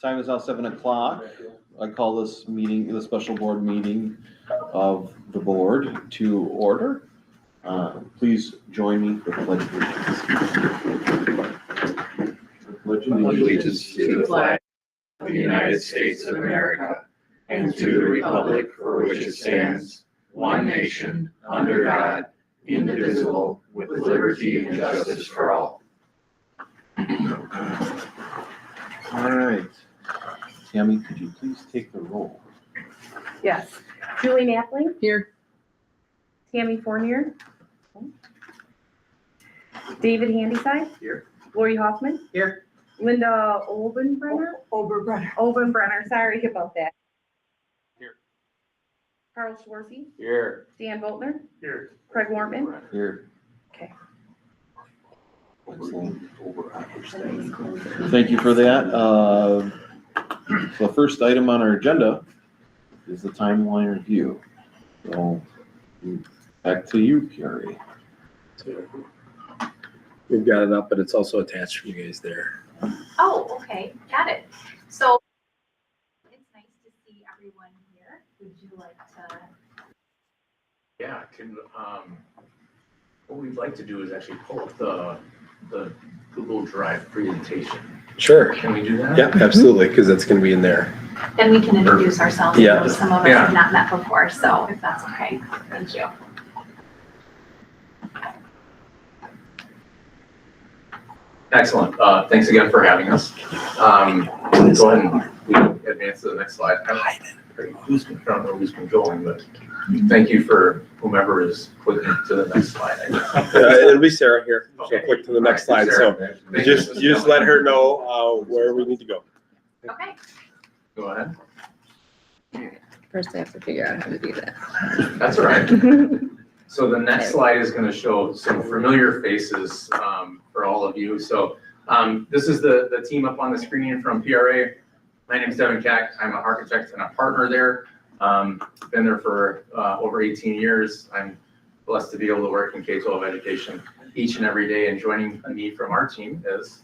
Time is now 7 o'clock. I call this meeting, the special board meeting of the board to order. Please join me for the pledge of allegiance. Allegiance to the flag of the United States of America and to the republic for which it stands, one nation, under God, indivisible, with liberty and justice for all. All right. Tammy, could you please take the roll? Yes. Julie Napling? Here. Tammy Fournier? David Handyside? Here. Lori Hoffman? Here. Linda Obenbrenner, sorry about that. Here. Carl Schwarzy? Here. Dan Voltner? Here. Craig Wartman? Here. Okay. Excellent. Thank you for that. So the first item on our agenda is the timeline review. So back to you, PRA. We've got it up, but it's also attached for you guys there. Oh, okay, got it. So it's nice to see everyone here. Would you like to? Yeah, what we'd like to do is actually pull up the Google Drive presentation. Sure. Can we do that? Yeah, absolutely, because that's going to be in there. Then we can introduce ourselves. Yeah. I know some of us have not met before, so if that's okay, thank you. Excellent. Thanks again for having us. Go ahead and we can advance to the next slide. I don't know who's controlling, but thank you for whomever is clicking to the next slide. It'll be Sarah here. She'll Okay. click to the next slide. Sarah. So Thank you just you. let her know where we need to go. Okay. Go ahead. First, I have to figure out how to do that. That's all right. So the next slide is going to show some familiar faces for all of you. So this is the team up on the screen from PRA. My name is Devin Kack. I'm an architect and a partner there. Been there for over 18 years. I'm blessed to be able to work in K-12 education each and every day. And joining me from our team is...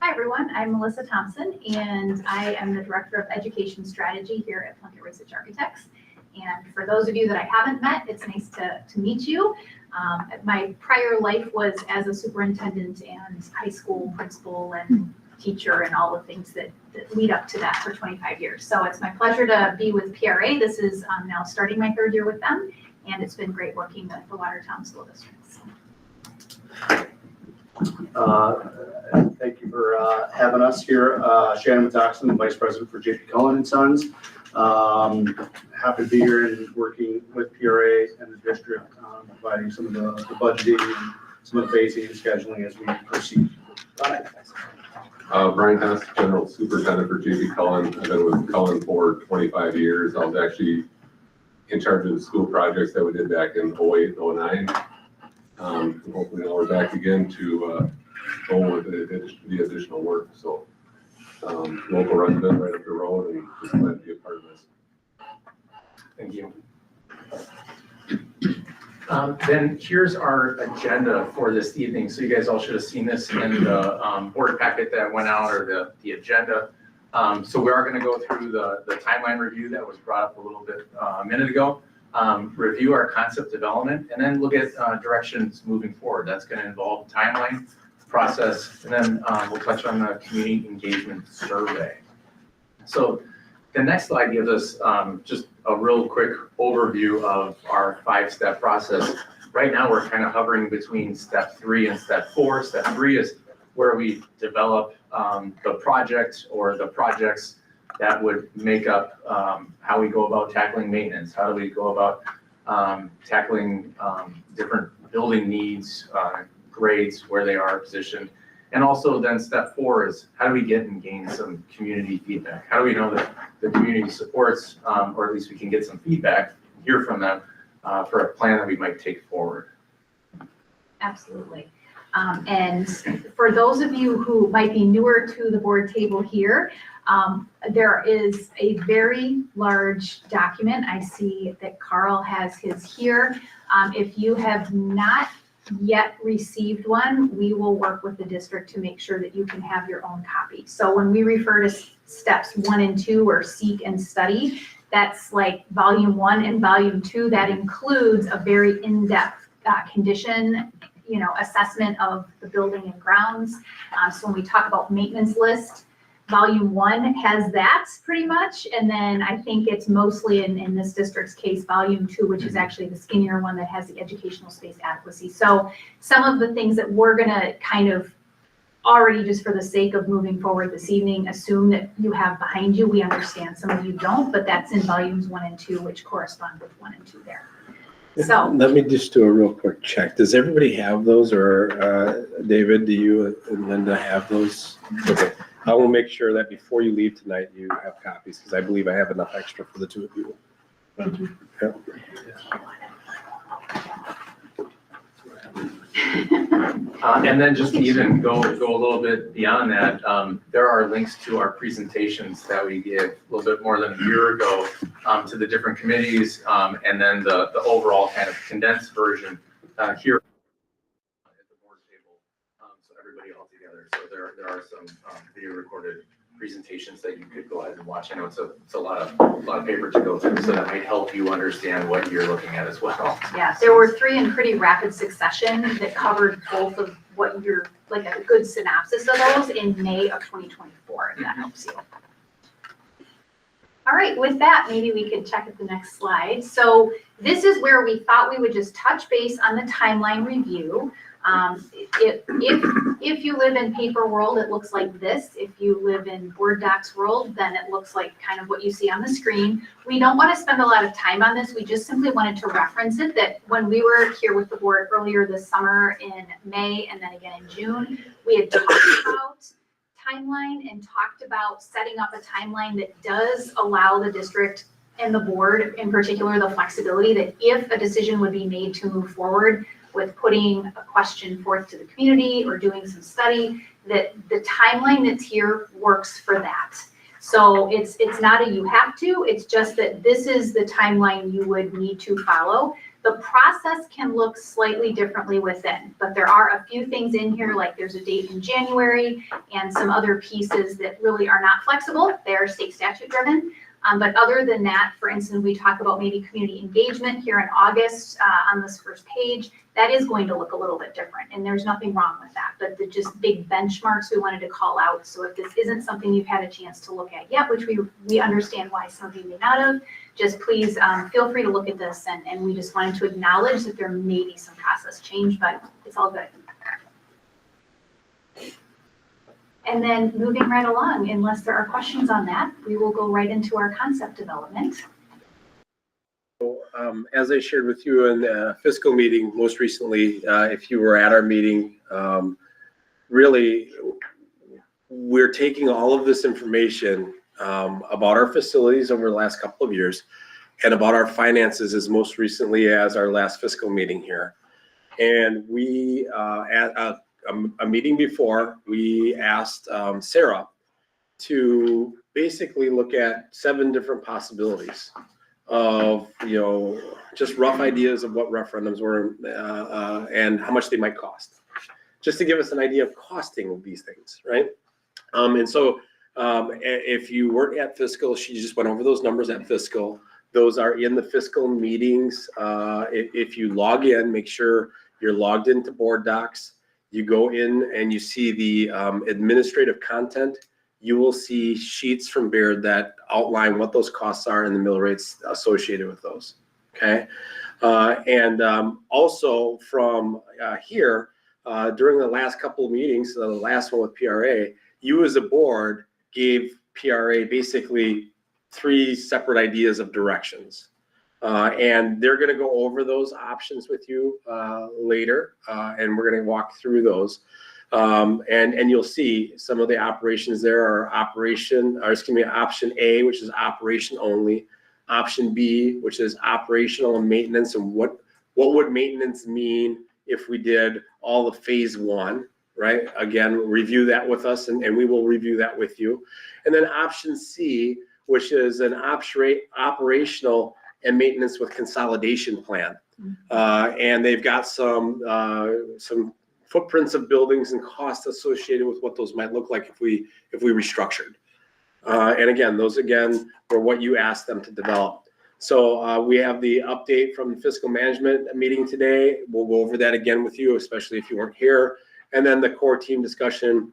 Hi, everyone. I'm Melissa Thompson, and I am the Director of Education Strategy here at Plunkett Research Architects. And for those of you that I haven't met, it's nice to meet you. My prior life was as a superintendent and high school principal and teacher and all the things that lead up to that for 25 years. So it's my pleasure to be with PRA. This is now starting my third year with them, and it's been great working with the Watertown School Districts. Thank you for having us here. Shannon Metoxen, Vice President for JP Cullen and Sons. Happy to be here and working with PRA and the district, providing some of the budgeting and some of the phasing and scheduling as we proceed. Brian Hess, General Superintendent for JP Cullen. I've been with Cullen for 25 years. I was actually in charge of the school projects that we did back in 08, 09. And hopefully now we're back again to go with the additional work. So local resident right up the road, and just glad to be a part of this. Thank you. Then here's our agenda for this evening. So you guys all should have seen this in the board packet that went out, or the agenda. So we are going to go through the timeline review that was brought up a little bit a minute ago, review our concept development, and then look at directions moving forward. That's going to involve timeline, process, and then we'll touch on the community engagement survey. So the next slide gives us just a real quick overview of our 5-step process. Right now, we're kind of hovering between step 3 and step 4. Step 3 is where we develop the project or the projects that would make up how we go about tackling maintenance. How do we go about tackling different building needs, grades, where they are positioned. And also then step 4 is how do we get and gain some community feedback? How do we know that the community supports, or at least we can get some feedback, hear from them for a plan that we might take forward? Absolutely. And for those of you who might be newer to the board table here, there is a very large document. I see that Carl has his here. If you have not yet received one, we will work with the district to make sure that you can have your own copy. So when we refer to steps 1 and 2 or seek and study, that's like volume 1 and volume 2. That includes a very in-depth condition, assessment of the building and grounds. So when we talk about maintenance list, volume 1 has that pretty much. And then I think it's mostly in this district's case, volume 2, which is actually the skinnier one that has the educational space adequacy. So some of the things that we're gonna kind of already, just for the sake of moving forward this evening, assume that you have behind you. We understand some of you don't, but that's in volumes 1 and 2, which correspond with 1 and 2 there. So Let me just do a real quick check. Does everybody have those, or David, do you and Linda have those? Okay. I will make sure that before you leave tonight, you have copies, because I believe I have enough extra for the 2 of you. Thank you. Yeah. And then just to even go a little bit beyond that, there are links to our presentations that we gave a little bit more than a year ago to the different committees, and then the overall kind of condensed version here at the board table, so everybody all together. So there are some video recorded presentations that you could go ahead and watch. I know it's a lot of paper to go through, so that might help you understand what you're looking at as well. yeah, there were 3 in pretty rapid succession that covered both of what you're, like a good synopsis of those in May of 2024, if that helps you. All right, with that, maybe we could check at the next slide. So this is where we thought we would just touch base on the timeline review. If you live in paper world, it looks like this. If you live in Word docs world, then it looks like kind of what you see on the screen. We don't want to spend a lot of time on this. We just simply wanted to reference it, that when we were here with the board earlier this summer in May and then again in June, we had talked about timeline and talked about setting up a timeline that does allow the district and the board in particular the flexibility that if a decision would be made to move forward with putting a question forth to the community or doing some study, that the timeline that's here works for that. So it's not a you have to, it's just that this is the timeline you would need to follow. The process can look slightly differently within, but there are a few things in here, like there's a date in January and some other pieces that really are not flexible. They're state statute driven. But other than that, for instance, we talk about maybe community engagement here in August on this first page. That is going to look a little bit different, and there's nothing wrong with that. But the just big benchmarks we wanted to call out. So if this isn't something you've had a chance to look at yet, which we understand why some of you may not have, just please feel free to look at this. And we just wanted to acknowledge that there may be some process change, but it's all good. And then moving right along, unless there are questions on that, we will go right into our concept development. As I shared with you in the fiscal meeting most recently, if you were at our meeting, really, we're taking all of this information about our facilities over the last couple of years and about our finances as most recently as our last fiscal meeting here. And we, at a meeting before, we asked Sarah to basically look at 7 different possibilities of, just rough ideas of what referendums were and how much they might cost, just to give us an idea of costing of these things, right? And so if you weren't at fiscal, she just went over those numbers at fiscal. Those are in the fiscal meetings. If you log in, make sure you're logged into board docs. You go in and you see the administrative content. You will see sheets from Baird that outline what those costs are and the mill rates associated with those, okay? And also from here, during the last couple of meetings, the last one with PRA, you as a board gave PRA basically 3 separate ideas of directions. And they're gonna go over those options with you later, and we're gonna walk through those. And you'll see some of the operations there are option A, which is operation only, option B, which is operational and maintenance, and what would maintenance mean if we did all of phase 1, right? Again, review that with us, and we will review that with you. And then option C, which is an operational and maintenance with consolidation plan. And they've got some footprints of buildings and costs associated with what those might look like if we restructured. And again, those were what you asked them to develop. So we have the update from the fiscal management meeting today. We'll go over that again with you, especially if you weren't here. And then the core team discussion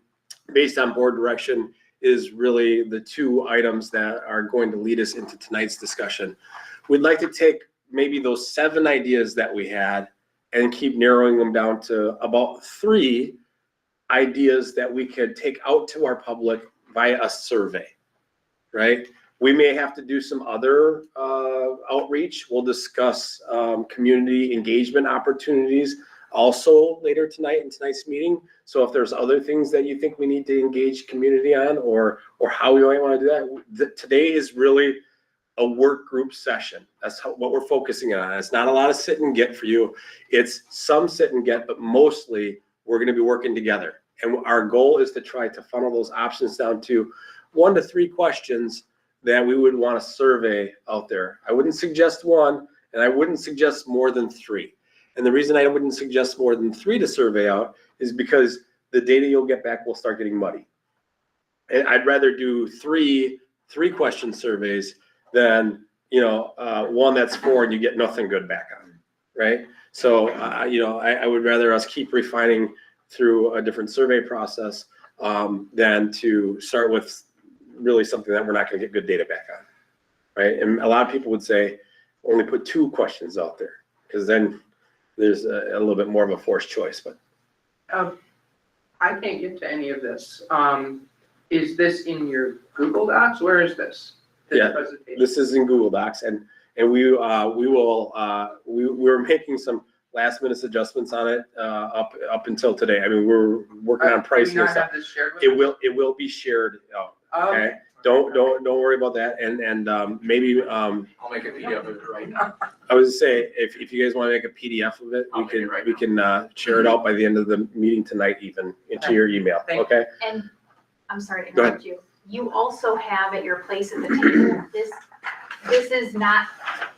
based on board direction is really the two items that are going to lead us into tonight's discussion. We'd like to take maybe those 7 ideas that we had and keep narrowing them down to about 3 ideas that we could take out to our public via a survey, right? We may have to do some other outreach. We'll discuss community engagement opportunities also later tonight in tonight's meeting. So if there's other things that you think we need to engage community on or how we might want to do that, today is really a work group session. That's what we're focusing on. It's not a lot of sit and get for you. It's some sit and get, but mostly we're going to be working together. And our goal is to try to funnel those options down to 1 to 3 questions that we would want to survey out there. I wouldn't suggest 1, and I wouldn't suggest more than 3. And the reason I wouldn't suggest more than 3 to survey out is because the data you'll get back will start getting muddy. And I'd rather do 3 question surveys than, 1 that's 4 and you get nothing good back on, right? So, I would rather us keep refining through a different survey process than to start with really something that we're not going to get good data back on, right? And a lot of people would say only put 2 questions out there because then there's a little bit more of a forced choice. But I can't get to any of this. Is this in your Google Docs? Where is this? Yeah, this is in Google Docs, and we're making some last minute adjustments on it up until today. I mean, we're working on pricing and stuff. Have this shared with It will be shared out. Okay. Okay, don't worry about that. And maybe I'll make a PDF of it right now. I was to say if you guys want to make a PDF of it, I'll make it right we can share it out by the end of the meeting tonight, even into your email. Thank you. Okay. And I'm sorry to Go ahead. interrupt you. You also have at your place at the table, this is not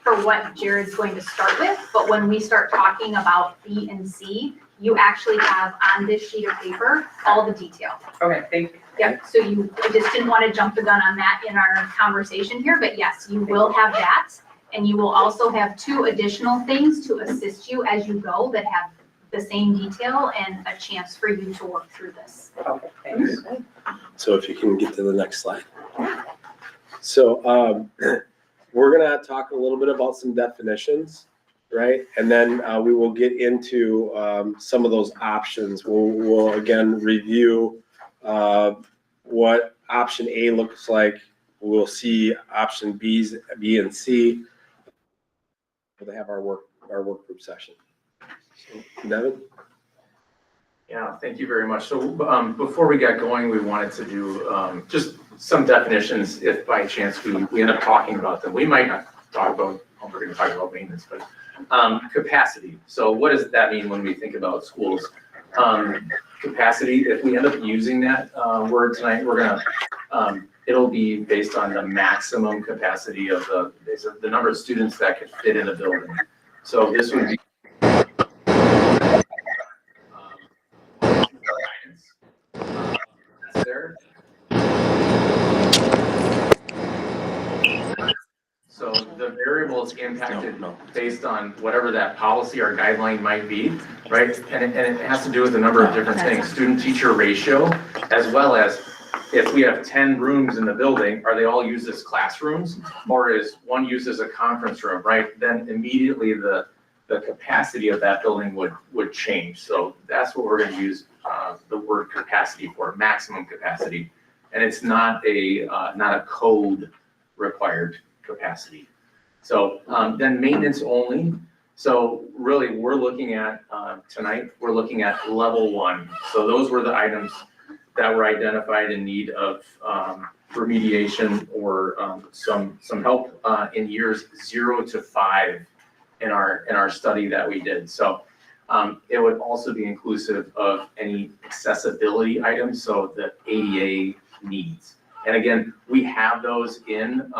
for what Jared's going to start with, but when we start talking about B and C, you actually have on this sheet of paper, all the detail. Okay, thank you. Yep, so I just didn't want to jump the gun on that in our conversation here, but yes, you will have that. And you will also have 2 additional things to assist you as you go that have the same detail and a chance for you to work through this. Okay, thanks. So if you can get to the next slide. So we're gonna talk a little bit about some definitions, right? And then we will get into some of those options. We'll again review what option A looks like. We'll see option B and C. We'll have our work group session. So, Devin? Yeah, thank you very much. So before we got going, we wanted to do just some definitions if by chance we end up talking about them. We might not talk about, we're going to talk about maintenance, but capacity. So what does that mean when we think about schools? Capacity, if we end up using that word tonight, we're going to, it'll be based on the maximum capacity of the number of students that could fit in a building. So this would be there. So the variables impacted based on whatever that policy or guideline might be, right? And it has to do with a number of different things, student-teacher ratio, as well as if we have 10 rooms in the building, are they all used as classrooms? Or is one used as a conference room, right? Then immediately the capacity of that building would change. So that's what we're going to use the word capacity for, maximum capacity. And it's not a code required capacity. So then maintenance only. So really we're looking at tonight, we're looking at level 1. So those were the items that were identified in need of remediation or some help in years 0 to 5 in our study that we did. So it would also be inclusive of any accessibility items, so the ADA needs. And again, we have those in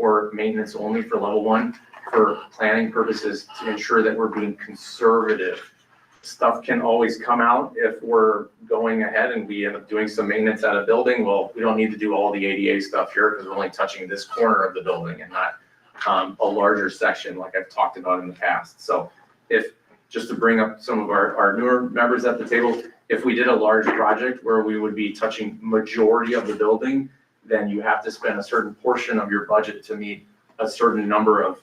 for maintenance only for level one for planning purposes to ensure that we're being conservative. Stuff can always come out if we're going ahead and we end up doing some maintenance at a building. Well, we don't need to do all the ADA stuff here because we're only touching this corner of the building and not a larger section like I've talked about in the past. So if, just to bring up some of our newer members at the table, if we did a large project where we would be touching majority of the building, then you have to spend a certain portion of your budget to meet a certain number of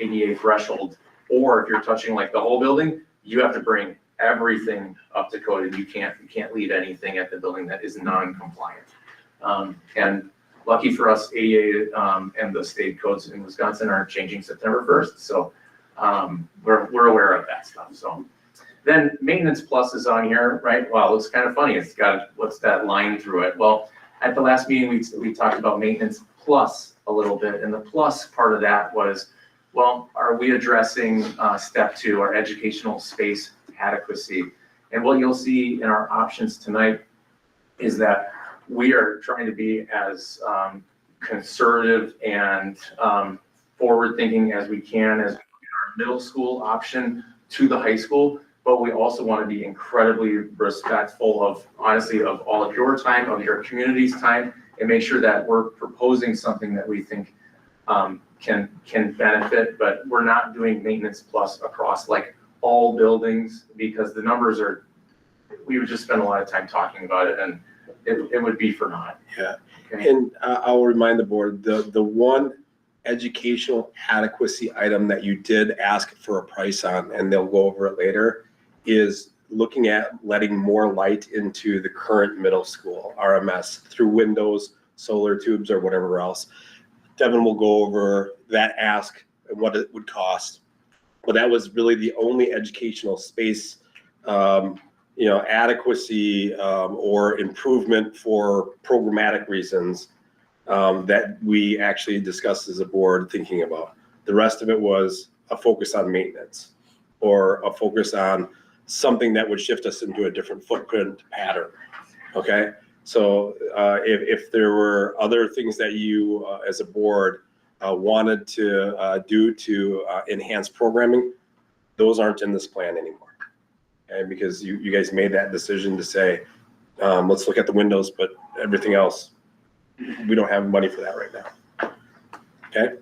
ADA threshold. Or if you're touching like the whole building, you have to bring everything up to code, and you can't leave anything at the building that is non-compliant. And lucky for us, ADA and the state codes in Wisconsin are changing September 1st, so we're aware of that stuff. So then maintenance plus is on here, right? Wow, it's kind of funny. It's got, what's that line through it? Well, at the last meeting, we talked about maintenance plus a little bit, and the plus part of that was, well, are we addressing step 2, our educational space adequacy? And what you'll see in our options tonight is that we are trying to be as conservative and forward-thinking as we can as our middle school option to the high school, but we also want to be incredibly respectful of, honestly, of all of your time, of your community's time, and make sure that we're proposing something that we think can benefit, but we're not doing maintenance plus across like all buildings because the numbers are, we would just spend a lot of time talking about it and it would be for naught. Yeah. Okay. And I'll remind the board, the one educational adequacy item that you did ask for a price on, and they'll go over it later, is looking at letting more light into the current middle school RMS through windows, solar tubes, or whatever else. Devin will go over that ask and what it would cost. But that was really the only educational space, adequacy or improvement for programmatic reasons that we actually discussed as a board thinking about. The rest of it was a focus on maintenance or a focus on something that would shift us into a different footprint pattern, okay? So if there were other things that you as a board wanted to do to enhance programming, those aren't in this plan anymore, okay? Because you guys made that decision to say, let's look at the windows, but everything else, we don't have money for that right now, okay?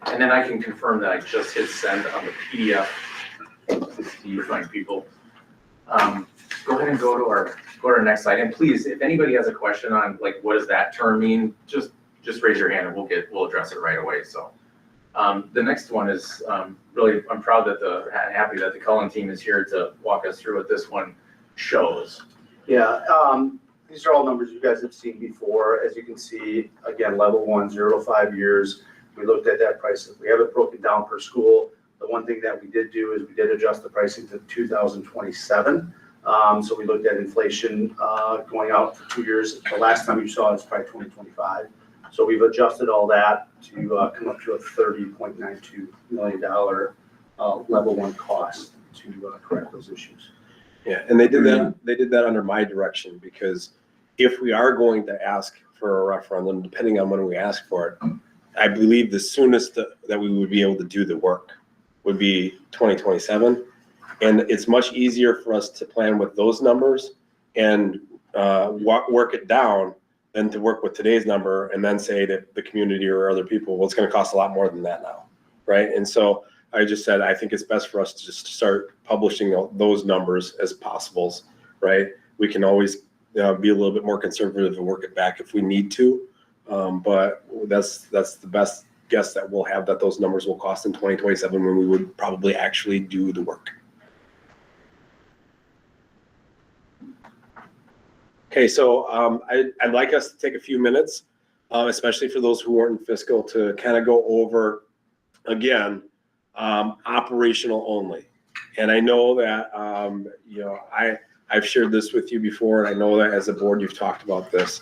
And then I can confirm that I just hit send on the PDF to you fine people. Go ahead and go to our next slide. And please, if anybody has a question on like, what does that term mean? Just raise your hand and we'll address it right away. So the next one is really, I'm proud that happy that the Cullen team is here to walk us through what this one shows. Yeah, these are all numbers you guys have seen before. As you can see, again, level 1, 0 to 5 years. We looked at that pricing. We have it broken down per school. The one thing that we did do is we did adjust the pricing to 2027. So we looked at inflation going out for 2 years. The last time you saw it was probably 2025. So we've adjusted all that to come up to a $30.92 million level 1 cost to correct those issues. Yeah, and they did that under my direction, because if we are going to ask for a referendum, depending on when we ask for it, I believe the soonest that we would be able to do the work would be 2027. And it's much easier for us to plan with those numbers and work it down than to work with today's number and then say to the community or other people, well, it's going to cost a lot more than that now, right? And so I just said, I think it's best for us to just start publishing those numbers as possibles, right? We can always be a little bit more conservative and work it back if we need to. But that's the best guess that we'll have that those numbers will cost in 2027 when we would probably actually do the work. Okay, so I'd like us to take a few minutes, especially for those who weren't in fiscal, to kind of go over, again, operational only. And I know that, I've shared this with you before, and I know that as a board, you've talked about this.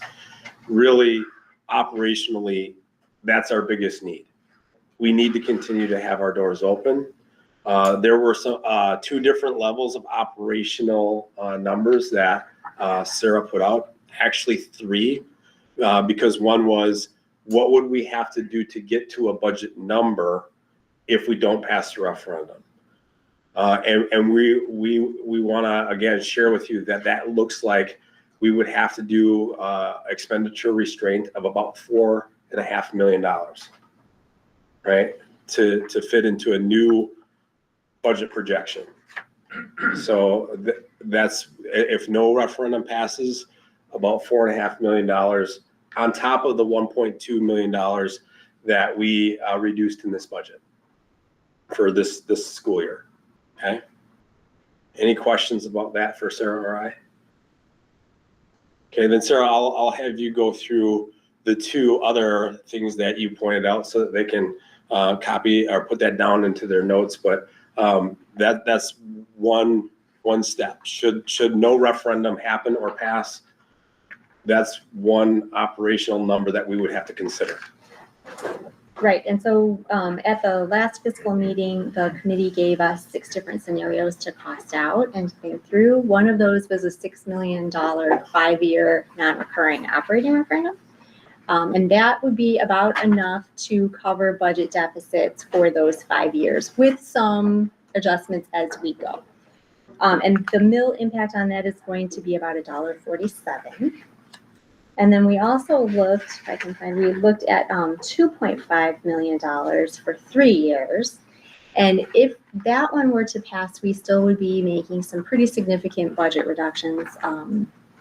Really, operationally, that's our biggest need. We need to continue to have our doors open. There were some 2 different levels of operational numbers that Sarah put out, actually 3, because one was what would we have to do to get to a budget number if we don't pass the referendum? And we want to, again, share with you that looks like we would have to do expenditure restraint of about $4.5 million, right? To fit into a new budget projection. So that's, if no referendum passes, about $4.5 million on top of the $1.2 million that we reduced in this budget for this school year. Okay. Any questions about that for Sarah or I? Okay, then Sarah, I'll have you go through the two other things that you pointed out so that they can copy or put that down into their notes. But that's one step. Should no referendum happen or pass, that's one operational number that we would have to consider. Right, and so at the last fiscal meeting, the committee gave us 6 different scenarios to cost out and to think through. One of those was a $6 million 5-year non-recurring operating referendum. And that would be about enough to cover budget deficits for those 5 years with some adjustments as we go. And the mill impact on that is going to be about $1.47. And then we also looked, if I can find, we looked at $2.5 million for 3 years. And if that one were to pass, we still would be making some pretty significant budget reductions,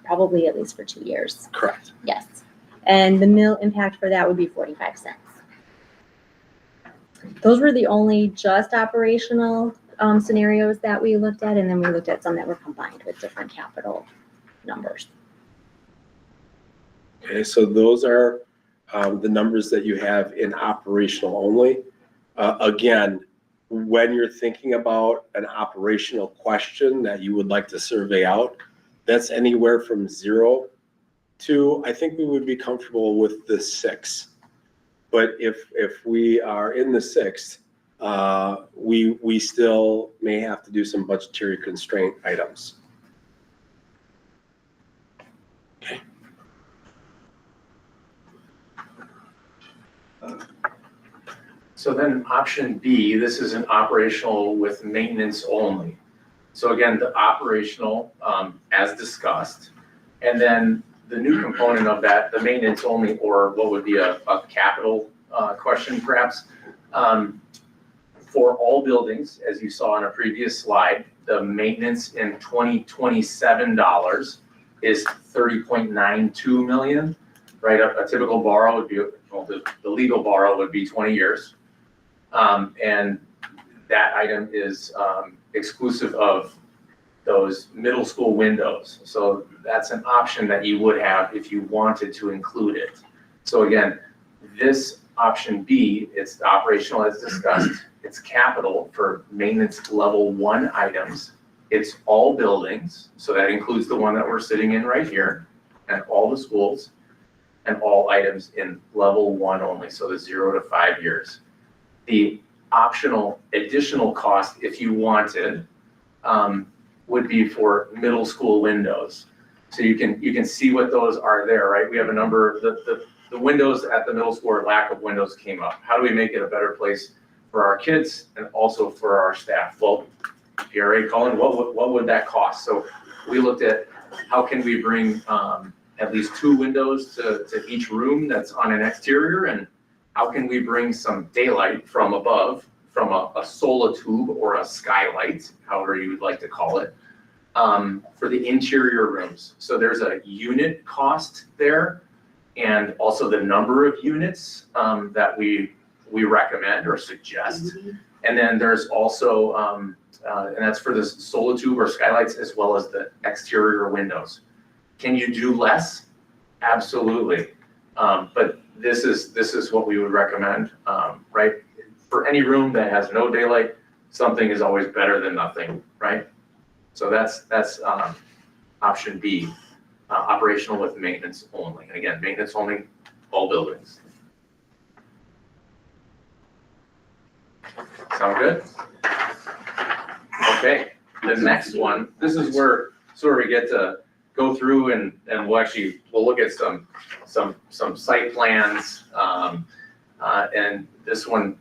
probably at least for 2 years. Correct. Yes. And the mill impact for that would be 45 cents. Those were the only just operational scenarios that we looked at. And then we looked at some that were combined with different capital numbers. Okay, so those are the numbers that you have in operational only. Again, when you're thinking about an operational question that you would like to survey out, that's anywhere from 0 to, I think we would be comfortable with the 6. But if we are in the 6th, we still may have to do some budgetary constraint items. Okay. So then option B, this is an operational with maintenance only. So again, the operational, as discussed, and then the new component of that, the maintenance only, or what would be a capital question perhaps. For all buildings, as you saw on a previous slide, the maintenance in 2027 dollars is $30.92 million, right? A typical borrow would be, well, the legal borrow would be 20 years. And that item is exclusive of those middle school windows. So that's an option that you would have if you wanted to include it. So again, this option B, it's operational as discussed. It's capital for maintenance level 1 items. It's all buildings. So that includes the one that we're sitting in right here, and all the schools, and all items in level 1 only. So the 0 to 5 years. The optional additional cost, if you wanted, would be for middle school windows. So you can see what those are there, right? We have a number, the windows at the middle school, or lack of windows, came up. How do we make it a better place for our kids and also for our staff? Well, PRA, Colin, what would that cost? So we looked at how can we bring at least 2 windows to each room that's on an exterior, and how can we bring some daylight from above, from a solar tube or a skylight, however you would like to call it, for the interior rooms. So there's a unit cost there, and also the number of units that we recommend or suggest. And then there's also, and that's for the solar tube or skylights, as well as the exterior windows. Can you do less? Absolutely. But this is what we would recommend, right? For any room that has no daylight, something is always better than nothing, right? So that's option B, operational with maintenance only. And again, maintenance only, all buildings. Sound good? Okay, the next one, this is where we get to go through and we'll look at some site plans. And this one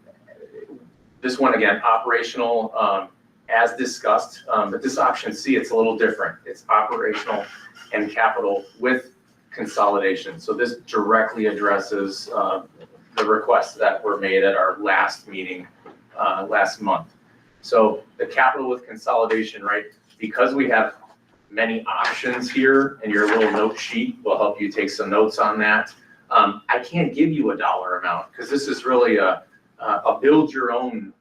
again, operational, as discussed, but this option C, it's a little different. It's operational and capital with consolidation. So this directly addresses the requests that were made at our last meeting last month. So the capital with consolidation, right? Because we have many options here, and your little note sheet will help you take some notes on that. I can't give you a dollar amount because this is really a build your own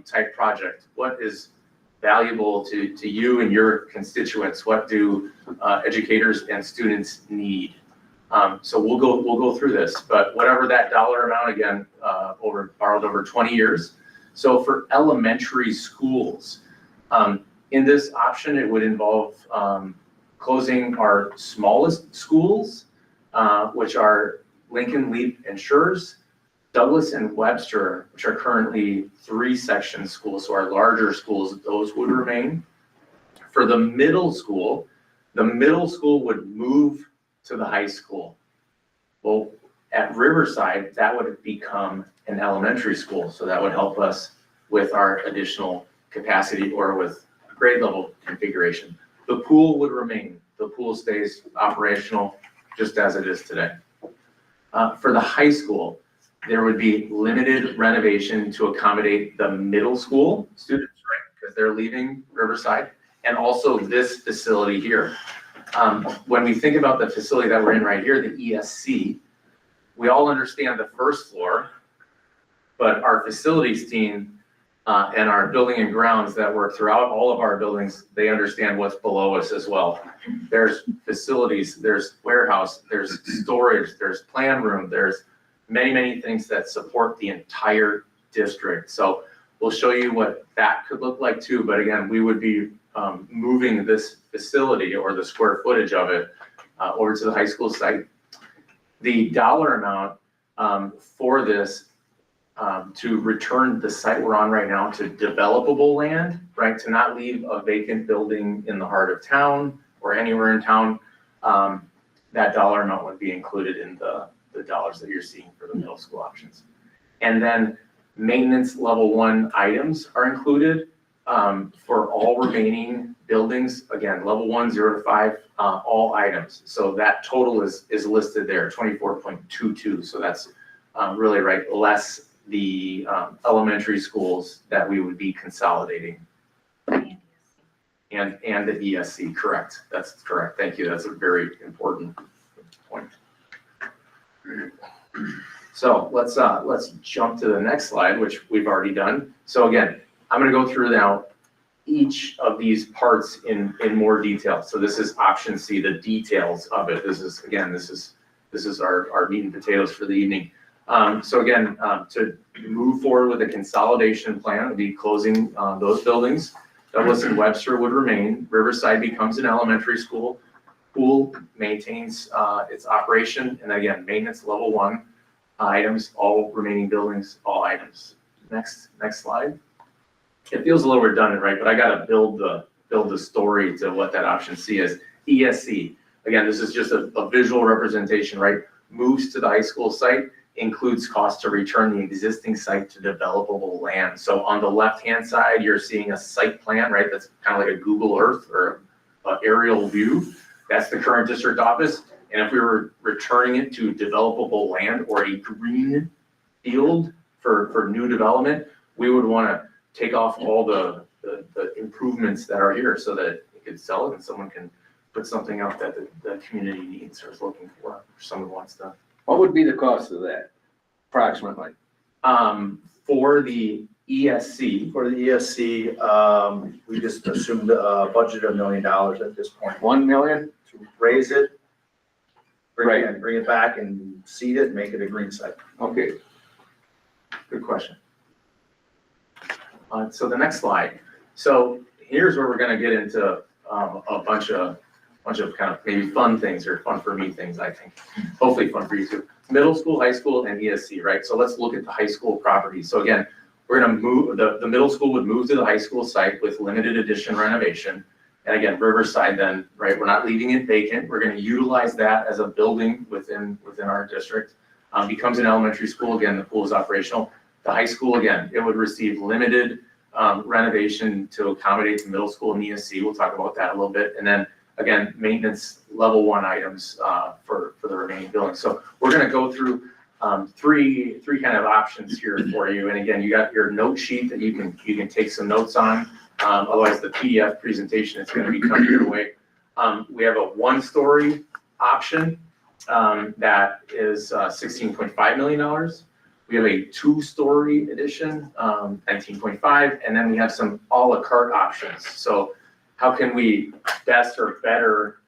type project. What is valuable to you and your constituents? What do educators and students need? So we'll go through this, but whatever that dollar amount, again, borrowed over 20 years. So for elementary schools, in this option, it would involve closing our smallest schools, which are Lincoln, Leap, and Schurz, Douglas and Webster, which are currently 3-section schools. So our larger schools, those would remain. For the middle school would move to the high school. Well, at Riverside, that would become an elementary school. So that would help us with our additional capacity or with grade level configuration. The pool would remain. The pool stays operational just as it is today. For the high school, there would be limited renovation to accommodate the middle school students, right? Because they're leaving Riverside, and also this facility here. When we think about the facility that we're in right here, the ESC, we all understand the first floor, but our facilities team and our building and grounds that work throughout all of our buildings, they understand what's below us as well. There's facilities, there's warehouse, there's storage, there's plan room, there's many things that support the entire district. So we'll show you what that could look like too. But again, we would be moving this facility or the square footage of it over to the high school site. The dollar amount for this to return the site we're on right now to developable land, right? To not leave a vacant building in the heart of town or anywhere in town, that dollar amount would be included in the dollars that you're seeing for the middle school options. And then maintenance level 1 items are included for all remaining buildings. Again, level 1, 0 to 5, all items. So that total is listed there, 24.22. So that's really right, less the elementary schools that we would be consolidating. And the ESC, correct. That's correct. Thank you. That's a very important point. So let's jump to the next slide, which we've already done. So again, I'm going to go through now each of these parts in more detail. So this is option C, the details of it. This is our meat and potatoes for the evening. So again, to move forward with a consolidation plan, would be closing those buildings. Douglas and Webster would remain. Riverside becomes an elementary school. Pool maintains its operation, and again, maintenance level 1 items, all remaining buildings, all items. Next slide. It feels a little redundant, right? But I got to build the story to what that option C is. ESC. Again, this is just a visual representation, right? Moves to the high school site, includes cost to return the existing site to developable land. So on the left-hand side, you're seeing a site plan, right? That's kind of like a Google Earth or an aerial view. That's the current district office. And if we were returning it to developable land or a green field for new development, we would want to take off all the improvements that are here so that you could sell it and someone can put something out that the community needs or is looking for, or someone wants to. What would be the cost of that, approximately? For the ESC, For the ESC, we just assumed a budget of $1 million at this point. 1 million? To raise it, Right. bring it back and seed it, and make it a green site. Okay. good question. So the next slide. So here's where we're going to get into a bunch of kind of maybe fun things, or fun for me things, I think. Hopefully fun for you too. Middle school, high school, and ESC, right? So let's look at the high school property. So again, we're going to move, the middle school would move to the high school site with limited addition renovation. And again, Riverside then, right, we're not leaving it vacant. We're gonna utilize that as a building within our district. Becomes an elementary school, again, the pool is operational. The high school, again, it would receive limited renovation to accommodate the middle school and ESC. We'll talk about that a little bit. And then, again, maintenance level 1 items for the remaining buildings. So we're gonna go through three kind of options here for you. And again, you got your note sheet that you can take some notes on. Otherwise, the PDF presentation is gonna be coming your way. We have a 1-story option that is $16.5 million. We have a 2-story addition, 19.5, and then we have some a la carte options. So how can we best or better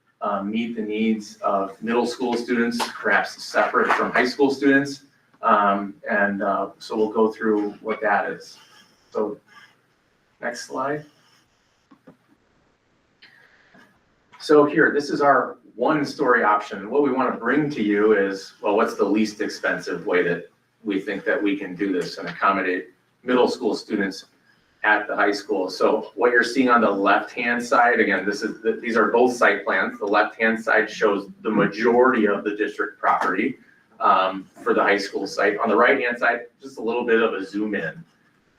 meet the needs of middle school students, perhaps separate from high school students? So we'll go through what that is. So next slide. So here, this is our 1-story option. What we want to bring to you is, well, what's the least expensive way that we think that we can do this and accommodate middle school students at the high school. So what you're seeing on the left-hand side, again, these are both site plans. The left-hand side shows the majority of the district property for the high school site. On the right-hand side, just a little bit of a zoom in.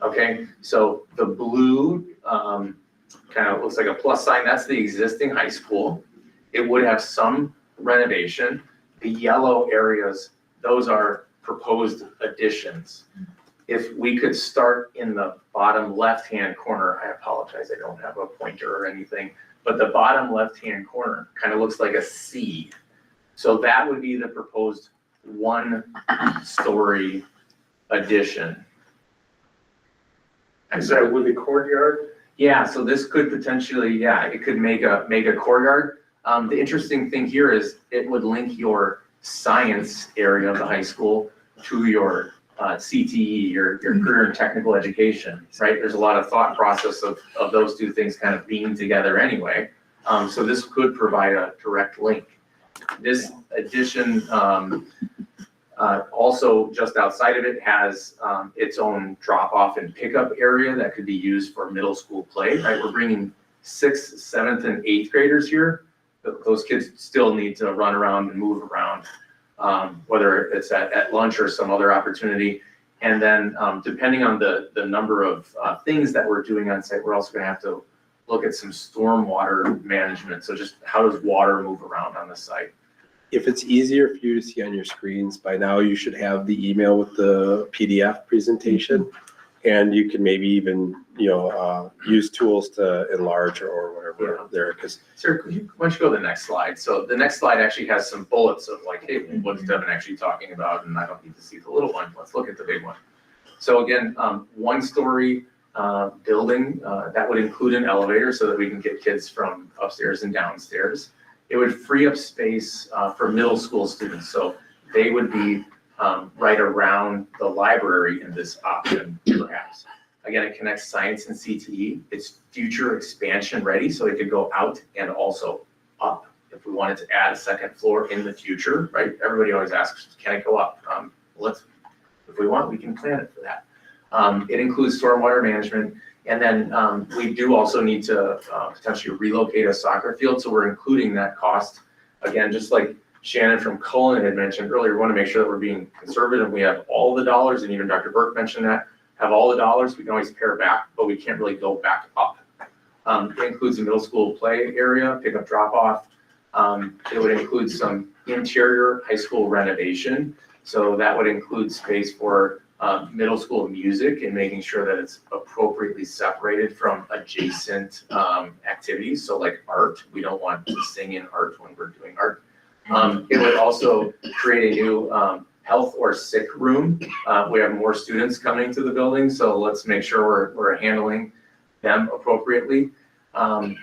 Okay, so the blue kind of looks like a plus sign. That's the existing high school. It would have some renovation. The yellow areas, those are proposed additions. If we could start in the bottom left-hand corner, I apologize, I don't have a pointer or anything, but the bottom left-hand corner kind of looks like a C. So that would be the proposed 1-story addition. Is that with the courtyard? Yeah, so this could potentially, yeah, it could make a courtyard. The interesting thing here is it would link your science area of the high school to your CTE, your career and technical education, right? There's a lot of thought process of those two things kind of being together anyway. So this could provide a direct link. This addition also just outside of it has its own drop-off and pickup area that could be used for middle school play, right? We're bringing 6th, 7th, and 8th graders here. Those kids still need to run around and move around, whether it's at lunch or some other opportunity. And then depending on the number of things that we're doing on site, we're also gonna have to look at some stormwater management. So just how does water move around on the site? If it's easier for you to see on your screens, by now you should have the email with the PDF presentation. And you can maybe even, use tools to enlarge or whatever there, because. Sir, why don't you go to the next slide? So the next slide actually has some bullets of like, hey, what's Devin actually talking about? And I don't need to see the little one. Let's look at the big one. So again, 1-story building, that would include an elevator so that we can get kids from upstairs and downstairs. It would free up space for middle school students. So they would be right around the library in this option, perhaps. Again, it connects science and CTE. It's future expansion ready, so it could go out and also up if we wanted to add a 2nd floor in the future, right? Everybody always asks, can it go up? If we want, we can plan it for that. It includes stormwater management. And then we do also need to potentially relocate a soccer field, so we're including that cost. Again, just like Shannon from Cullen had mentioned earlier, we want to make sure that we're being conservative. We have all the dollars, and even Dr. Burke mentioned that, have all the dollars. We can always pare back, but we can't really go back up. It includes a middle school play area, pickup drop off. It would include some interior high school renovation. So that would include space for middle school music and making sure that it's appropriately separated from adjacent activities. So like art, we don't want to sing in art when we're doing art. It would also create a new health or sick room. We have more students coming to the building, so let's make sure we're handling them appropriately. And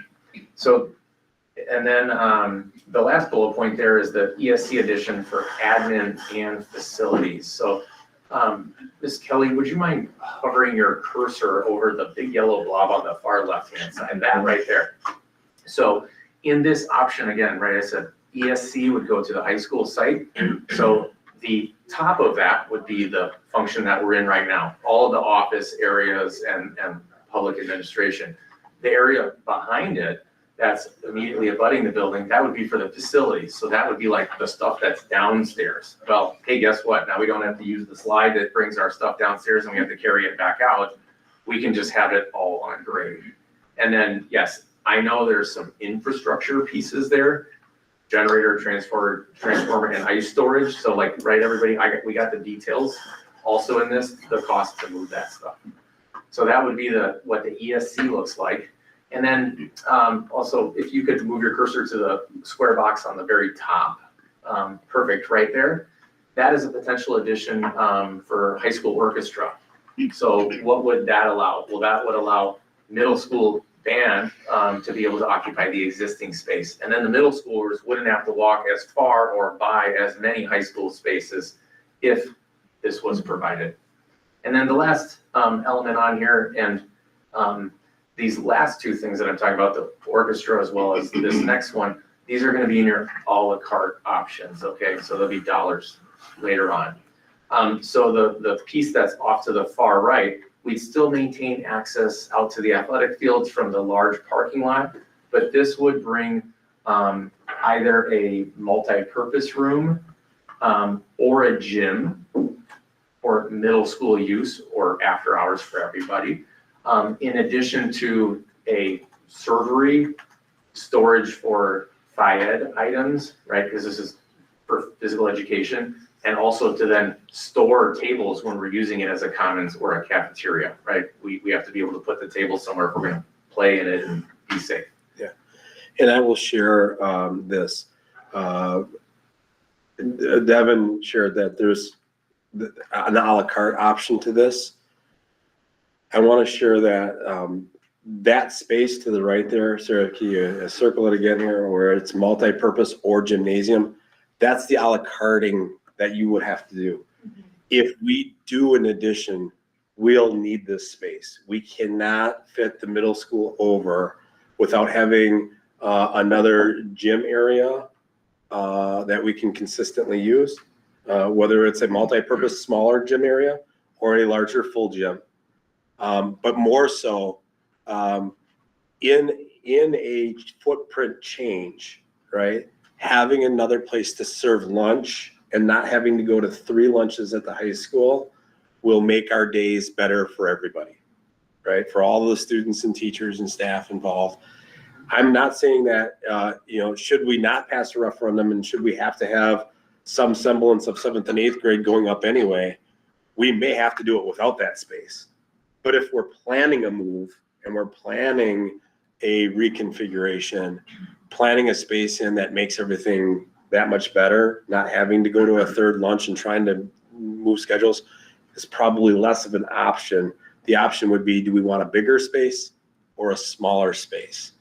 then the last bullet point there is the ESC addition for admin and facilities. So Ms. Kelly, would you mind hovering your cursor over the big yellow blob on the far left-hand side, that right there? So in this option, again, right, I said ESC would go to the high school site. So the top of that would be the function that we're in right now, all of the office areas and public administration. The area behind it that's immediately abutting the building, that would be for the facilities. So that would be like the stuff that's downstairs. Well, hey, guess what? Now we don't have to use the slide that brings our stuff downstairs and we have to carry it back out. We can just have it all on grade. And then, yes, I know there's some infrastructure pieces there, generator, transformer, and ice storage. So like, right, everybody, we got the details also in this, the cost to move that stuff. So that would be what the ESC looks like. And then also, if you could move your cursor to the square box on the very top, perfect, right there. That is a potential addition for high school orchestra. So what would that allow? Well, that would allow middle school band to be able to occupy the existing space. And then the middle schoolers wouldn't have to walk as far or buy as many high school spaces if this was provided. And then the last element on here, and these last two things that I'm talking about, the orchestra as well as this next one, these are gonna be in your a la carte options, okay? So there'll be dollars later on. So the piece that's off to the far right, we'd still maintain access out to the athletic fields from the large parking lot, but this would bring either a multi-purpose room or a gym for middle school use or after hours for everybody. In addition to a servery, storage for Phi-Ed items, right? Because this is for physical education, and also to then store tables when we're using it as a commons or a cafeteria, right? We have to be able to put the table somewhere if we're gonna play in it and be safe. Yeah, and I will share this. Devin shared that there's an a la carte option to this. I want to share that that space to the right there, Sarah, can you circle it again here, where it's multi-purpose or gymnasium? That's the a la carting that you would have to do. If we do an addition, we'll need this space. We cannot fit the middle school over without having another gym area that we can consistently use, whether it's a multi-purpose smaller gym area or a larger full gym. But more so, in a footprint change, right? Having another place to serve lunch and not having to go to 3 lunches at the high school will make our days better for everybody, right? For all the students and teachers and staff involved. I'm not saying that, should we not pass a referendum and should we have to have some semblance of 7th and 8th grade going up anyway, we may have to do it without that space. But if we're planning a move and we're planning a reconfiguration, planning a space in that makes everything that much better, not having to go to a 3rd lunch and trying to move schedules is probably less of an option. The option would be, do we want a bigger space or a smaller space?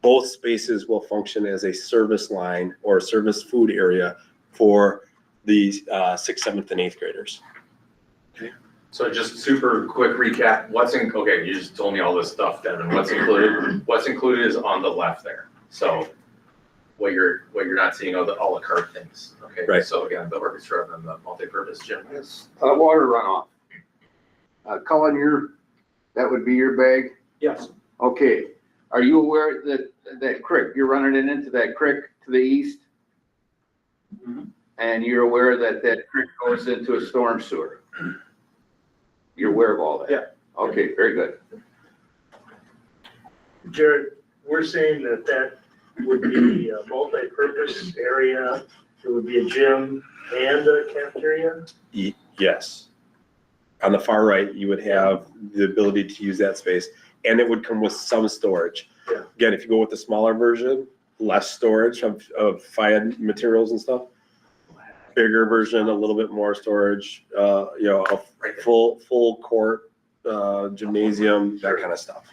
Both spaces will function as a service line or a service food area for the 6th, 7th, and 8th graders. So just super quick recap, okay, you just told me all this stuff, Devin, what's included? What's included is on the left there. So what you're not seeing are the a la carte things, okay? Right. So again, the orchestra and the multi-purpose gym. Yes, water runoff. Cullen, that would be your bag? Yes. Okay, are you aware that creek, you're running it into that creek to the east? And you're aware that creek goes into a storm sewer? You're aware of all that? Yeah. Okay, very good. Jared, we're saying that would be a multi-purpose area, it would be a gym and a cafeteria? Yes. On the far right, you would have the ability to use that space, and it would come with some storage. Yeah. Again, if you go with the smaller version, less storage of Phi-Ed materials and stuff. Bigger version, a little bit more storage, a full court, gymnasium, that kind of stuff.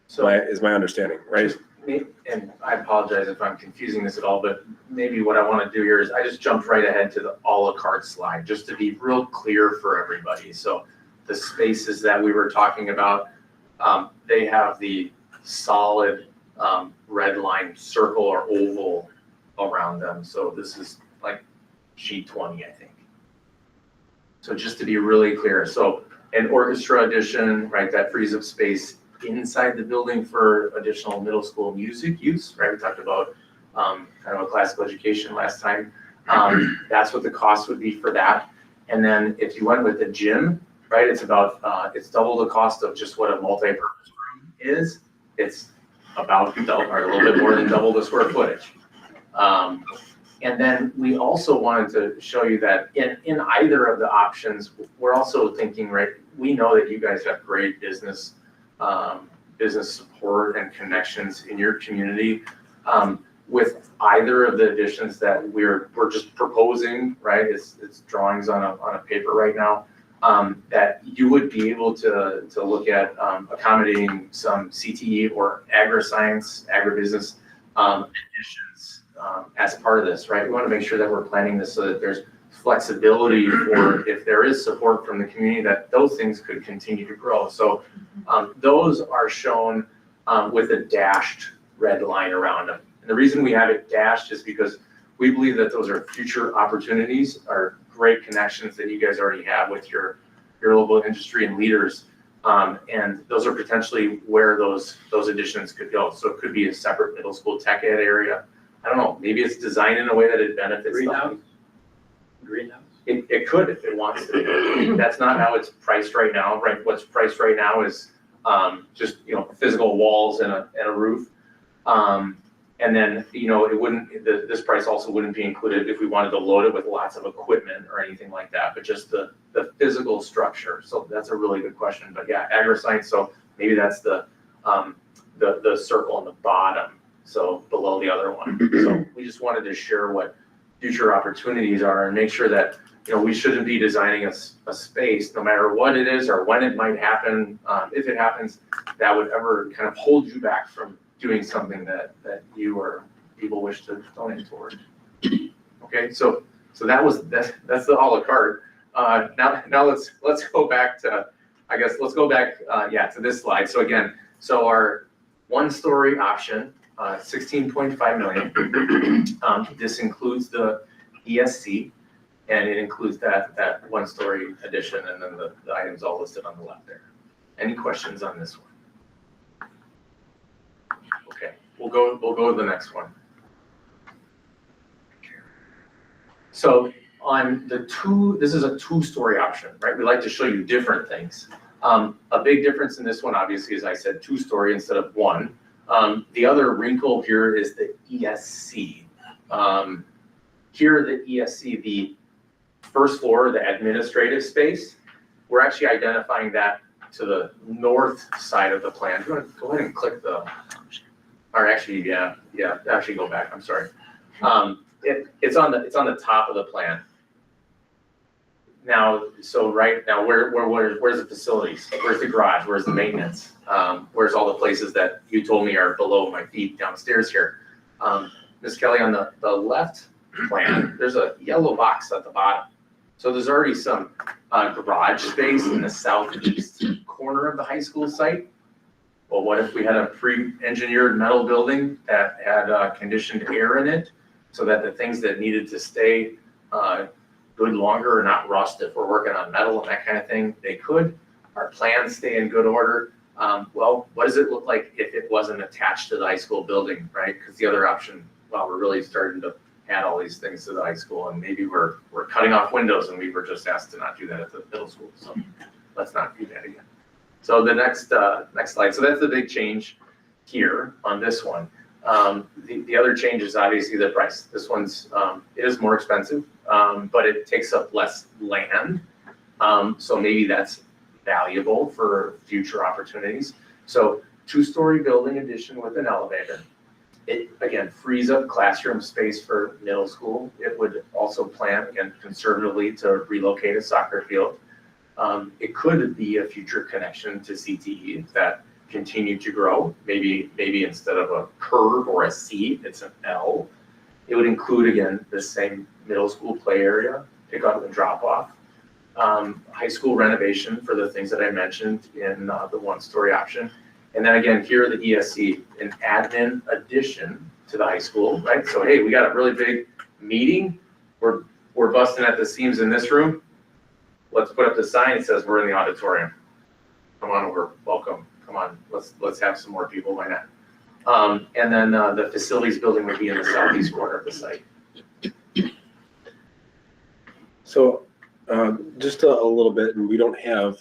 So Is my understanding, right? and I apologize if I'm confusing this at all, but maybe what I want to do here is I just jumped right ahead to the a la carte slide, just to be real clear for everybody. So the spaces that we were talking about, they have the solid red line circle or oval around them. So this is like G20, I think. So just to be really clear, so an orchestra edition, right, that frees up space inside the building for additional middle school music use, right? We talked about kind of a classical education last time. That's what the cost would be for that. And then if you went with the gym, right, it's about, it's double the cost of just what a multi-purpose room is. It's about double, or a little bit more than double the square footage. And then we also wanted to show you that in either of the options, we're also thinking, right, we know that you guys have great business support and connections in your community. With either of the additions that we're just proposing, right, it's drawings on a paper right now, that you would be able to look at accommodating some CTE or agri-science, agribusiness additions as part of this, right? We want to make sure that we're planning this so that there's flexibility for if there is support from the community, that those things could continue to grow. So those are shown with a dashed red line around them. And the reason we have it dashed is because we believe that those are future opportunities, are great connections that you guys already have with your local industry and leaders. And those are potentially where those additions could go. So it could be a separate middle school tech ed area. I don't know, maybe it's designed in a way that it benefits. Greenhouse? It could if it wants to. That's not how it's priced right now, right? What's priced right now is just, physical walls and a roof. And then, it wouldn't, this price also wouldn't be included if we wanted to load it with lots of equipment or anything like that, but just the physical structure. So that's a really good question. But yeah, agri-science, so maybe that's the circle on the bottom, so below the other one. So we just wanted to share what future opportunities are and make sure that, we shouldn't be designing a space, no matter what it is or when it might happen, if it happens, that would ever kind of hold you back from doing something that you or people wish to donate toward. Okay, so that's the a la carte. Now let's go back to, to this slide. So again, our 1-story option, 16.5 million. This includes the ESC, and it includes that 1-story addition, and then the items all listed on the left there. Any questions on this one? Okay, we'll go to the next one. So on this is a 2-story option, right? We like to show you different things. A big difference in this one, obviously, as I said, 2-story instead of 1. The other wrinkle here is the ESC. Here, the ESC, the first floor, the administrative space, we're actually identifying that to the north side of the plan. Go ahead and click or actually, actually go back, I'm sorry. It's on the top of the plan. Now, so right now, where's the facilities? Where's the garage? Where's the maintenance? Where's all the places that you told me are below my feet downstairs here? Ms. Kelly, on the left plan, there's a yellow box at the bottom. So there's already some garage space in the southeast corner of the high school site. Well, what if we had a pre-engineered metal building that had conditioned air in it so that the things that needed to stay good longer or not rust if we're working on metal and that kind of thing, they could. Our plans stay in good order. Well, what does it look like if it wasn't attached to the high school building, right? Because the other option, well, we're really starting to add all these things to the high school, and maybe we're cutting off windows, and we were just asked to not do that at the middle school. So let's not do that again. So the next slide. So that's the big change here on this one. The other change is obviously the price. This one's it is more expensive, but it takes up less land. So maybe that's valuable for future opportunities. So 2-story building addition with an elevator. It again frees up classroom space for middle school. It would also plan, again, conservatively to relocate a soccer field. It could be a future connection to CTE that continue to grow. Maybe instead of a curve or a C, it's an L. It would include, again, the same middle school play area, pick up and drop off. High school renovation for the things that I mentioned in the 1-story option. And then again, here the ESC, an admin addition to the high school, right? So, hey, we got a really big meeting. We're busting at the seams in this room. Let's put up the sign that says we're in the auditorium. Come on over, welcome. come on, let's have some more people, why not? And then the facilities building would be in the southeast corner of the site. So just a little bit, and we don't have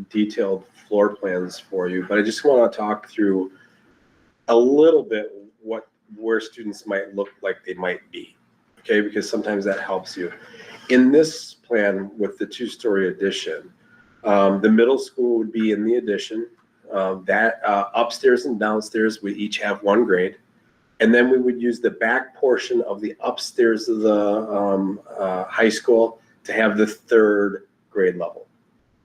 detailed floor plans for you, but I just want to talk through a little bit where students might look like they might be, okay? Because sometimes that helps you. In this plan with the two-story addition, the middle school would be in the addition. That upstairs and downstairs, we each have one grade. And then we would use the back portion of the upstairs of the high school to have the third grade level.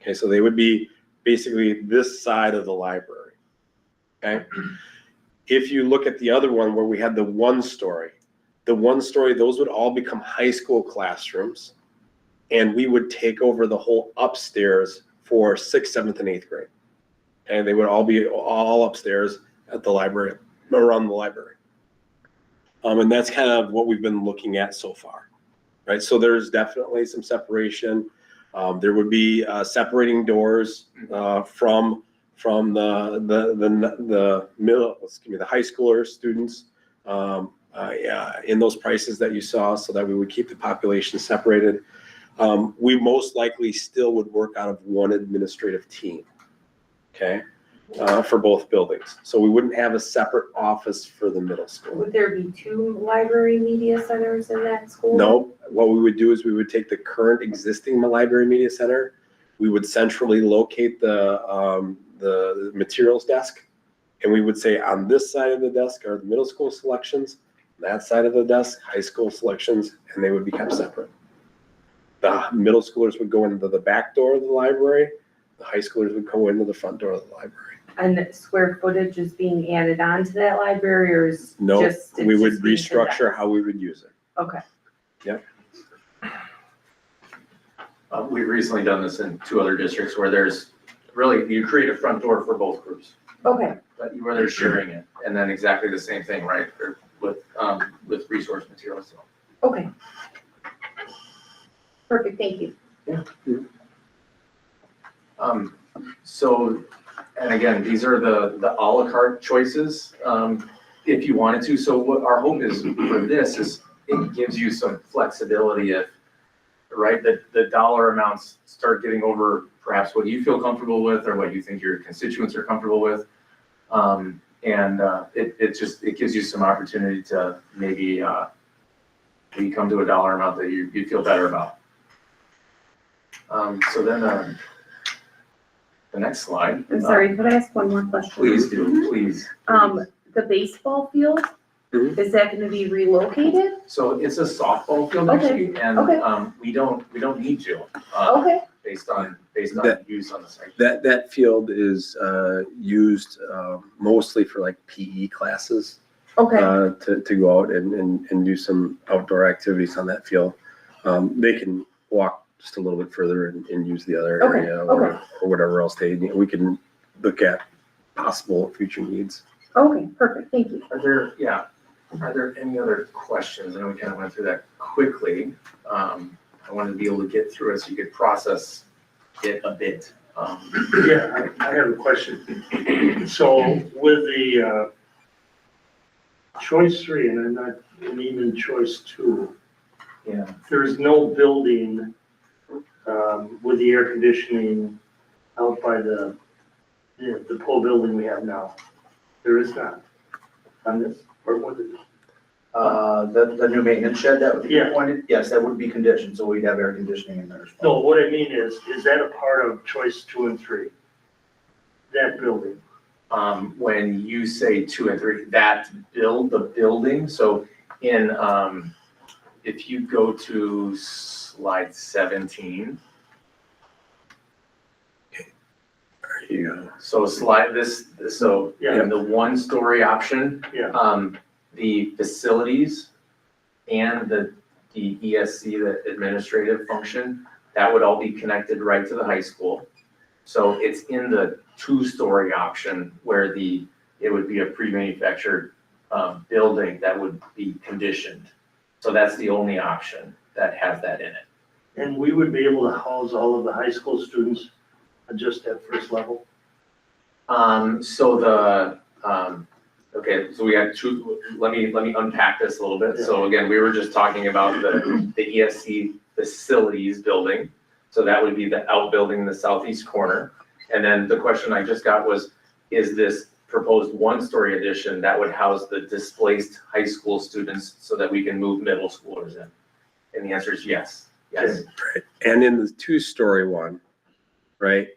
Okay, so they would be basically this side of the library, okay? If you look at the other one where we had the one story, those would all become high school classrooms, and we would take over the whole upstairs for 6th, 7th, and 8th grade. And they would all be all upstairs at the library, around the library. And that's kind of what we've been looking at so far, right? So there's definitely some separation. There would be separating doors from the middle, the high schooler students in those prices that you saw, so that we would keep the population separated. We most likely still would work out of one administrative team, okay, for both buildings. So we wouldn't have a separate office for the middle school. Would there be 2 library media centers in that school? No, what we would do is we would take the current existing library media center, we would centrally locate the materials desk, and we would say on this side of the desk are the middle school selections, that side of the desk, high school selections, and they would be kept separate. The middle schoolers would go into the back door of the library, the high schoolers would go into the front door of the library. And the square footage is being added on to that library, or is No, just? we would it's just being restructure how we would use it. Okay. We've recently done this in 2 other districts where there's really, you create a front door for both groups, Okay, but where they're sharing it. And then exactly the same thing, right, with resource materials. okay. Perfect, thank you. So, and again, these are the à la carte choices, if you wanted to. So what our hope is for this is it gives you some flexibility if, right, the dollar amounts start getting over perhaps what you feel comfortable with or what you think your constituents are comfortable with. It gives you some opportunity to maybe come to a dollar amount that you feel better about. So then the next slide. I'm sorry, could I ask one more question? Please do, please. The baseball field, Mhm. is that gonna be relocated? So it's a softball field Okay, actually, and okay. we don't need to, Okay, based on That- use on the site. That field is used mostly for like PE classes. okay, To go out and do some outdoor activities on that field. They can walk just a little bit further and use the other Okay, area okay. or whatever else we can look at possible future needs. okay, perfect, thank you. Are there any other questions? I know we kind of went through that quickly. I wanted to be able to get through it so you could process it a bit. Yeah, I have a question. So with the choice 3, and even choice 2, Yeah. there's no building with the air conditioning out by the pole building we have now. There is not on this, or what is it? The new maintenance shed that would be Yeah. appointed, yes, that would be conditioned, so we'd have air conditioning in there as No, well. what I mean is that a part of choice 2 and 3? That building? When you say 2 and 3, the building, so if you go to slide 17. There you go. So in the 1-story option. Yeah. The facilities and the ESC, the administrative function, that would all be connected right to the high school. So it's in the 2-story option where it would be a pre-manufactured building that would be conditioned. So that's the only option that has that in it. And we would be able to house all of the high school students at just that first level? So okay, so we had two, let me unpack this a little bit. So again, we were just talking about the ESC facilities building. So that would be the outbuilding in the southeast corner. And then the question I just got was, is this proposed one-story addition that would house the displaced high school students so that we can move middle schoolers in? And the answer is yes, yes. Right. And in the two-story one, right,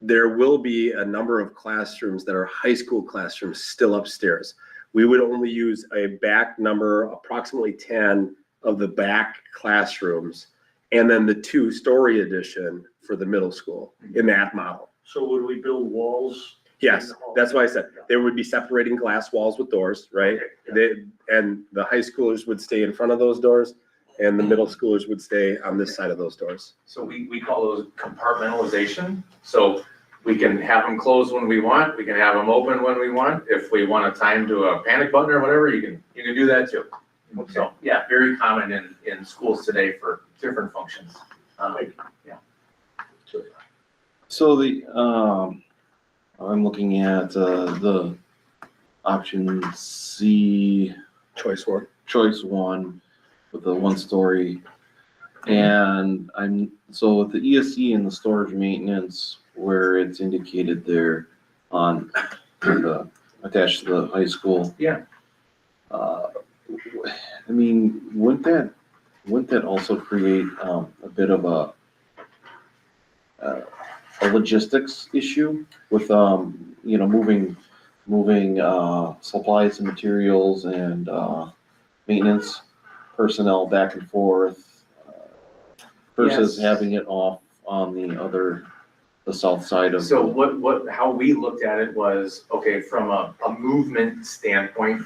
there will be a number of classrooms that are high school classrooms still upstairs. We would only use a back number, approximately 10 of the back classrooms, and then the two-story addition for the middle school in that model. So would we build walls? Yes, that's why I said there would be separating glass walls with doors, right? And the high schoolers would stay in front of those doors, and the middle schoolers would stay on this side of those doors. So we call those compartmentalization. So we can have them closed when we want, we can have them open when we want. If we want to time to a panic button or whatever, you can do that too. So, yeah, very common in schools today for different functions. Yeah. So I'm looking at, the option C, Choice one. choice one, with the one-story. And so with the ESC and the storage maintenance, where it's indicated there on attached to the high school. Yeah. I mean, wouldn't that also create a bit of a logistics issue with, moving supplies and materials and maintenance personnel back and forth versus Yes. having it off on the south side of. So how we looked at it was, okay, from a movement standpoint,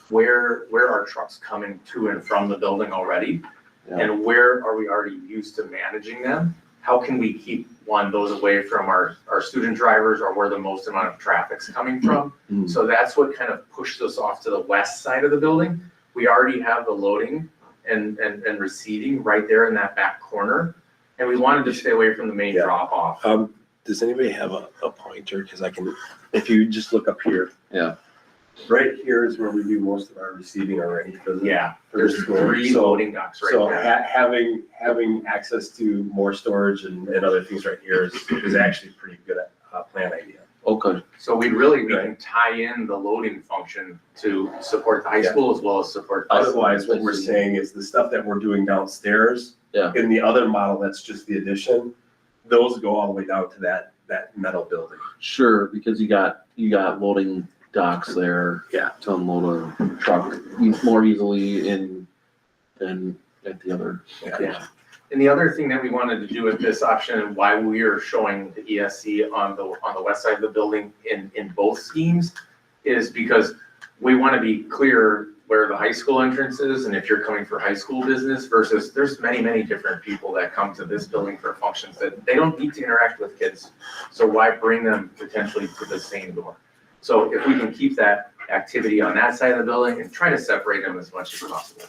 where are trucks coming to and from the building already? Yeah. And where are we already used to managing them? How can we keep those away from our student drivers or where the most amount of traffic's coming from? Mm. So that's what kind of pushed us off to the west side of the building. We already have the loading and receiving right there in that back corner. And we wanted to stay away from the main Yeah. drop off. Does anybody have a pointer? Because I can, if you just look up here. Yeah. Right here is where we do most of our receiving already for the. Yeah, For the there's school. 3 So- loading docks right So there. having access to more storage and other things right here is actually a pretty good plan idea. Okay, So we can tie in the loading function to support the high Yeah. school as well as support. Otherwise, what we're saying is the stuff that we're doing downstairs. Yeah. In the other model, that's just the addition, those go all the way down to that metal building. sure, because you got loading docks there. Yeah. To unload a truck more easily than at the other. Yeah. And the other thing that we wanted to do with this option and why we are showing the ESC on the west side of the building in both schemes is because we want to be clear where the high school entrance is and if you're coming for high school business versus there's many, many different people that come to this building for functions that they don't need to interact with kids. So why bring them potentially to the same door? So if we can keep that activity on that side of the building and try to separate them as much as possible.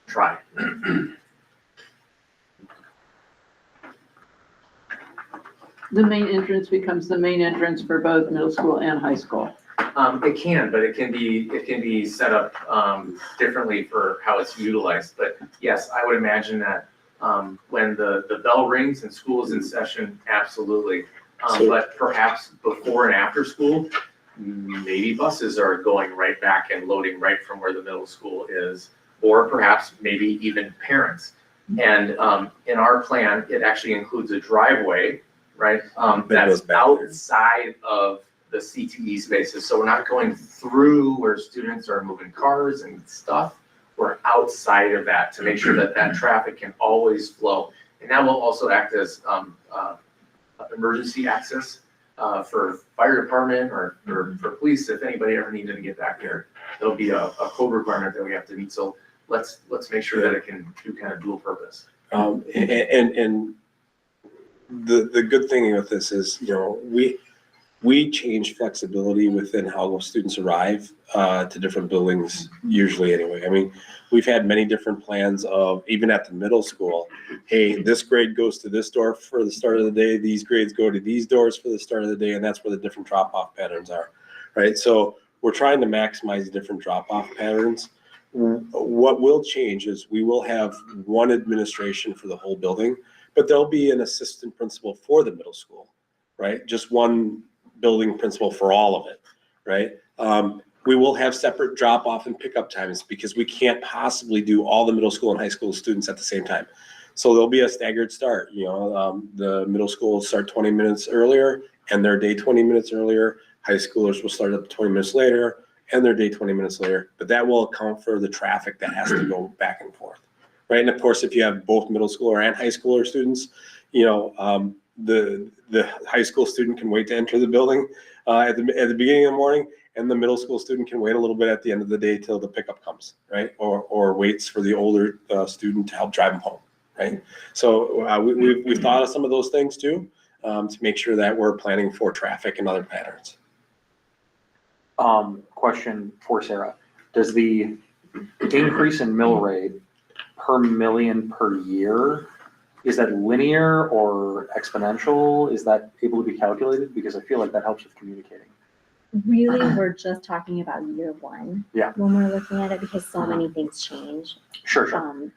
Try. The main entrance becomes the main entrance for both middle school and high school. It can, but it can be set up differently for how it's utilized. But yes, I would imagine that when the bell rings and school is in session, absolutely. But perhaps before and after school, maybe buses are going right back and loading right from where the middle school is, or perhaps maybe even parents. And in our plan, it actually includes a driveway, right? That's outside of the CTE spaces. So we're not going through where students are moving cars and stuff. We're outside of that to make sure that that traffic can always flow. And that will also act as emergency access for fire department or for police if anybody ever needed to get back there. There'll be a code requirement that we have to meet. So let's make sure that it can do kind of dual purpose. And the good thing with this is, we change flexibility within how students arrive to different buildings usually anyway. I mean, we've had many different plans of, even at the middle school, hey, this grade goes to this door for the start of the day, these grades go to these doors for the start of the day, and that's where the different drop-off patterns are, right? So we're trying to maximize different drop-off patterns. What will change is we will have one administration for the whole building, but there'll be an assistant principal for the middle school, right? Just one building principal for all of it, right? We will have separate drop-off and pickup times because we can't possibly do all the middle school and high school students at the same time. So there'll be a staggered start. The middle school will start 20 minutes earlier and their day 20 minutes earlier. High schoolers will start up 20 minutes later and their day 20 minutes later. But that will account for the traffic that has to go back and forth, right? And of course, if you have both middle schooler and high schooler students, the high school student can wait to enter the building at the beginning of the morning, and the middle school student can wait a little bit at the end of the day till the pickup comes, right? Or waits for the older student to help drive them home, right? So we've thought of some of those things too, to make sure that we're planning for traffic and other patterns. Question for Sarah. Does the increase in mill rate per million per year, is that linear or exponential? Is that able to be calculated? Because I feel like that helps with communicating. Really, we're just talking about year one. Yeah. When we're looking at it, because so many things change. Sure, sure.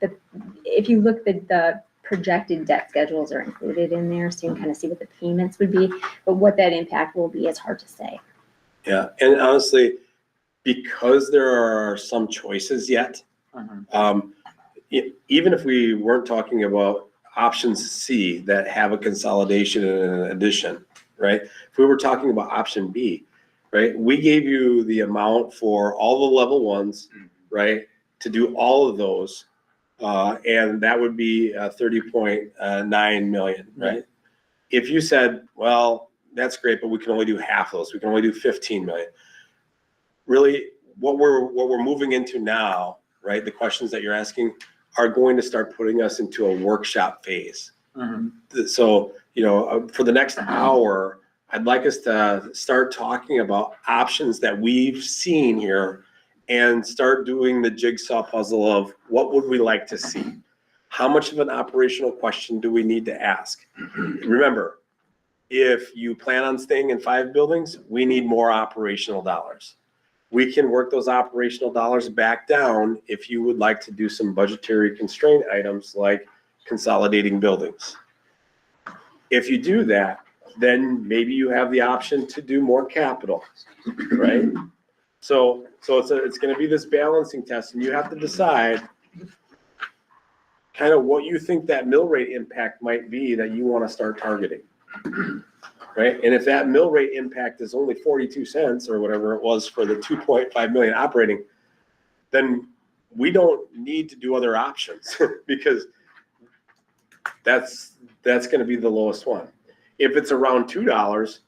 If you look, the projected debt schedules are included in there, so you can kind of see what the payments would be, but what that impact will be is hard to say. Yeah, and honestly, because there are some choices yet, even if we weren't talking about options C that have a consolidation and an addition, right? If we were talking about option B, right? We gave you the amount for all the level ones, right? To do all of those, and that would be 30.9 million, right? If you said, well, that's great, but we can only do half of those. We can only do 15 million. Really, what we're moving into now, right? The questions that you're asking are going to start putting us into a workshop phase. So, for the next hour, I'd like us to start talking about options that we've seen here and start doing the jigsaw puzzle of what would we like to see? How much of an operational question do we need to ask? Remember, if you plan on staying in 5 buildings, we need more operational dollars. We can work those operational dollars back down if you would like to do some budgetary constraint items like consolidating buildings. If you do that, then maybe you have the option to do more capital, right? So it's going to be this balancing test, and you have to decide kind of what you think that mill rate impact might be that you want to start targeting. Right? And if that mill rate impact is only 42 cents or whatever it was for the 2.5 million operating, then we don't need to do other options because that's going to be the lowest one. If it's around $2,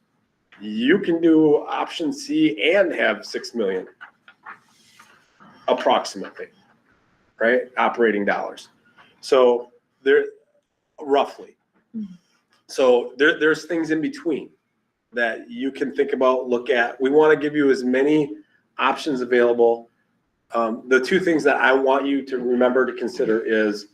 you can do option C and have 6 million approximately, right? Operating dollars. So they're roughly. So there's things in between that you can think about, look at. We want to give you as many options available. The two things that I want you to remember to consider is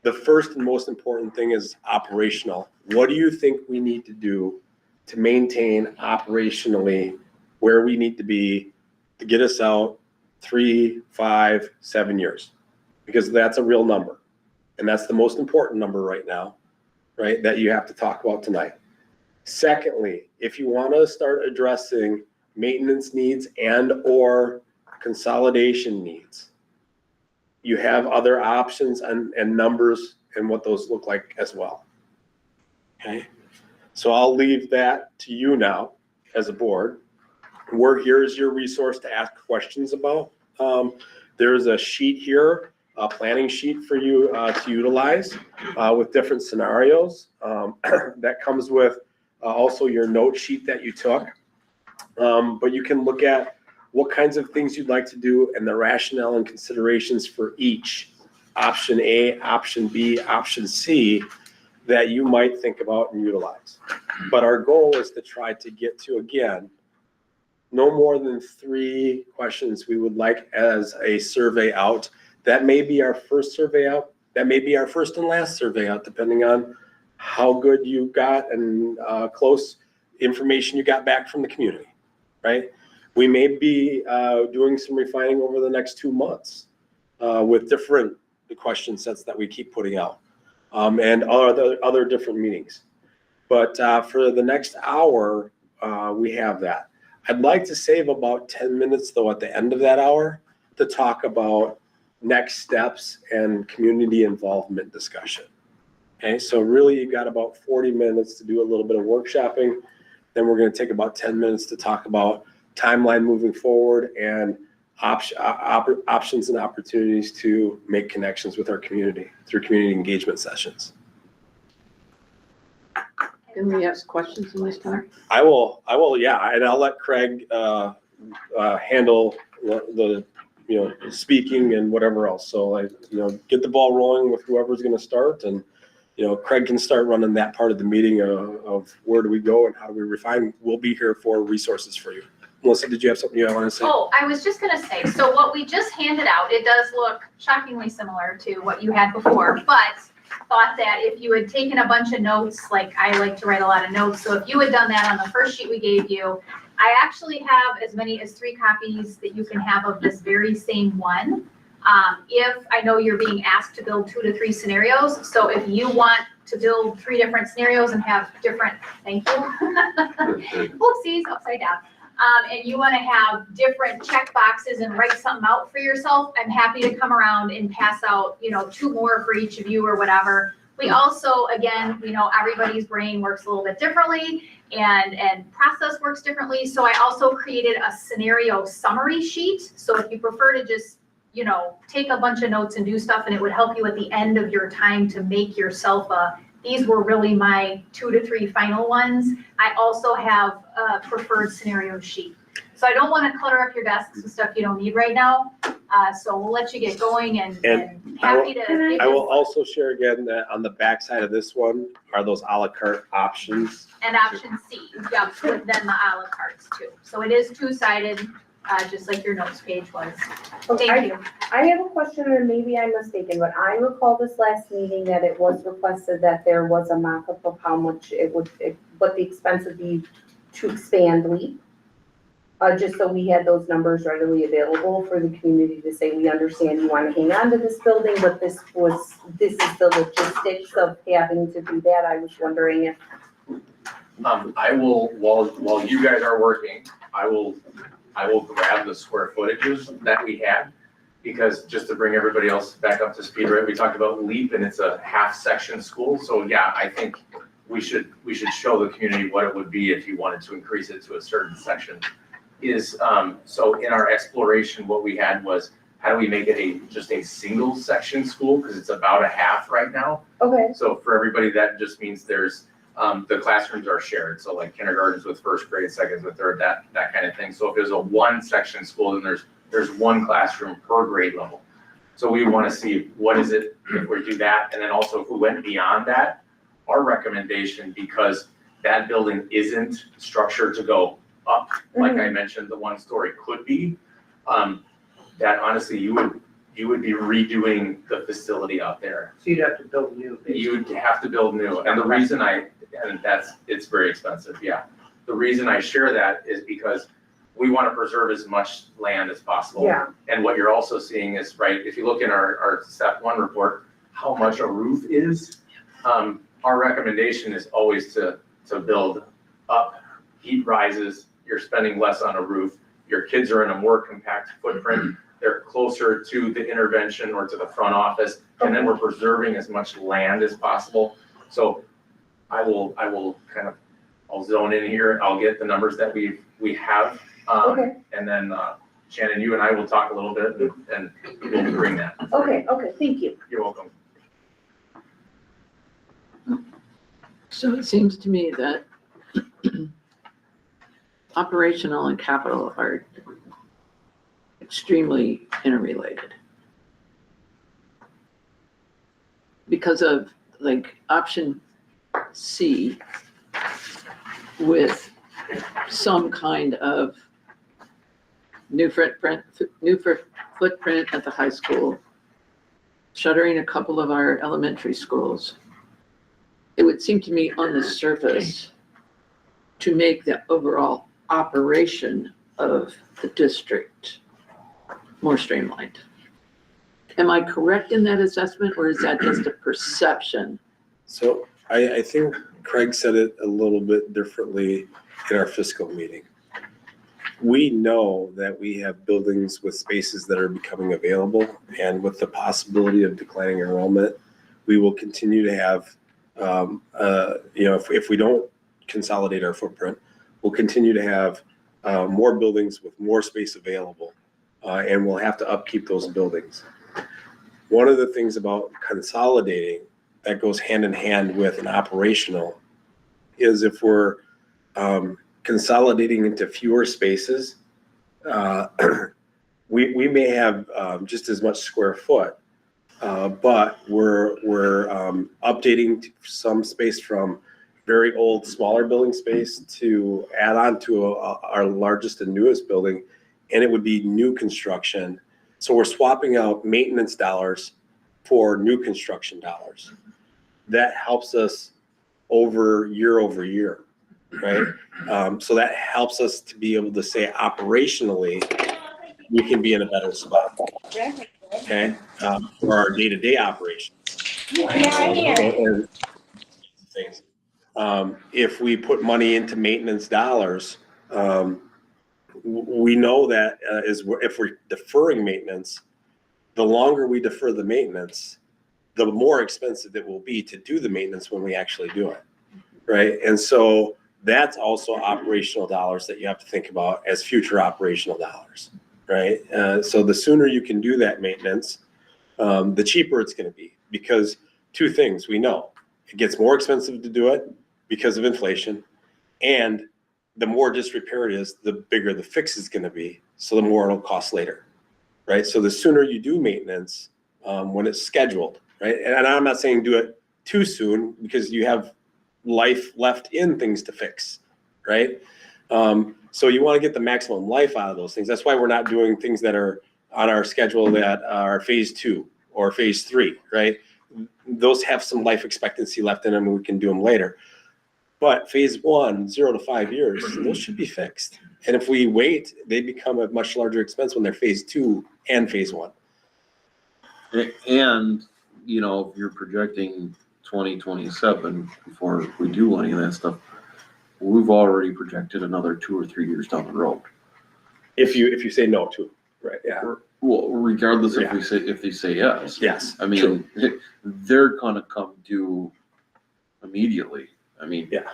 the first and most important thing is operational. What do you think we need to do to maintain operationally where we need to be to get us out 3, 5, 7 years? Because that's a real number. And that's the most important number right now, right, that you have to talk about tonight. Secondly, if you want to start addressing maintenance needs and or consolidation needs, you have other options and numbers and what those look like as well. Okay, so I'll leave that to you now as a board. We're here as your resource to ask questions about. There's a sheet here, a planning sheet for you to utilize with different scenarios. That comes with also your note sheet that you took. But you can look at what kinds of things you'd like to do and the rationale and considerations for each. Option A, option B, option C that you might think about and utilize. But our goal is to try to get to, again, no more than 3 questions we would like as a survey out. That may be our first survey out. That may be our first and last survey out, depending on how good you got and close information you got back from the community, right? We may be doing some refining over the next 2 months with different question sets that we keep putting out and other different meetings. But for the next hour, we have that. I'd like to save about 10 minutes though at the end of that hour to talk about next steps and community involvement discussion. Okay, so really you got about 40 minutes to do a little bit of workshopping. Then we're going to take about 10 minutes to talk about timeline moving forward and options and opportunities to make connections with our community through community engagement sessions. Can we ask questions in this time? I will, yeah, and I'll let Craig handle the speaking and whatever else. So get the ball rolling with whoever's going to start, and Craig can start running that part of the meeting of where do we go and how do we refine. We'll be here for resources for you. Melissa, did you have something you want to say? Oh, I was just gonna say, so what we just handed out, it does look shockingly similar to what you had before, but thought that if you had taken a bunch of notes, like I like to write a lot of notes, so if you had done that on the first sheet we gave you, I actually have as many as 3 copies that you can have of this very same one. If I know you're being asked to build 2 to 3 scenarios, so if you want to build 3 different scenarios and have different, thank you. Whoopsies, upside down. And you want to have different check boxes and write something out for yourself, I'm happy to come around and pass out, 2 more for each of you or whatever. We also, again, everybody's brain works a little bit differently and process works differently. So I also created a scenario summary sheet. So if you prefer to just, take a bunch of notes and do stuff, and it would help you at the end of your time to make yourself these were really my 2 to 3 final ones. I also have a preferred scenario sheet. So I don't want to clutter up your desks with stuff you don't need right now. So we'll let you get going and happy to. I will also share again that on the back side of this one are those a la carte options. And option C, yep, with then the a la cartes too. So it is 2-sided, just like your notes page was. Thank you. I have a question, and maybe I'm mistaken, but I recall this last meeting that it was requested that there was a mock-up of how much what the expense would be to expand LEAP. Just so we had those numbers readily available for the community to say, we understand you want to hang on to this building, but this is the logistics of having to do that. I was wondering if. I will, while you guys are working, I will grab the square footages that we had, because just to bring everybody else back up to speed, right? We talked about LEAP and it's a half section school. So yeah, I think we should show the community what it would be if you wanted to increase it to a certain section. So in our exploration, what we had was, how do we make it just a single section school? Because it's about a half right now. Okay. So for everybody, that just means there's, the classrooms are shared. So like kindergartens with 1st grade, 2nd with 3rd, that kind of thing. So if there's a 1 section school, then there's 1 classroom per grade level. So we want to see what is it if we do that. And then also if we went beyond that, our recommendation, because that building isn't structured to go up, like I mentioned, the 1-story could be, that honestly, you would be redoing the facility out there. So you'd have to build new. You would have to build new. And the reason it's very expensive, yeah. The reason I share that is because we want to preserve as much land as possible. Yeah. And what you're also seeing is, right, if you look in our step 1 report, how much a roof is, our recommendation is always to build up. Heat rises, you're spending less on a roof. Your kids are in a more compact footprint. They're closer to the intervention or to the front office. And then we're preserving as much land as possible. So I will I'll zone in here. I'll get the numbers that we have. Okay. And then Shannon, you and I will talk a little bit and we'll bring that. Okay, thank you. You're welcome. So it seems to me that operational and capital are extremely interrelated. Because of like option C, with some kind of new footprint at the high school, shuttering a couple of our elementary schools, it would seem to me on the surface to make the overall operation of the district more streamlined. Am I correct in that assessment, or is that just a perception? So I think Craig said it a little bit differently in our fiscal meeting. We know that we have buildings with spaces that are becoming available, and with the possibility of declining enrollment, we will continue to have, if we don't consolidate our footprint, we'll continue to have more buildings with more space available, and we'll have to upkeep those buildings. One of the things about consolidating that goes hand in hand with an operational is if we're consolidating into fewer spaces, we may have just as much square foot, but we're updating some space from very old, smaller building space to add on to our largest and newest building, and it would be new construction. So we're swapping out maintenance dollars for new construction dollars. That helps us over year, right? So that helps us to be able to say operationally, we can be in a better spot, okay? For our day-to-day operations. And things. If we put money into maintenance dollars, we know that if we're deferring maintenance, the longer we defer the maintenance, the more expensive it will be to do the maintenance when we actually do it, right? And so that's also operational dollars that you have to think about as future operational dollars, right? So the sooner you can do that maintenance, the cheaper it's going to be, because two things we know: it gets more expensive to do it because of inflation, and the more disrepair it is, the bigger the fix is going to be, so the more it'll cost later, right? So the sooner you do maintenance, when it's scheduled, right? And I'm not saying do it too soon, because you have life left in things to fix, right? So you want to get the maximum life out of those things. That's why we're not doing things that are on our schedule that are phase 2 or phase 3, right? Those have some life expectancy left in them, and we can do them later. But phase 1, 0 to 5 years, those should be fixed. And if we wait, they become a much larger expense when they're phase 2 and phase 1. And, if you're projecting 2027 before we do any of that stuff, we've already projected another 2 or 3 years down the road. If you say no to it, right? Yeah. Well, regardless Yeah. if they say yes. Yes. I mean, they're gonna come due immediately. I mean. Yeah.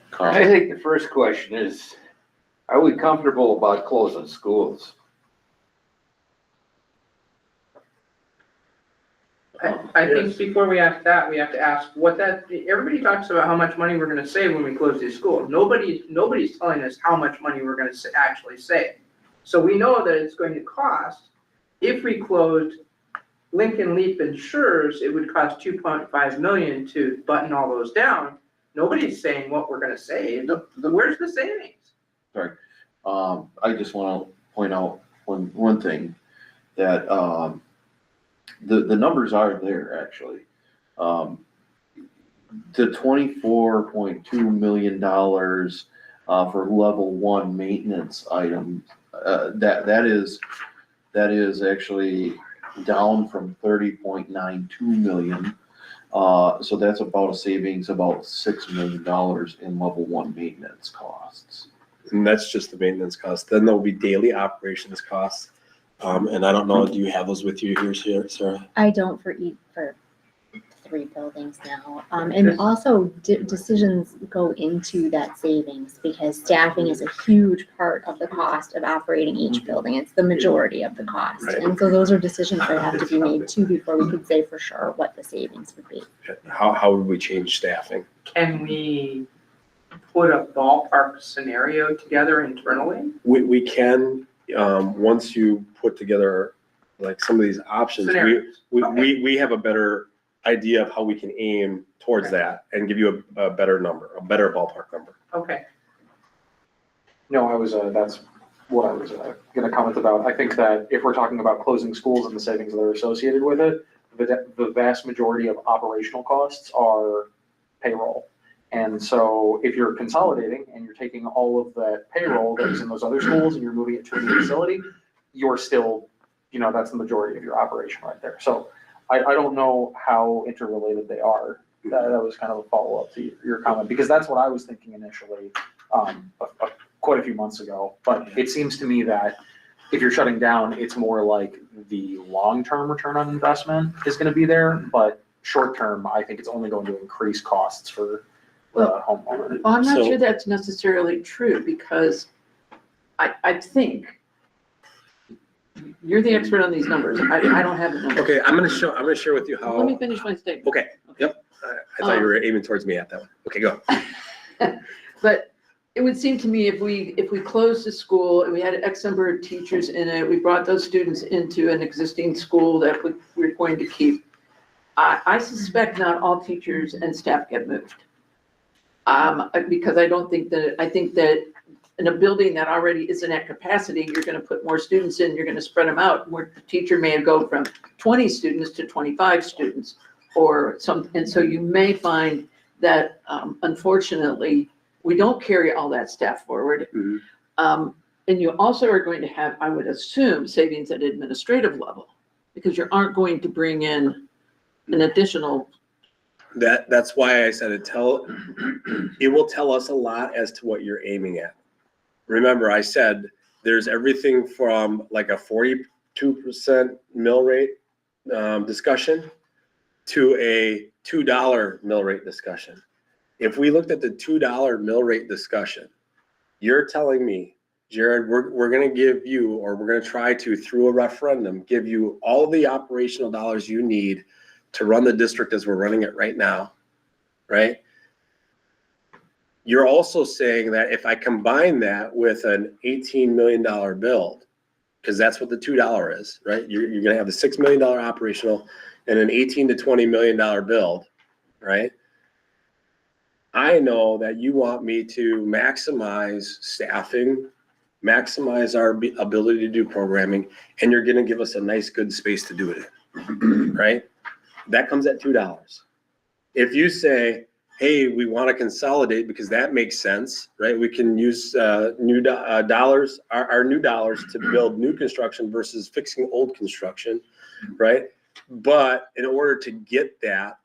Carl. I think the first question is, are we comfortable about closing schools? I think before we ask that, we have to ask everybody talks about how much money we're gonna save when we close these schools. Nobody's telling us how much money we're gonna actually save. So we know that it's going to cost, if we closed Lincoln, Leap, and Schurz, it would cost $2.5 million to button all those down. Nobody's saying what we're gonna save. Where's the savings? Sorry. I just want to point out one thing, that the numbers are there, actually. The $24.2 million for level 1 maintenance item, that is actually down from 30.92 million. So that's about a savings about $6 million in level 1 maintenance costs. And that's just the maintenance cost. Then there'll be daily operations costs. And I don't know, do you have those with you here, Sarah? I don't for 3 buildings now. And also decisions go into that savings, because staffing is a huge part of the cost of operating each building. It's the majority of the cost. Right. And so those are decisions that have to be made too before we could say for sure what the savings would be. How would we change staffing? Can we put a ballpark scenario together internally? We can, once you put together like some of these options, Scenarios. we have a better idea of how we can aim towards that and give you a better number, a better ballpark number. Okay. No, that's what I was gonna comment about. I think that if we're talking about closing schools and the savings that are associated with it, the vast majority of operational costs are payroll. And so if you're consolidating and you're taking all of that payroll that is in those other schools and you're moving it to a new facility, you're still, that's the majority of your operation right there. So I don't know how interrelated they are. That was kind of a follow-up to your comment, because that's what I was thinking initially, quite a few months ago. But it seems to me that if you're shutting down, it's more like the long-term return on investment is gonna be there, but short-term, I think it's only going to increase costs for the homeowner. Well, I'm not So- sure that's necessarily true, because I think you're the expert on these numbers. I don't have the numbers. Okay, I'm gonna share with you how. Let me finish my statement. Okay, yep. I thought you were aiming towards me at that one. Okay, go. But it would seem to me if we closed the school and we had X number of teachers in it, we brought those students into an existing school that we're going to keep. I suspect not all teachers and staff get moved. Because I think that in a building that already isn't at capacity, you're gonna put more students in, you're gonna spread them out, where the teacher may go from 20 students to 25 students or some, and so you may find that, unfortunately, we don't carry all that staff forward. Mhm. And you also are going to have, I would assume, savings at administrative level, because you aren't going to bring in an additional. That's why I said it will tell us a lot as to what you're aiming at. Remember, I said there's everything from like a 42% mill rate discussion to a $2 mill rate discussion. If we looked at the $2 mill rate discussion, you're telling me, Jared, we're gonna give you, or we're gonna try to, through a referendum, give you all the operational dollars you need to run the district as we're running it right now, right? You're also saying that if I combine that with an $18 million build, because that's what the $2 is, right? You're gonna have the $6 million operational and an $18 to $20 million build, right? I know that you want me to maximize staffing, maximize our ability to do programming, and you're gonna give us a nice, good space to do it in, right? That comes at $2. If you say, hey, we want to consolidate because that makes sense, right? We can use new dollars, our new dollars to build new construction versus fixing old construction, right? But in order to get that,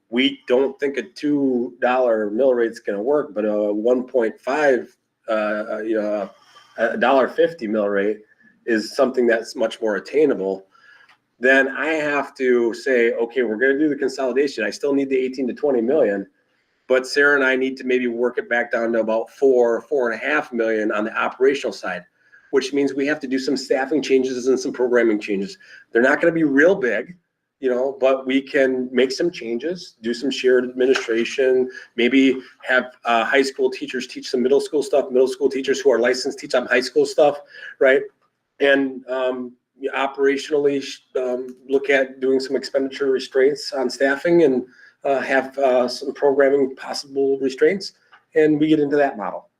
we don't think a $2 mill rate's going to work, but a 1.5, $1.50 mill rate is something that's much more attainable. Then I have to say, okay, we're gonna do the consolidation. I still need the 18 to 20 million, but Sarah and I need to maybe work it back down to about 4.5 million on the operational side, which means we have to do some staffing changes and some programming changes. They're not gonna be real big, but we can make some changes, do some shared administration, maybe have high school teachers teach some middle school stuff, middle school teachers who are licensed teach on high school stuff, right? And operationally look at doing some expenditure restraints on staffing and have some programming possible restraints, and we get into that model,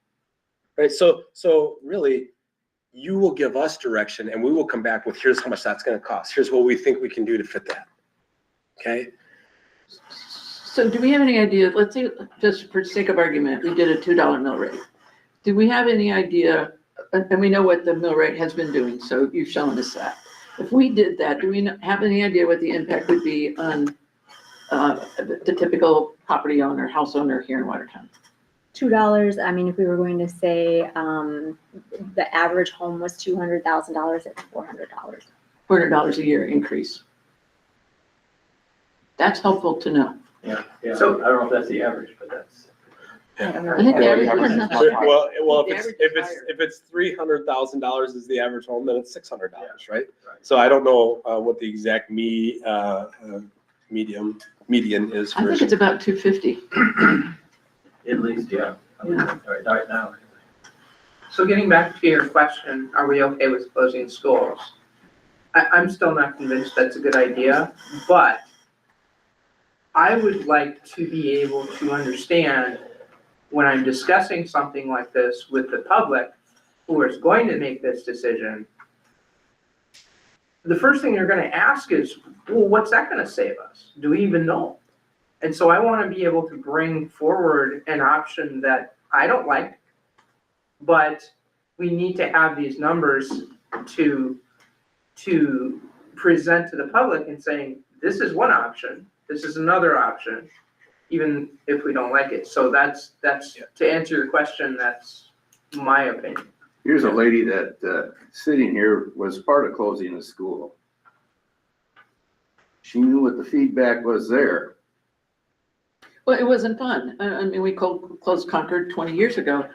right? So really, you will give us direction and we will come back with, here's how much that's gonna cost. Here's what we think we can do to fit that, okay? So do we have any idea, let's say, just for sake of argument, we did a $2 mill rate. Do we have any idea, and we know what the mill rate has been doing, so you've shown us that. If we did that, do we have any idea what the impact would be on the typical property owner, house owner here in Watertown? $2, I mean, if we were going to say, the average home was $200,000, it's $400. $400 a year increase. That's helpful to know. Yeah, So- I don't know if that's the average, but that's. I don't I think the know. average is much higher. Well, The average is higher. if it's $300,000 is the average home, then it's $600, right? So I don't know what the exact median is. I think it's about 250. At least, yeah. Right now. So getting back to your question, are we okay with closing schools? I'm still not convinced that's a good idea, but I would like to be able to understand when I'm discussing something like this with the public who is going to make this decision, the first thing they're gonna ask is, well, what's that gonna save us? Do we even know? And so I wanna be able to bring forward an option that I don't like, but we need to have these numbers to present to the public and saying, this is one option, this is another option, even if we don't like it. So that's, to answer your question, that's my opinion. Here's a lady that, sitting here was part of closing the school. She knew what the feedback was there. Well, it wasn't fun. I mean, we closed Concord 20 years ago.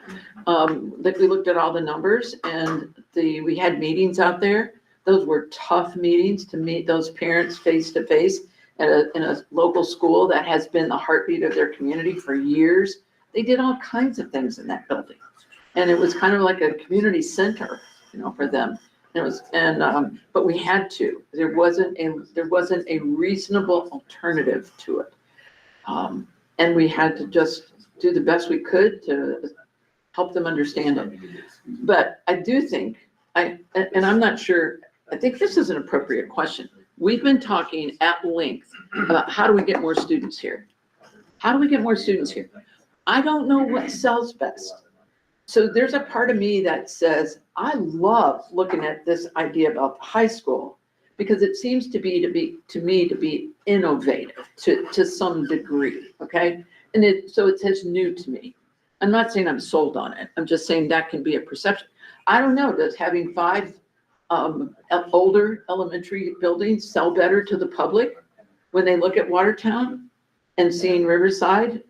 That we looked at all the numbers and we had meetings out there. Those were tough meetings to meet those parents face to face in a local school that has been the heartbeat of their community for years. They did all kinds of things in that building. And it was kind of like a community center, for them. But we had to. There wasn't a reasonable alternative to it. And we had to just do the best we could to help them understand it. But I do think, and I'm not sure, I think this is an appropriate question. We've been talking at length about how do we get more students here? How do we get more students here? I don't know what sells best. So there's a part of me that says, I love looking at this idea about high school because it seems to be innovative to some degree, okay? And so it says new to me. I'm not saying I'm sold on it. I'm just saying that can be a perception. I don't know, does having 5 older elementary buildings sell better to the public when they look at Watertown and seeing Riverside,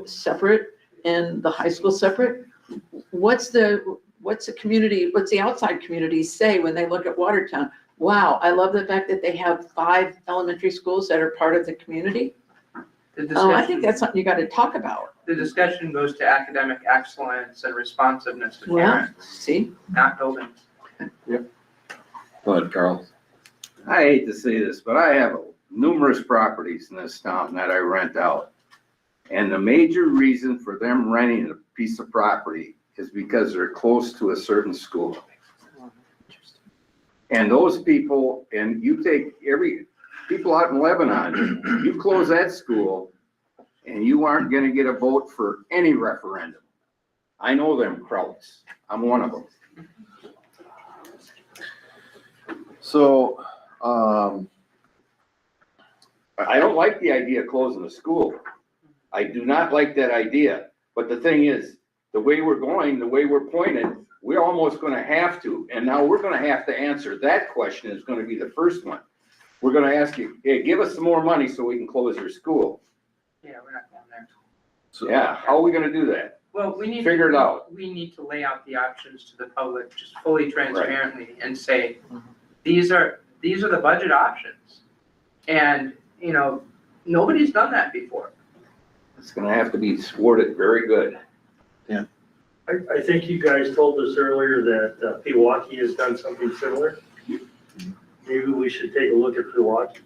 separate and the high school separate? What's the outside community say when they look at Watertown? Wow, I love the fact that they have 5 elementary schools that are part of the community. I think that's something you got to talk about. The discussion goes to academic excellence and responsiveness to Well, parents, see, not buildings. Go ahead, Carl. I hate to say this, but I have numerous properties in this town that I rent out. And the major reason for them renting a piece of property is because they're close to a certain school. And those people, and you take people out in Lebanon, you close that school and you aren't gonna get a vote for any referendum. I know them crowds. I'm one of them. So, I don't like the idea of closing the school. I do not like that idea. But the thing is, the way we're going, the way we're pointed, we're almost gonna have to. And now we're gonna have to answer that question is gonna be the first one. We're gonna ask you, hey, give us some more money so we can close your school. Yeah, we're not going there. so Yeah, how are we gonna do that? Well, we need. Figure it out. We need to lay out the options to the public, just fully transparently and say, these are the budget options. And, nobody's done that before. It's gonna have to be worded very good. I think you guys told us earlier that Pewaukee has done something similar. Maybe we should take a look at Pewaukee.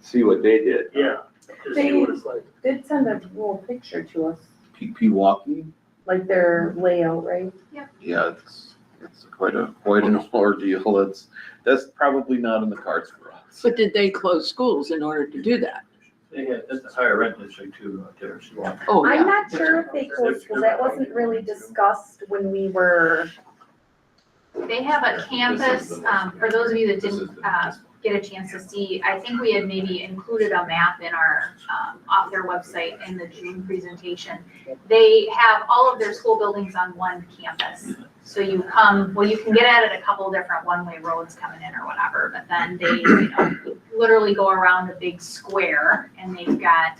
See what they did. Yeah, to see what it's like. Did send a little picture to us, Pewaukee, like their layout, right? yeah, it's quite an ordeal. That's probably not in the cards for us. but did they close schools in order to do that? That's a higher rent district too, there. Oh, I'm yeah. not sure if they closed schools, that wasn't really discussed when we were, They have a campus, for those of you that didn't get a chance to see, I think we had maybe included a map in our, off their website in the June presentation. They have all of their school buildings on one campus. So you can get at it a couple different one-way roads coming in or whatever, but then they literally go around a big square and they've got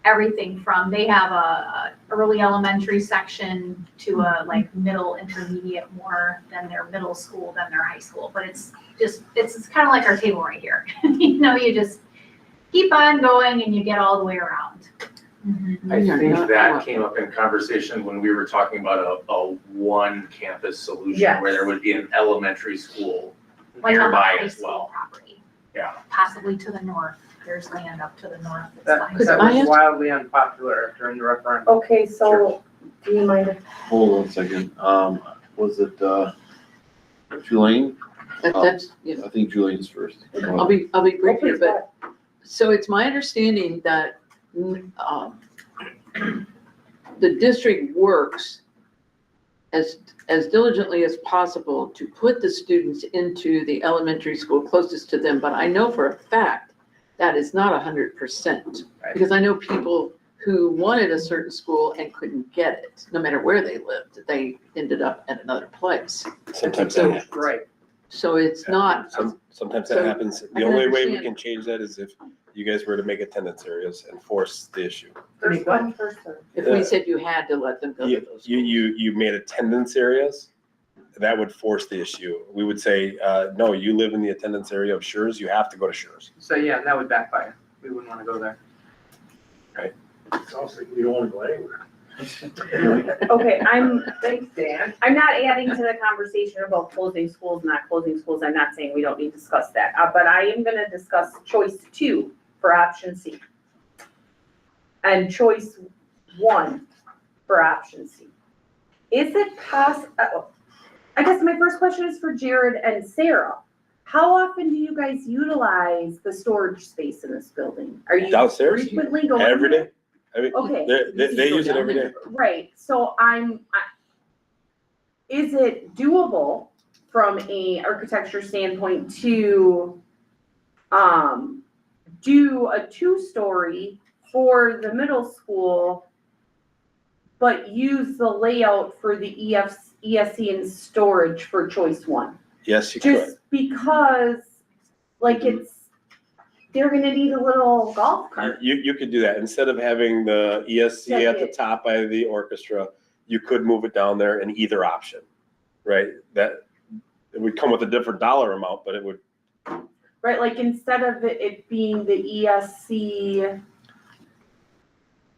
everything from, they have a early elementary section to a middle intermediate, more than their middle school than their high school. But it's kind of like our table right here. You just keep on going and you get all the way around. I think that came up in conversation when we were talking about a one campus solution Yes. where there would be an elementary school Like on the nearby high as school well. property. possibly to the north. There's land up to the north. That, That's that fine. was wildly unpopular during the referendum. Okay, so, do you mind if Hold on a second. Was it, Tulane? That's, you know, I think Julian's first. I'll be brief here, please, but, so it's my understanding that, the district works as diligently as possible to put the students into the elementary school closest to them, but I know for a fact that is not 100%. Because I know people who wanted a certain school and couldn't get it, no matter where they lived, they ended up at another place. Sometimes So- that happens. Right. So it's not, Sometimes So, that happens. I The can only way we understand. can change that is if you guys were to make attendance areas and force the issue. first come, first served? if we said you had to let them go to those schools. You made attendance areas, that would force the issue. We would say, no, you live in the attendance area of Schurz, you have to go to Schurz. So yeah, that would backfire. We wouldn't want to go there. Sounds like we don't wanna go anywhere. Okay, Thanks, Dan. I'm not adding to the conversation about closing schools, not closing schools. I'm not saying we don't need to discuss that. But I am gonna discuss choice 2 for option C. And choice 1 for option C. Is it I guess my first question is for Jared and Sarah. How often do you guys utilize the storage space in this building? Are you Downstairs, frequently going? every day. I mean, Okay. they use it every day. Right, so is it doable from a architecture standpoint to, do a 2-story for the middle school, but use the layout for the ESC and storage for choice 1? Yes, you could. Just because, like, they're gonna need a little golf cart. You could do that. Instead of having the ESC at the top by the orchestra, you could move it down there in either option, right? That, it would come with a different dollar amount, but it would. Right, like instead of it being the ESC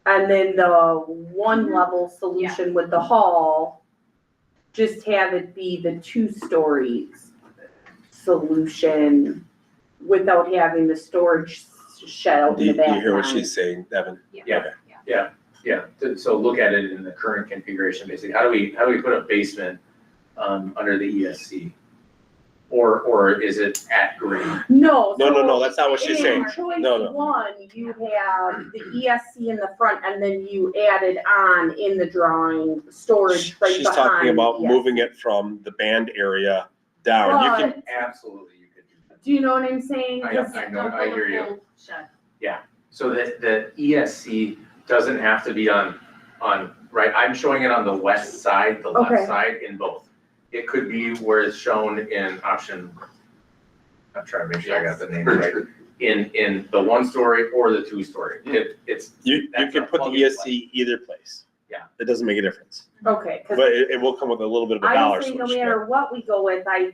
and then the one level solution with the hall, just have it be the 2-story solution without having the storage shed out Do in you the back. hear what she's saying, Devin? Yeah, so look at it in the current configuration, basically. How do we put a basement, under the ESC? Or is it at grade? No. No, that's not what she's saying. In choice No. 1, you have the ESC in the front and then you added on in the drawing storage right behind. She's talking about the moving it from the band area down. You can, But, Absolutely, you could do that. do you know what I'm saying? I 'Cause- know, I hear you. Shed. So that the ESC doesn't have to be on, right, I'm showing it on the west side, the Okay. left side in both. It could be where it's shown in option, I'm trying to make sure I got the name right, in the 1-story or the 2-story. It's. you that's can a put the plug and play. ESC either place. Yeah. It doesn't make a difference, Okay, cause but it will come with a little bit of a I dollar would say no switch. matter what we go with, I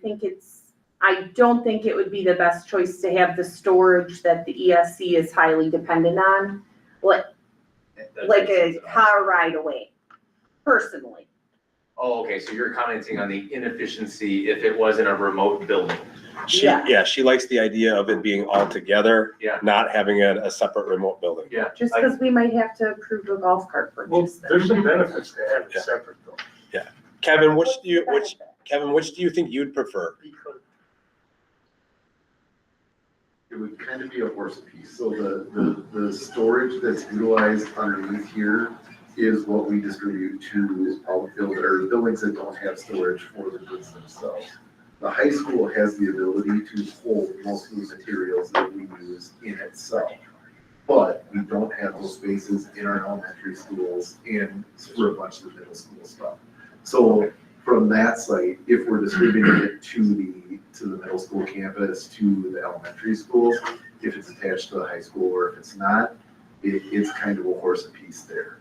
don't think it would be the best choice to have the storage that the ESC is highly dependent on, like a car ride away, personally. Oh, okay, so you're commenting on the inefficiency if it was in a remote building. She likes the idea of it being all together. Yeah. Not having a separate remote building. Yeah. Just because we might have to approve a golf cart Well, purchase. then. there's some benefits to having Yeah. it separate though. Kevin, What's the benefit? Kevin, which do you think you'd prefer? Because It would kind of be a horse piece. So the storage that's utilized underneath here is what we distribute to all buildings that don't have storage for the goods themselves. The high school has the ability to hold most of the materials that we use in itself. But we don't have those spaces in our elementary schools and for a bunch of the middle school stuff. So from that site, if we're distributing it to the middle school campus, to the elementary schools, if it's attached to the high school or if it's not, it's kind of a horse apiece there.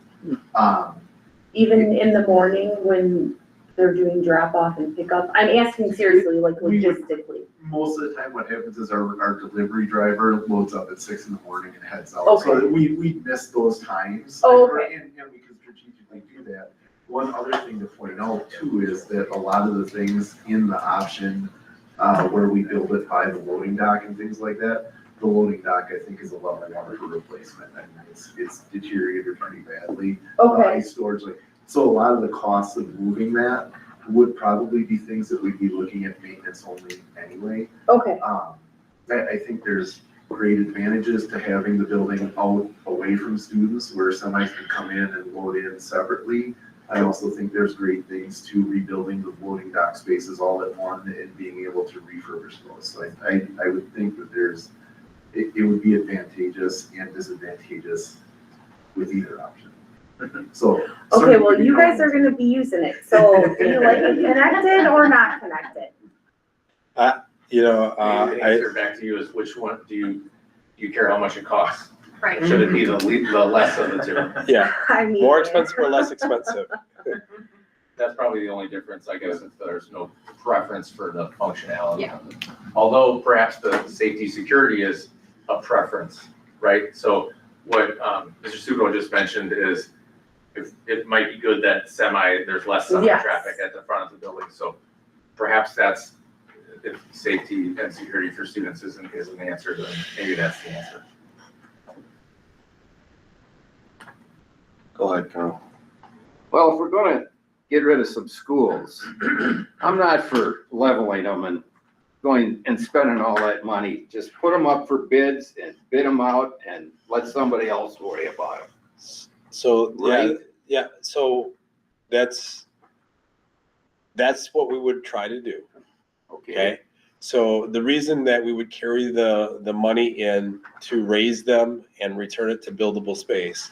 Even in the morning when they're doing drop off and pickup, I'm asking seriously, like logistically. Most of the time what happens is our delivery driver loads up at 6 in the morning and heads out. Okay. So we miss those times. Oh, okay. And we can strategically do that. One other thing to point out too is that a lot of the things in the option where we build it by the loading dock and things like that. The loading dock, I think, is a level 1 for replacement. I mean, it's deteriorated pretty badly. Okay, Ice storage, like, so a lot of the costs of moving that would probably be things that we'd be looking at maintenance only anyway. okay, I think there's great advantages to having the building out away from students where semis can come in and load in separately. I also think there's great things to rebuilding the loading dock spaces all at one and being able to refurbish those. So I would think that it would be advantageous and disadvantageous with either option. So. okay, well, you guys are gonna be using it, so do you like it connected or not connected? You know, The answer back to you is which one, do you care how much it costs? Right. Should it be the less of the two? yeah, I mean. more expensive or less expensive? That's probably the only difference, I guess, if there's no preference for the functionality. Yeah. Although perhaps the safety security is a preference, right? So what Mr. Sugo just mentioned is if it might be good that there's less semi Yes. traffic at the front of the building. So perhaps that's, if safety and security for students isn't an answer, then maybe that's the answer. Go ahead, Carl. Well, if we're gonna get rid of some schools, I'm not for leveling them and going and spending all that money. Just put them up for bids and bid them out and let somebody else worry about them. So, Right. yeah, so that's what we would try to do. Okay, so the reason that we would carry the money in to raise them and return it to buildable space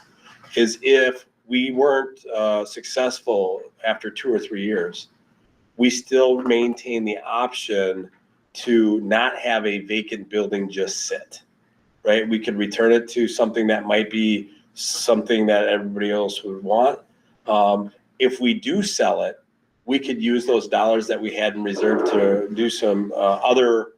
is if we weren't successful after 2 or 3 years, we still maintain the option to not have a vacant building just sit, right? We could return it to something that might be something that everybody else would want. If we do sell it, we could use those dollars that we had in reserve to do some other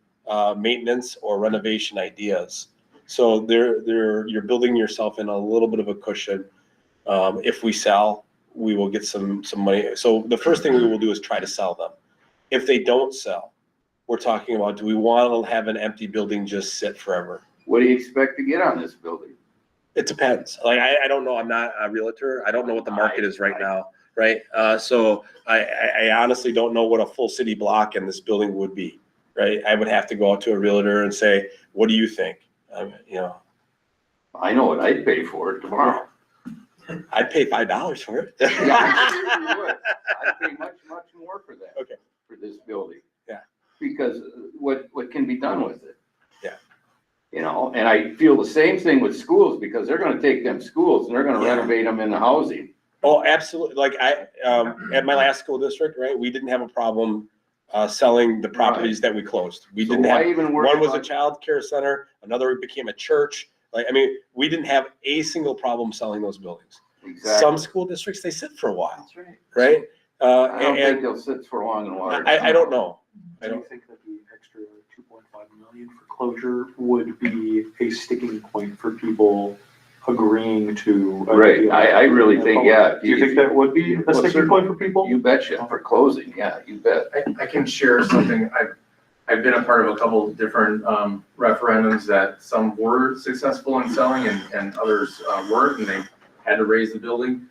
maintenance or renovation ideas. So you're building yourself in a little bit of a cushion. If we sell, we will get some money. So the first thing we will do is try to sell them. If they don't sell, we're talking about, do we want to have an empty building just sit forever? What do you expect to get on this building? It depends. Like, I don't know. I'm not a realtor. I don't know what the market is right now, right? So I honestly don't know what a full city block in this building would be, right? I would have to go out to a realtor and say, what do you think? You know, I know what I'd pay for it tomorrow. I'd pay $5 for it. Yeah, I would. I'd pay much, much more for that. Okay. For this building. Yeah. Because what can be done with it? Yeah. You know, and I feel the same thing with schools because they're gonna take them schools and they're gonna renovate them into housing. Oh, absolutely. Like at my last school district, right, we didn't have a problem selling the properties that we closed. We So didn't why have, even worry one was a about- child care center, another became a church. Like, I mean, we didn't have a single problem selling those buildings. Exactly. Some school districts, they sit for a while, That's right. right? I don't think And they'll sit for long in water. I don't know. I Do you don't, think that the extra 2.5 million for closure would be a sticking point for people agreeing to? Right, I really think, yeah. Do you think that would be a Well, sticking certainly. point for people? You betcha, for closing, yeah, you bet. I can share something. I've been a part of a couple of different referendums that some were successful in selling and others weren't, and they had to raise the building.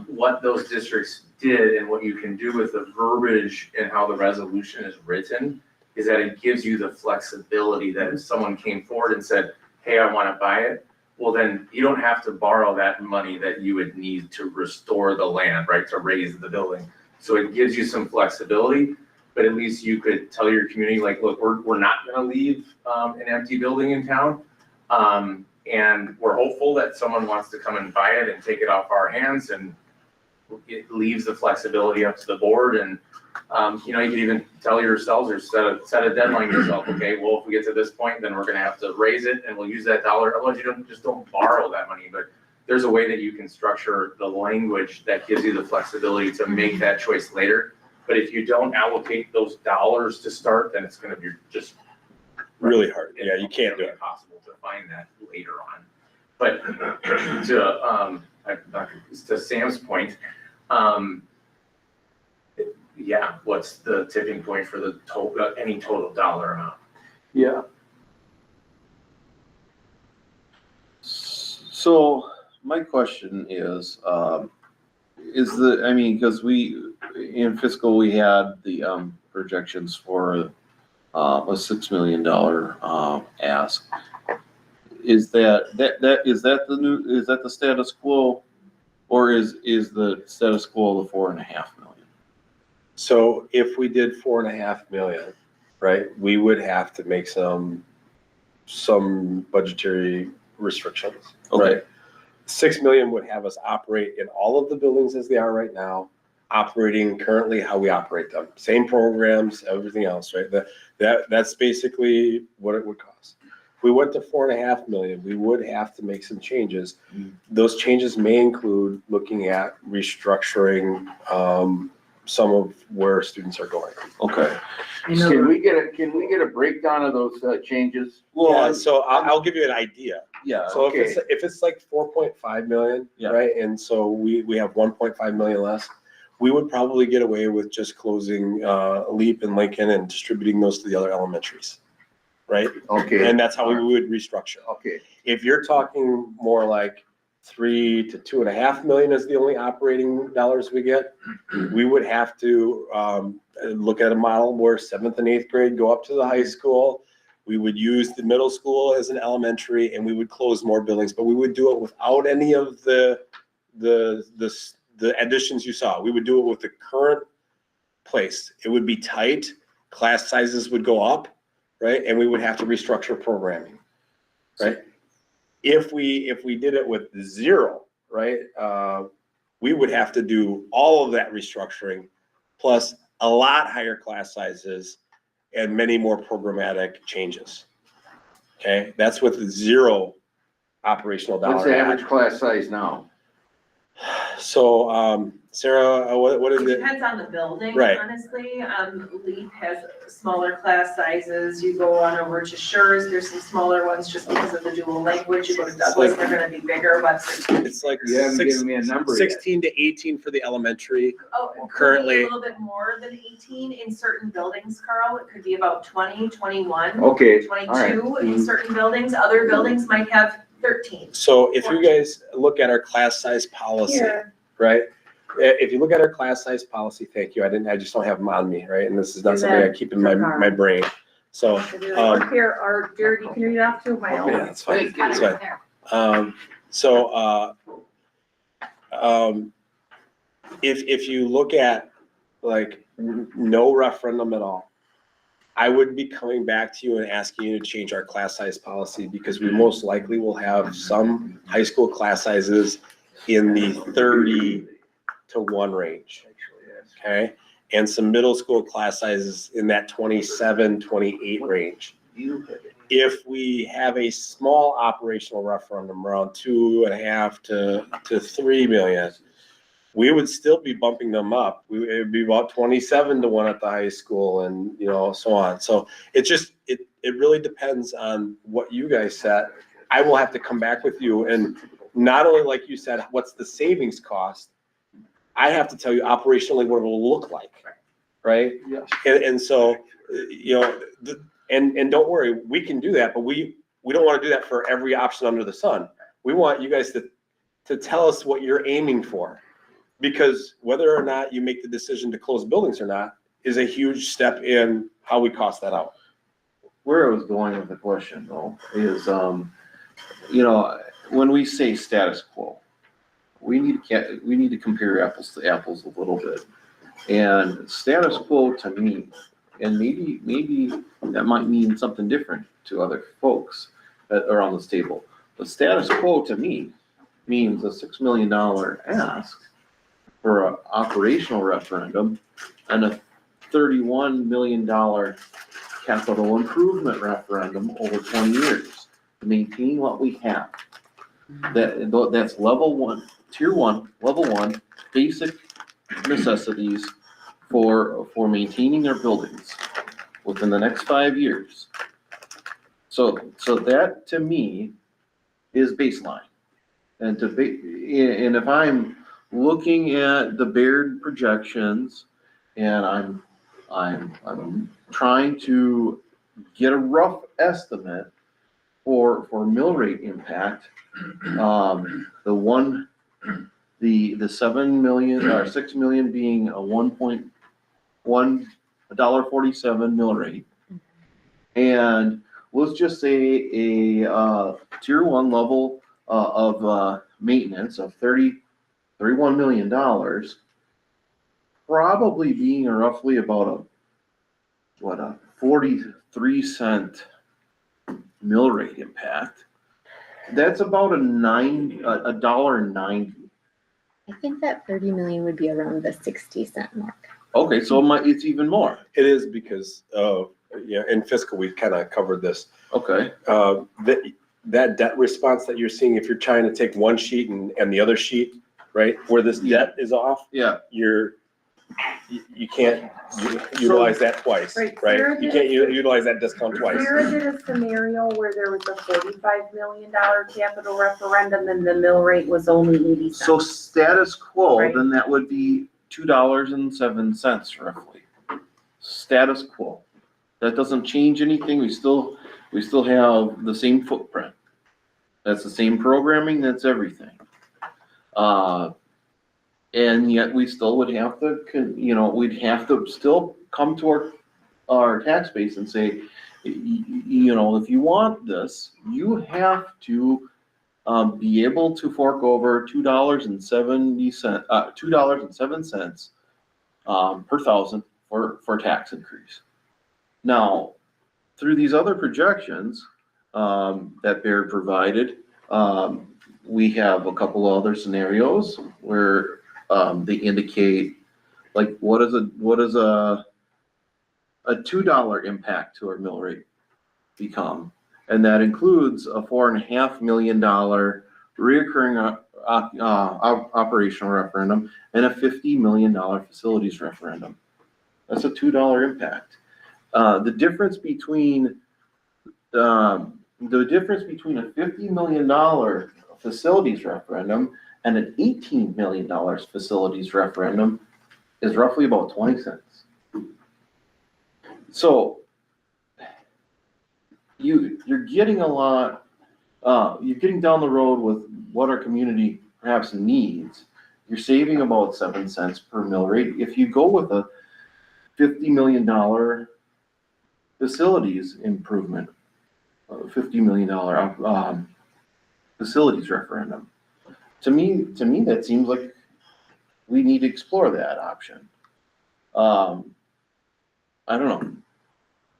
What those districts did and what you can do with the verbiage and how the resolution is written is that it gives you the flexibility that if someone came forward and said, hey, I want to buy it, well, then you don't have to borrow that money that you would need to restore the land, right, to raise the building. So it gives you some flexibility, but at least you could tell your community, like, look, we're not going to leave an empty building in town. And we're hopeful that someone wants to come and buy it and take it off our hands, and it leaves the flexibility up to the board. And, you know, you can even tell yourselves or set a deadline yourself. Okay, well, if we get to this point, then we're going to have to raise it and we'll use that dollar. Otherwise, you don't borrow that money. But there's a way that you can structure the language that gives you the flexibility to make that choice later. But if you don't allocate those dollars to start, then it's going to be just really hard. Yeah, you can't do it. Impossible to find that later on. But to Sam's point, you yeah, what's the tipping point for the total, any total dollar amount? Yeah. So my question is I mean, because in fiscal, we had the, projections for, a $6 million, ask. Is that the status quo? Or is the status quo the 4.5 million? So if we did 4.5 million, right, we would have to make some budgetary restrictions. Okay. Right? 6 million would have us operate in all of the buildings as they are right now, operating currently how we operate them. Same programs, everything else, right? That's basically what it would cost. If we went to 4.5 million, we would have to make some changes. Those changes may include looking at restructuring some of where students are going. Okay. Can we get a breakdown of those changes? Well, so I'll give you an idea. Yeah. So Okay. if it's like 4.5 million, Yeah. right, and so we have 1.5 million less, we would probably get away with just closing Leap and Lincoln and distributing those to the other elementaries, right? Okay. And that's how we would restructure. Okay. If you're talking more like 3 to 2.5 million is the only operating dollars we get, we would have to look at a model where 7th and 8th grade go up to the high school. We would use the middle school as an elementary, and we would close more buildings, but we would do it without any of the additions you saw. We would do it with the current place. It would be tight, class sizes would go up, right? And we would have to restructure programming, right? If we did it with 0, right, we would have to do all of that restructuring plus a lot higher class sizes and many more programmatic changes. Okay, that's with 0 operational dollar. What's the average class size now? So, Sarah, what is It it? depends on the building, Right. honestly. Leap has smaller class sizes. You go on over to Schurz, there's some smaller ones just because of the dual language. You go to Douglas, they're gonna be bigger, but. It's like You haven't given me a number yet. 16 to 18 for the elementary. Oh, it could be Currently- a little bit more than 18 in certain buildings, Carl. It could be about 20, 21, Okay, all right. 22 in certain buildings. Other buildings might have 13. So if you guys look at our class size policy, Here. right? If you look at our class size policy, thank you, I just don't have them on me, right? And this is not Is something I that keep in my brain. So, Or here, or Jared, you can read off too, my yeah, own. that's fine, Got that's it fine. right there. If you look at like no referendum at all, I would be coming back to you and asking you to change our class size policy because we most likely will have some high school class sizes in the 30 to 1 range, okay? And some middle school class sizes in that 27, 28 range. If we have a small operational referendum around 2.5 to 3 million, we would still be bumping them up. It would be about 27 to 1 at the high school and, so on. So it really depends on what you guys set. I will have to come back with you and not only, like you said, what's the savings cost? I have to tell you operationally what it will look like, right? Yes. And so, and don't worry, we can do that, but we don't want to do that for every option under the sun. We want you guys to tell us what you're aiming for. Because whether or not you make the decision to close buildings or not is a huge step in how we cost that out. Where I was going with the question though is, when we say status quo, we need to compare apples to apples a little bit. And status quo to me, and maybe that might mean something different to other folks that are on this table. But status quo to me means a $6 million ask for an operational referendum and a $31 million capital improvement referendum over 20 years to maintain what we have. That's level 1, tier 1, level 1, basic necessities for maintaining our buildings within the next 5 years. So that to me is baseline. And if I'm looking at the Baird projections And I'm trying to get a rough estimate for mill rate impact. The 7 million or 6 million being a $1.47 mill rate. And let's just say a tier 1 level of maintenance of $31 million, probably being roughly about a 43-cent mill rate impact. That's about $1.90. I think that 30 million would be around the 60-cent mark. Okay, so it's even more. It is because, in fiscal, we kind of covered this. Okay. That debt response that you're seeing, if you're trying to take one sheet and the other sheet, right, where this debt is off, yeah, you can't utilize that twice, right? You can't utilize that discount twice. Sarah did a scenario where there was a $45 million capital referendum and the mill rate was only 80 cents. So status quo, Right. then that would be $2.07 roughly. Status quo. That doesn't change anything. We still have the same footprint. That's the same programming, that's everything. And yet we still would have to, we'd have to still come to our tax base and say, if you want this, you have to be able to fork over $2.07 per thousand for tax increase. Now, through these other projections that Baird provided, we have a couple of other scenarios where they indicate like what is a $2 impact to our mill rate become, and that includes a $4.5 million reoccurring operational referendum and a $50 million facilities referendum. That's a $2 impact. The difference between a $50 million facilities referendum and an $18 million facilities referendum is roughly about 20 cents. So you're getting a lot, you're getting down the road with what our community perhaps needs. You're saving about 7 cents per mill rate. If you go with a $50 million facilities improvement, $50 million facilities referendum, to me, that seems like we need to explore that option. I don't know.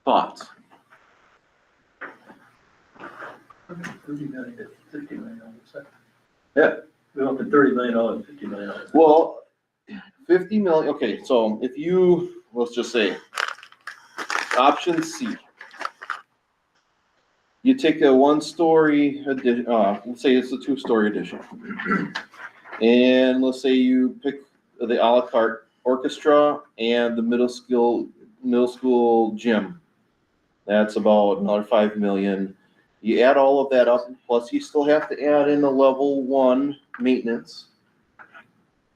Thoughts? 30 million to $50 million. Yeah. We went from $30 million to $50 million. Well, 50 million, okay, so if you, let's just say, option C. You take a 1-story addition, let's say it's a 2-story addition. And let's say you pick the a la carte orchestra and the middle school gym. That's about another 5 million. You add all of that up, plus you still have to add in the level 1 maintenance.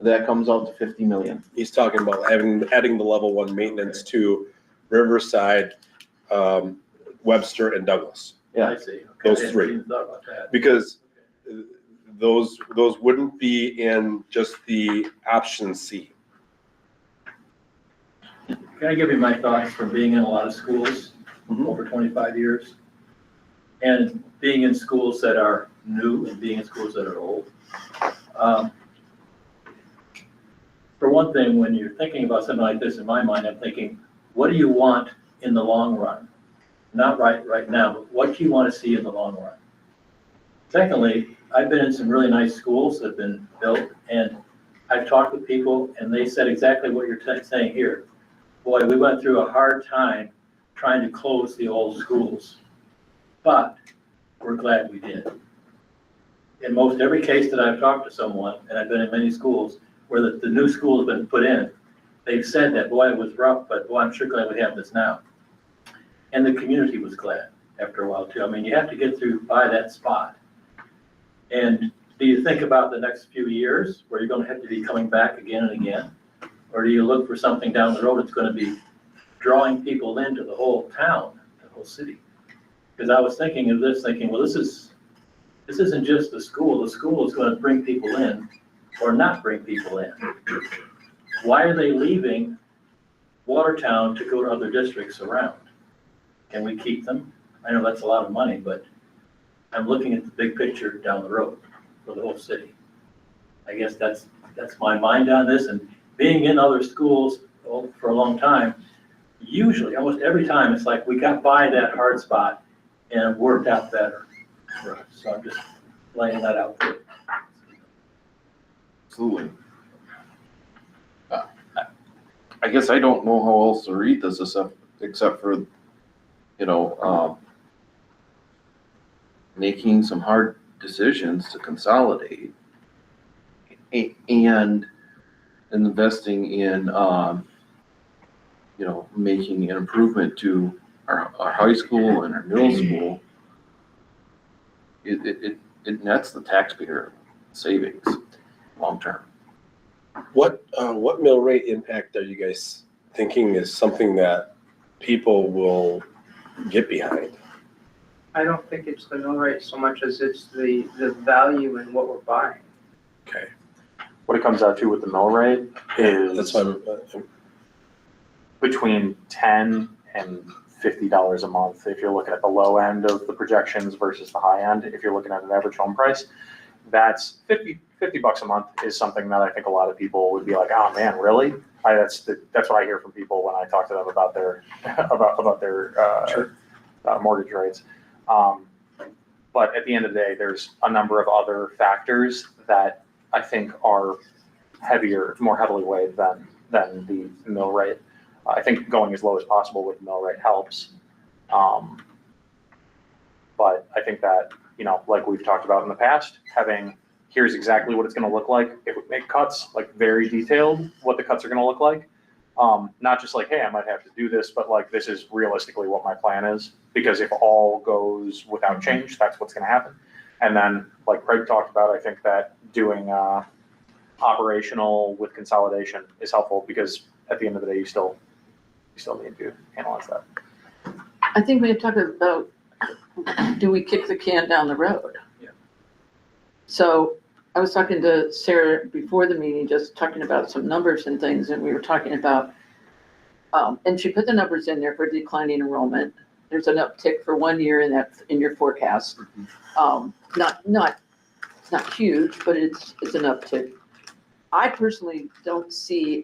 That comes out to 50 million. He's talking about adding the level 1 maintenance to Riverside, Webster, and Douglas. Yeah, I see. Okay. Those I hadn't three. even thought about that. Because those wouldn't be in just the option C. Can I give you my thoughts from being in a lot of schools over 25 years? And being in schools that are new and being in schools that are old. For one thing, when you're thinking about something like this, in my mind, I'm thinking, what do you want in the long run? Not right now, but what do you want to see in the long run? Secondly, I've been in some really nice schools that have been built, and I've talked with people, and they said exactly what you're saying here. Boy, we went through a hard time trying to close the old schools, but we're glad we did. In most every case that I've talked to someone, and I've been in many schools where the new school has been put in, they've said that, boy, it was rough, but boy, I'm sure glad we have this now. And the community was glad after a while too. I mean, you have to get through by that spot. And do you think about the next few years where you're going to have to be coming back again and again? Or do you look for something down the road that's gonna be drawing people into the whole town, the whole city? Because I was thinking of this, thinking, well, this isn't just the school is gonna bring people in or not bring people in. Why are they leaving Watertown to go to other districts around? Can we keep them? I know that's a lot of money, but I'm looking at the big picture down the road for the whole city. I guess that's my mind on this, and being in other schools for a long time, usually, almost every time, it's like we got by that hard spot and it worked out better. So I'm just laying that out there. Absolutely. I guess I don't know how else to read this except for, making some hard decisions to consolidate and investing in, making an improvement to our high school and our middle school. It nets the taxpayer savings long term. What mill rate impact are you guys thinking is something that people will get behind? I don't think it's the mill rate so much as it's the value in what we're buying. Okay. What it comes out to with the mill rate is That's why between $10 and $50 a month. If you're looking at the low end of the projections versus the high end, if you're looking at an average home price, that's $50 a month is something that I think a lot of people would be like, oh man, really? That's what I hear from people when I talk to them about their mortgage rates. But at the end of the day, there's a number of other factors that I think are more heavily weighed than the mill rate. I think going as low as possible with the mill rate helps. But I think that, like we've talked about in the past, here's exactly what it's going to look like if we make cuts, like very detailed, what the cuts are going to look like. Not just like, hey, I might have to do this, but like, this is realistically what my plan is. Because if all goes without change, that's what's going to happen. And then, like Craig talked about, I think that doing operational with consolidation is helpful because at the end of the day, you still need to analyze that. I think we had talked about, do we kick the can down the road? Yeah. So I was talking to Sarah before the meeting, just talking about some numbers and things, and we were talking about, and she put the numbers in there for declining enrollment. There's an uptick for 1 year in your forecast. Not huge, but it's an uptick. I personally don't see,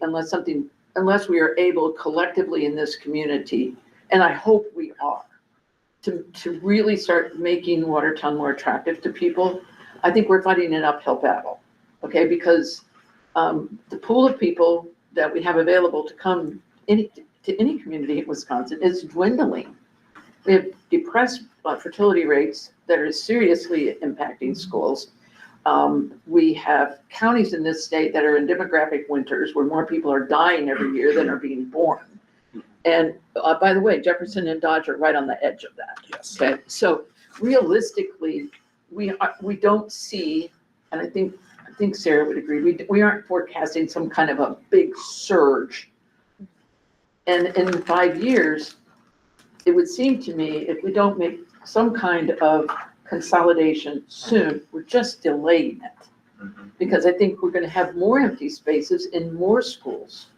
unless we are able collectively in this community, and I hope we are, to really start making Watertown more attractive to people. I think we're fighting an uphill battle, okay? Because the pool of people that we have available to come to any community in Wisconsin is dwindling. We have depressed fertility rates that are seriously impacting schools. We have counties in this state that are in demographic winters where more people are dying every year than are being born. And by the way, Jefferson and Dodge are right on the edge of that. Yes. Okay, so realistically, we don't see, and I think Sarah would agree, we aren't forecasting some kind of a big surge. And in 5 years, it would seem to me, if we don't make some kind of consolidation soon, we're just delaying it. Because I think we're gonna have more empty spaces in more schools.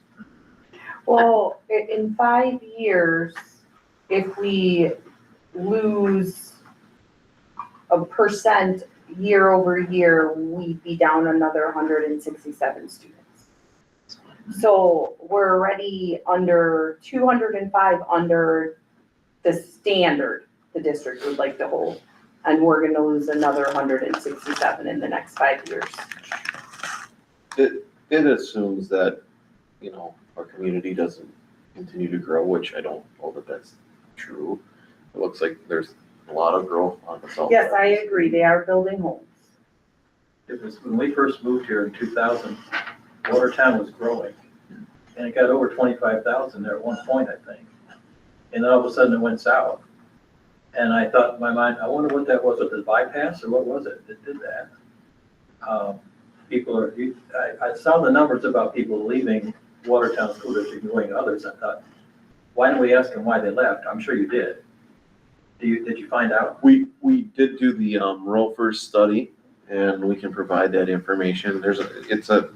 Well, in 5 years, if we lose a percent year over year, we'd be down another 167 students. So we're already under 205 under the standard the district would like to hold. And we're gonna lose another 167 in the next 5 years. It assumes that, our community doesn't continue to grow, which I don't know that that's true. It looks like there's a lot of growth on the south. Yes, I agree, they are building homes. It was when we first moved here in 2000, Watertown was growing. And it got over 25,000 there at one point, I think. And then all of a sudden it went south. And I thought in my mind, I wonder what that was, the bypass or what was it that did that? I saw the numbers about people leaving Watertown School District going to others, I thought, why don't we ask them why they left? I'm sure you did. Did you find out? We did do the Rofer study, and we can provide that information. It's a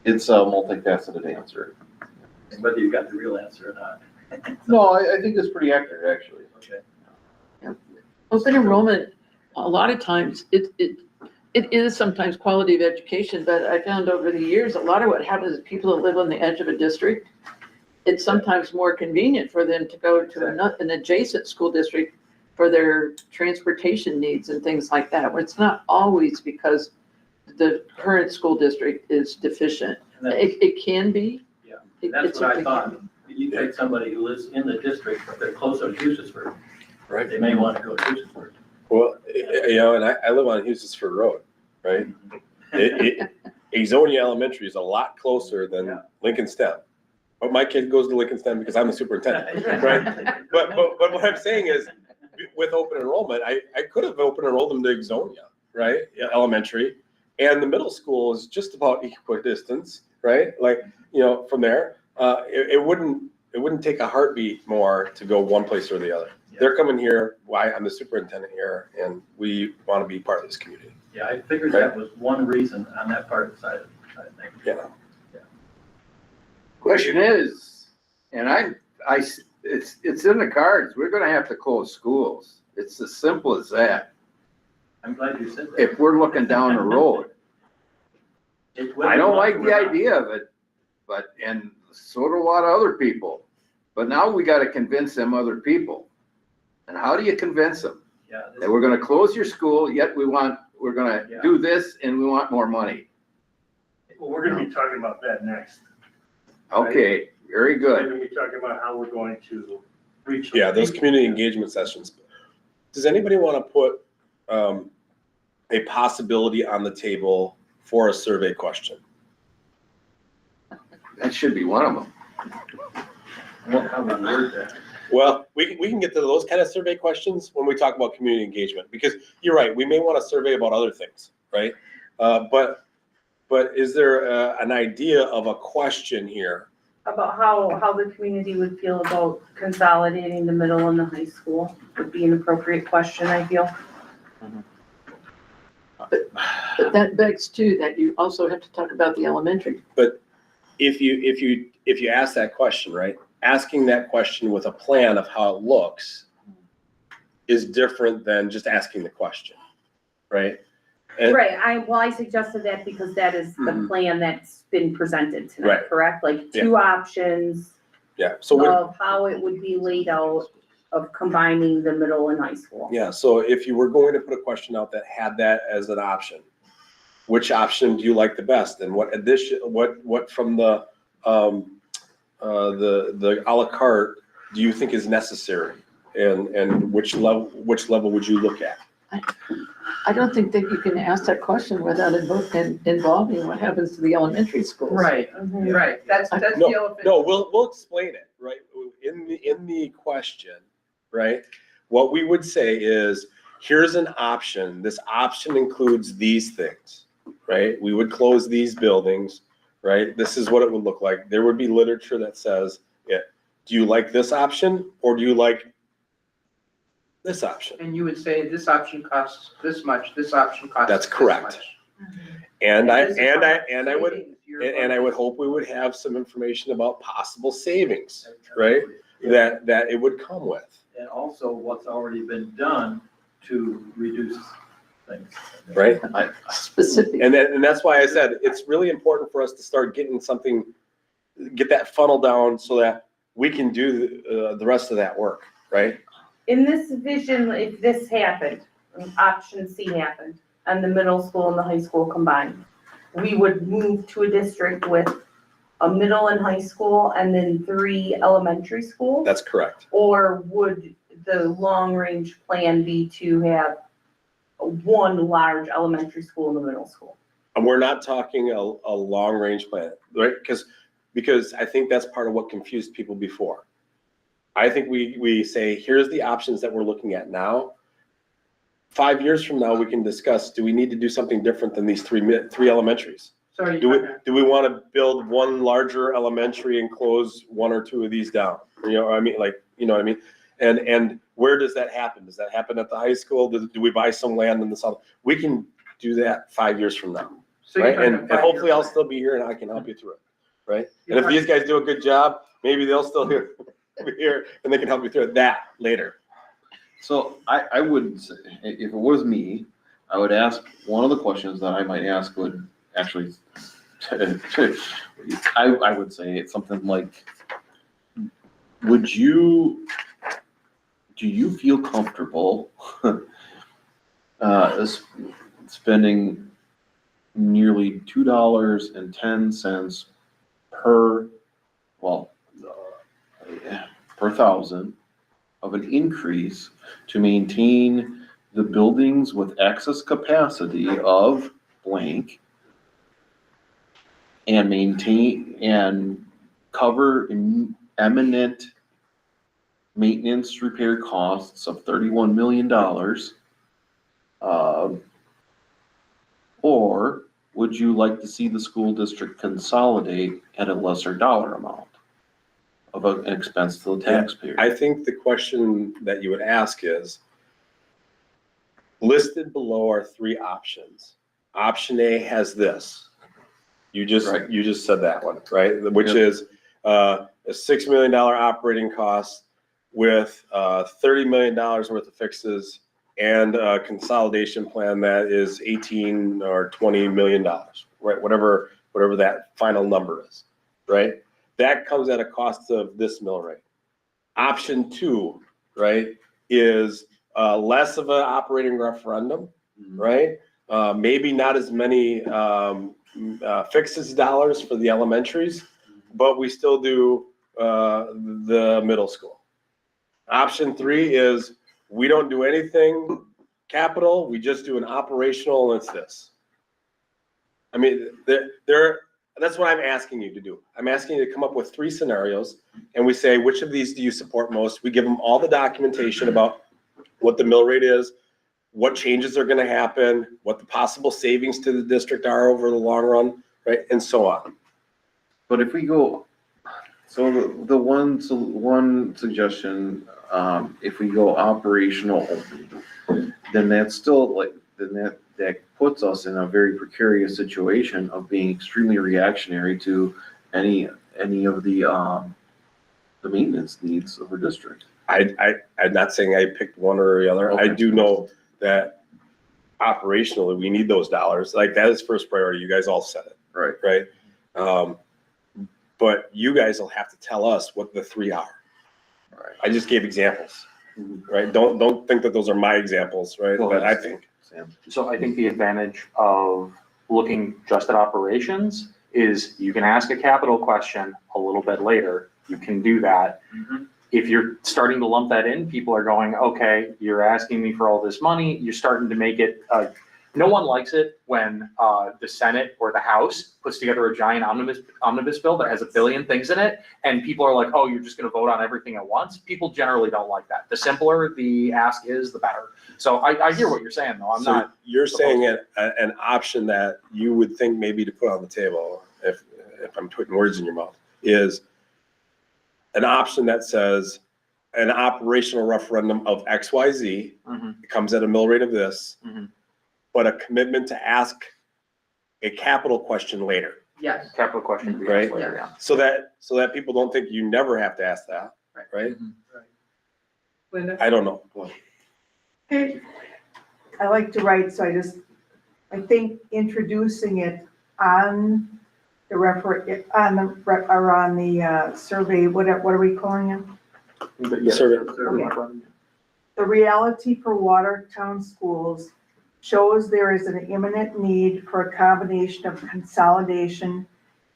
multifaceted answer. And whether you got the real answer or not. No, I think it's pretty accurate, actually. Okay. Open enrollment, a lot of times, it is sometimes quality of education, but I found over the years, a lot of what happens is people that live on the edge of a district, it's sometimes more convenient for them to go to an adjacent school district for their transportation needs and things like that, where it's not always because the current school district is deficient. It can be. Yeah, It that's what I certainly thought. can You take somebody who lives in the district, but they're closer to Houstonburg, Right. they may want to go to Houstonburg. Well, you know, and I live on Houstonburg Road, right? Exonia Elementary is a lot closer than Lincoln STEM. But my kid goes to Lincoln STEM because I'm the superintendent, right? But what I'm saying is, with open enrollment, I could have open enrolled them to Exonia, right? Elementary, and the middle school is just about equidistance, right? Like, you know, from there, it wouldn't take a heartbeat more to go one place or the other. Yeah. They're coming here. Why? I'm the superintendent here, and we want to be part of this community. Yeah, I figured that was one reason on that part of the side of things. Yeah. Question is, and it's in the cards, we're gonna have to close schools. It's as simple as that, I'm glad you said that. if we're looking down the road. I don't like the idea of it, and so do a lot of other people. But now we gotta convince them other people. And how do you convince them? Yeah, That we're gonna close your school, yet we're gonna Yeah. do this and we want more money. Well, we're gonna be talking about that next. Okay, very We're good. gonna be talking about how we're going to reach. Yeah, those community engagement sessions. Does anybody want to put a possibility on the table for a survey question? That should be one of them. How we word that. Well, we can get to those kind of survey questions when we talk about community engagement, because you're right, we may want to survey about other things, right? But is there an idea of a question here? About how the community would feel about consolidating the middle and the high school would be an appropriate question, I feel. But that begs too, that you also have to talk about the elementary. But if you ask that question, right, asking that question with a plan of how it looks is different than just asking the question, right? And- Right, I suggested that because that is the plan that's been presented tonight, Right. correct? Like two options Yeah, so what, of how it would be laid out of combining the middle and high school. yeah, so if you were going to put a question out that had that as an option, which option do you like the best? And what addition, what from the à la carte do you think is necessary? And which level would you look at? I don't think that you can ask that question without involving what happens to the elementary schools. Right, right, that's the elephant. No, we'll explain it, right? In the question, right? What we would say is, here's an option. This option includes these things, right? We would close these buildings, right? This is what it would look like. There would be literature that says, yeah, do you like this option or do you like this option? And you would say this option costs this much, this option costs That's this correct. much. And I This is how much would savings you're and I going would hope we would have some information about possible savings, right? That it would come with. And also what's already been done to reduce things. Right? Specific. And that's why I said it's really important for us to start getting something, get that funnel down so that we can do the rest of that work, right? In this vision, if this happened, option C happened, and the middle school and the high school combined, we would move to a district with a middle and high school and then 3 elementary schools? That's correct. Or would the long-range plan be to have one large elementary school and the middle school? And we're not talking a long-range plan, right? Because I think that's part of what confused people before. I think we say, here's the options that we're looking at now. 5 years from now, we can discuss, do we need to do something different than these three elementaries? So you Do we want to build one larger elementary and close one or two of these down? You know, I mean, like, you know what I mean? And where does that happen? Does that happen at the high school? Do we buy some land in the south? We can do that 5 years from now, So you're right? talking And 5 hopefully I'll years. still be here and I can help you through it, right? You're And if these guys do a good job, maybe they'll still be here and they can help you through that later. So I would say, if it was me, I would ask, one of the questions that I might ask would actually, I would say it's something like, do you feel comfortable spending nearly $2.10 per, well, per thousand of an increase to maintain the buildings with excess capacity of blank and maintain and cover eminent maintenance repair costs of $31 million? Or would you like to see the school district consolidate at a lesser dollar amount of an expense to the taxpayer? I think the question that you would ask is, listed below are three options. Option A has this. You just said that one, right? Which is a $6 million operating cost with $30 million worth of fixes and a consolidation plan that is 18 or $20 million, right? Whatever that final number is, right? That comes at a cost of this mill rate. Option 2, right, is less of an operating referendum, right? Maybe not as many fixes dollars for the elementaries, but we still do the middle school. Option 3 is we don't do anything capital, we just do an operational, and it's this. I mean, that's what I'm asking you to do. I'm asking you to come up with 3 scenarios, and we say, which of these do you support most? We give them all the documentation about what the mill rate is, what changes are gonna happen, what the possible savings to the district are over the long run, right, and so on. But if we go, so the one suggestion, if we go operational only, then that's still like, then that puts us in a very precarious situation of being extremely reactionary to any of the maintenance needs of our district. I'm not saying I picked one or the other. I do know that operationally, we need those dollars. Like, that is first priority. You guys all said it. Right. Right? But you guys will have to tell us what the 3 are. Right. I just gave examples, right? Don't think that those are my examples, right? Well, But I think. So I think the advantage of looking just at operations is you can ask a capital question a little bit later. You can do that. If you're starting to lump that in, people are going, okay, you're asking me for all this money. You're starting to make it, no one likes it when the Senate or the House puts together a giant omnibus bill that has a billion things in it, and people are like, oh, you're just gonna vote on everything at once. People generally don't like that. The simpler the ask is, the better. So I hear what you're saying, though. So you're saying an option that you would think maybe to put on the table, if I'm putting words in your mouth, is an option that says an operational referendum of XYZ. It comes at a mill rate of this, but a commitment to ask a capital question later. Yes. Capital question. Right? Later, yeah. So that people don't think you never have to ask that, right? Linda? I don't know. I like to write, so I think introducing it on the survey, what are we calling it? Survey. Okay. The reality for Watertown schools shows there is an imminent need for a combination of consolidation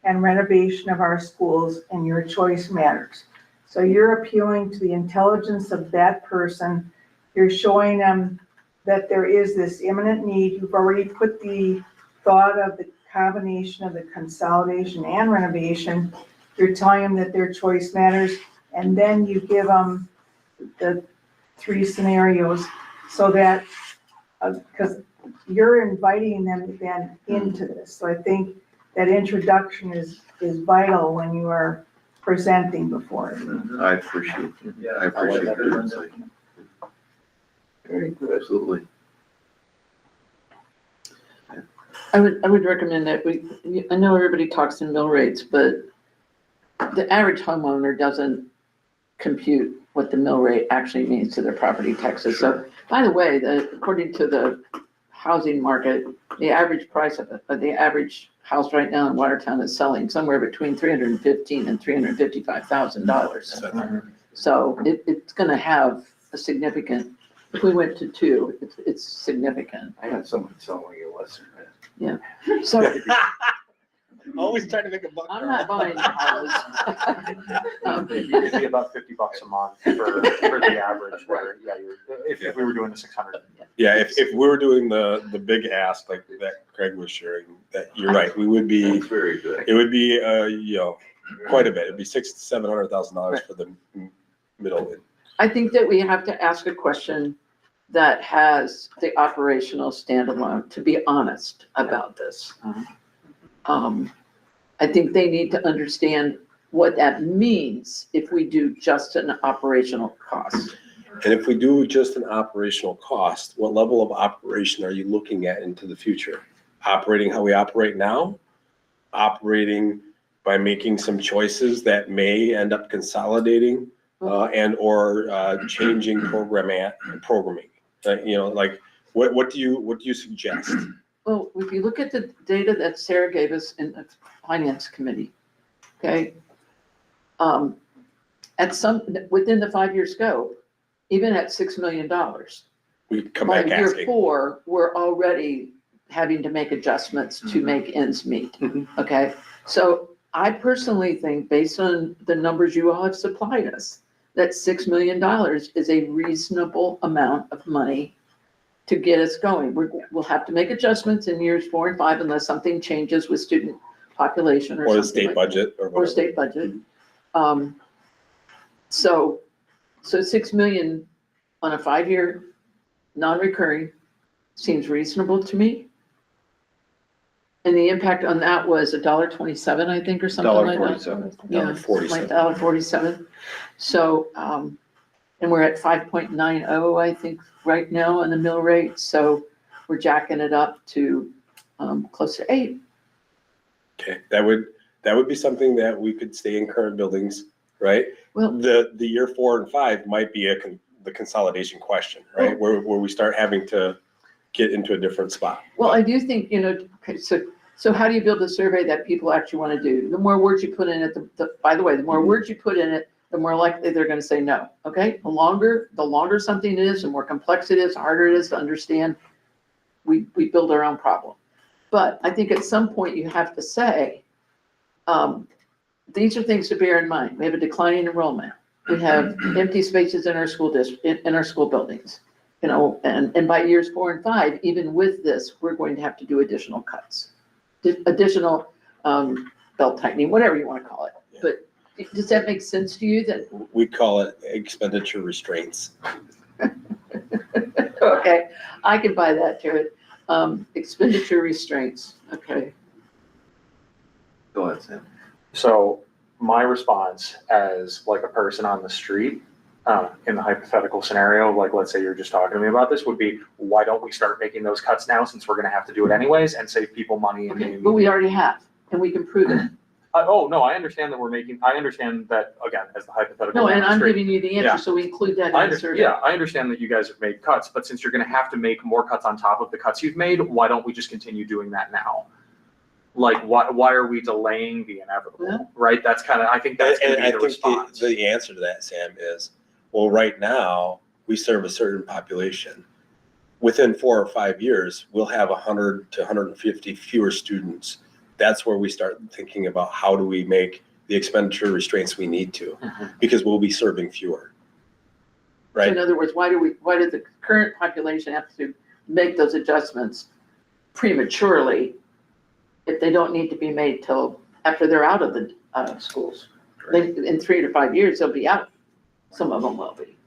and renovation of our schools, and your choice matters. So you're appealing to the intelligence of that person. You're showing them that there is this imminent need. You've already put the thought of the combination of the consolidation and renovation. You're telling them that their choice matters, and then you give them the 3 scenarios so that, because you're inviting them then into this. So I think that introduction is vital when you are presenting before. I appreciate it. I appreciate your insight. Very good. Absolutely. I would recommend that I know everybody talks in mill rates, but the average homeowner doesn't compute what the mill rate actually means to their property taxes. So, by the way, according to the housing market, the average price of the average house right now in Watertown is selling somewhere between $315,000 and $355,000. So it's gonna have a significant, if we went to 2, it's significant. I had someone selling you a lesson. Yeah, so Always trying to make a buck. I'm not buying houses. It'd be about $50 a month for the average, where, yeah, if we were doing the 600. Yeah, if we were doing the big ask like that Craig was sharing, that you're right, we would be, It's very good. it would be, quite a bit. It'd be $600,000 to $700,000 for the middle. I think that we have to ask a question that has the operational standalone, to be honest about this. I think they need to understand what that means if we do just an operational cost. And if we do just an operational cost, what level of operation are you looking at into the future? Operating how we operate now? Operating by making some choices that may end up consolidating and or changing programming. Like what do you suggest? Well, if you look at the data that Sarah gave us in the finance committee, okay? Within the 5-year scope, even at $6 million, We come by back year asking. 4, we're already having to make adjustments to make ends meet, okay? So I personally think, based on the numbers you all have supplied us, that $6 million is a reasonable amount of money to get us going. We'll have to make adjustments in years 4 and 5 unless something changes with student population or Or the something state like budget or or whatever. state budget. So 6 million on a 5-year non-recurring seems reasonable to me. And the impact on that was $1.27, I think, or something like that. $1.47. Yeah, something like $1.47. So, and we're at 5.90, I think, right now on the mill rate. So we're jacking it up to close to 8. Okay, that would be something that we could stay in current buildings, right? Well, The year 4 and 5 might be the consolidation question, right? Where we start having to get into a different spot. Well, I do think, okay, so how do you build a survey that people actually want to do? The more words you put in it, by the way, the more words you put in it, the more likely they're going to say no, okay? The longer something is, the more complex it is, the harder it is to understand, we build our own problem. But I think at some point you have to say, these are things to bear in mind. We have a declining enrollment. We have empty spaces in our school district, in our school buildings. And by years 4 and 5, even with this, we're going to have to do additional cuts, additional belt tightening, whatever you want to call it. But does that make sense to you that? We call it expenditure restraints. Okay, I can buy that, Jared. Expenditure restraints, okay. Go ahead, Sam. So my response as like a person on the street, in the hypothetical scenario, like let's say you're just talking to me about this, would be, why don't we start making those cuts now, since we're gonna have to do it anyways, and save people money? Okay, but we already have, and we can prove it. Oh, no, I understand that I understand that, again, as the hypothetical. No, and I'm straight- giving you the Yeah. answer, so we include that in the survey. Yeah, I understand that you guys have made cuts, but since you're gonna have to make more cuts on top of the cuts you've made, why don't we just continue doing that now? Like, why are we delaying the inevitable, Yeah. right? That's kind of, I think that's gonna And be I the think response. the answer to that, Sam, is, well, right now, we serve a certain population. Within 4 or 5 years, we'll have 100 to 150 fewer students. That's where we start thinking about how do we make the expenditure restraints we need to, because we'll be serving fewer. So Right? in other words, why did the current population have to make those adjustments prematurely if they don't need to be made till after they're out of the schools? In 3 to 5 years, they'll be out. Some of them will be.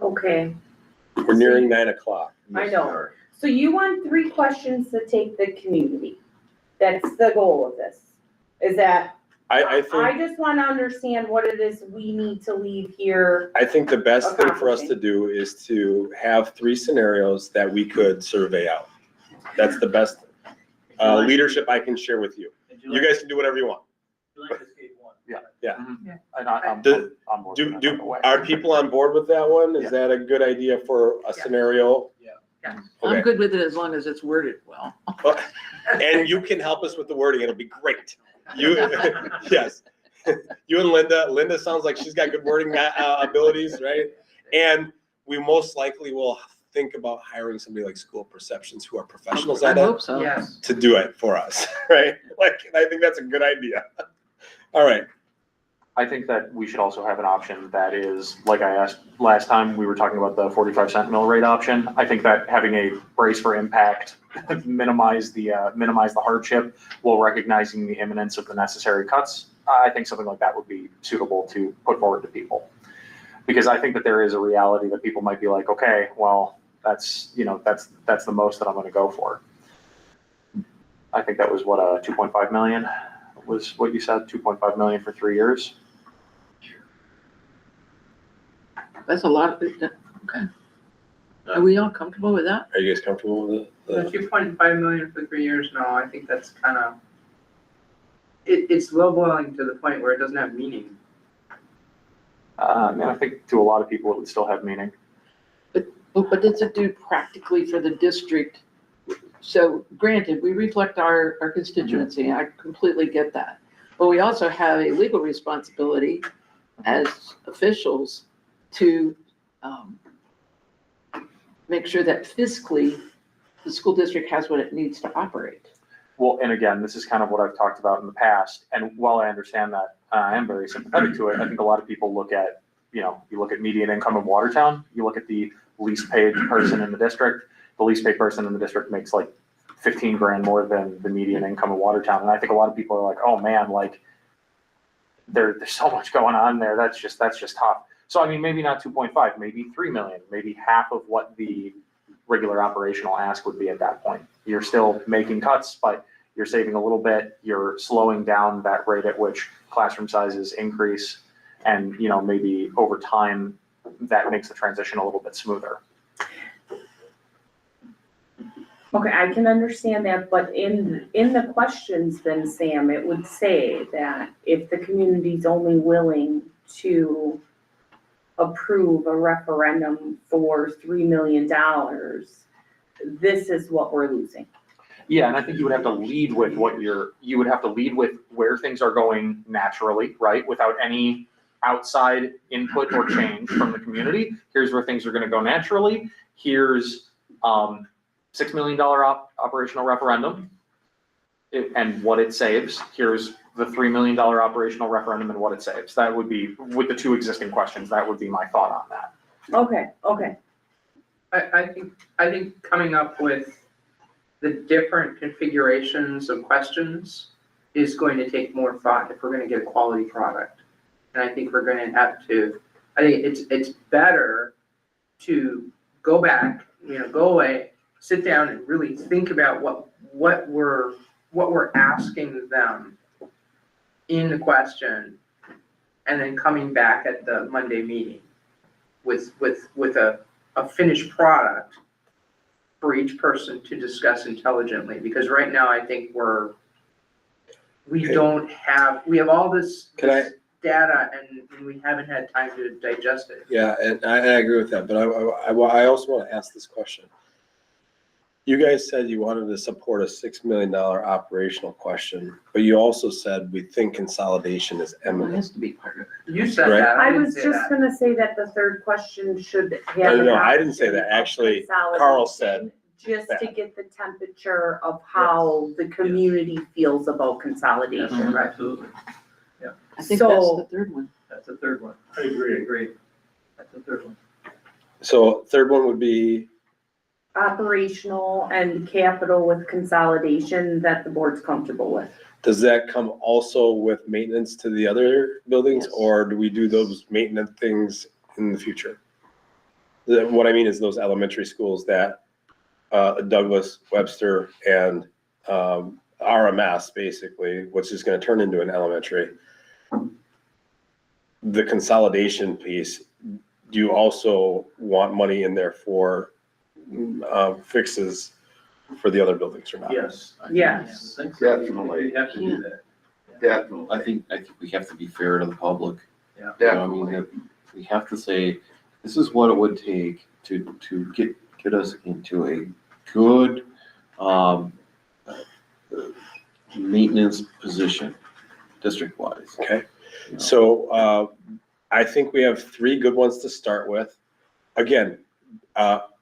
Okay, We're nearing 9 o'clock. I know. So you want 3 questions to take the community. That's the goal of this. Is that, I think. I just want to understand what it is we need to leave here. I think the best thing for us to do is to have 3 scenarios that we could survey out. That's the best leadership I can share with you. You guys can do whatever you want. Yeah. And I'm Do- on board with that. Are people on board with that one? Is that a good idea for a scenario? I'm Okay. good with it as long as it's worded well. And you can help us with the wording. It'll be great. You, yes. You and Linda sounds like she's got good wording abilities, right? And we most likely will think about hiring somebody like School Perceptions who are professionals I at hope it so. Yes. to do it for us, right? Like, I think that's a good idea. All right. I think that we should also have an option that is, like I asked last time, we were talking about the 45-cent mill rate option. I think that having a brace for impact, minimize the hardship while recognizing the imminence of the necessary cuts. I think something like that would be suitable to put forward to people. Because I think that there is a reality that people might be like, okay, well, that's the most that I'm gonna go for. I think that was what, 2.5 million was what you said, 2.5 million for 3 years. That's a lot of it. Okay. Are we all comfortable with that? Are you guys comfortable with it? The 2.5 million for 3 years, no, I think that's kind of, it's low boiling to the point where it doesn't have meaning. And I think to a lot of people, it would still have meaning. But what does it do practically for the district? So granted, we reflect our constituency, I completely get that. But we also have a legal responsibility as officials to make sure that fiscally, the school district has what it needs to operate. Well, and again, this is kind of what I've talked about in the past. And while I understand that, I am very sympathetic to it. I think a lot of people look at, you look at median income in Watertown, you look at the least paid person in the district. The least paid person in the district makes like 15 grand more than the median income in Watertown. And I think a lot of people are like, oh man, like there's so much going on there. That's just tough. So I mean, maybe not 2.5, maybe 3 million, maybe half of what the regular operational ask would be at that point. You're still making cuts, but you're saving a little bit. You're slowing down that rate at which classroom sizes increase. And, maybe over time, that makes the transition a little bit smoother. Okay, I can understand that, but in the questions then, Sam, it would say that if the community's only willing to approve a referendum for $3 million, this is what we're losing. Yeah, and I think you would have to lead with you would have to lead with where things are going naturally, right? Without any outside input or change from the community. Here's where things are gonna go naturally. Here's $6 million operational referendum and what it saves. Here's the $3 million operational referendum and what it saves. That would be, with the 2 existing questions, that would be my thought on that. Okay. I think coming up with the different configurations of questions is going to take more thought if we're gonna get a quality product. And I think we're gonna have to, I think it's better to go back, go away, sit down and really think about what we're asking them in the question, and then coming back at the Monday meeting with a finished product for each person to discuss intelligently. Because right now, I think we have all this data and we haven't had time to digest it. Yeah, and I agree with that, but I also want to ask this question. You guys said you wanted to support a $6 million operational question, but you also said we think consolidation is It imminent. has to be part of it. You said Right. that, I didn't was say just that. gonna say that the third question should have. No, an I didn't say that. option of Actually, Carl said Just to that. get the temperature of how the community feels about consolidation. Absolutely. I think that's So- the third one. That's the third one. I agree. Agreed. That's the third one. So third one would be, Operational and capital with consolidation that the board's comfortable with. does that come also with maintenance to the other buildings, Yes. or do we do those maintenance things in the future? What I mean is those elementary schools that Douglas, Webster, and RMS, basically, which is gonna turn into an elementary. The consolidation piece, do you also want money in there for fixes for the other buildings or not? Yes. Yes. Definitely. You have to do that. Definitely. I think we have to be fair to the public. Yeah. You know, I mean, we have to say, this is what it would take to get us into a good, maintenance position, district-wise. Okay, You know? so I think we have 3 good ones to start with. Again,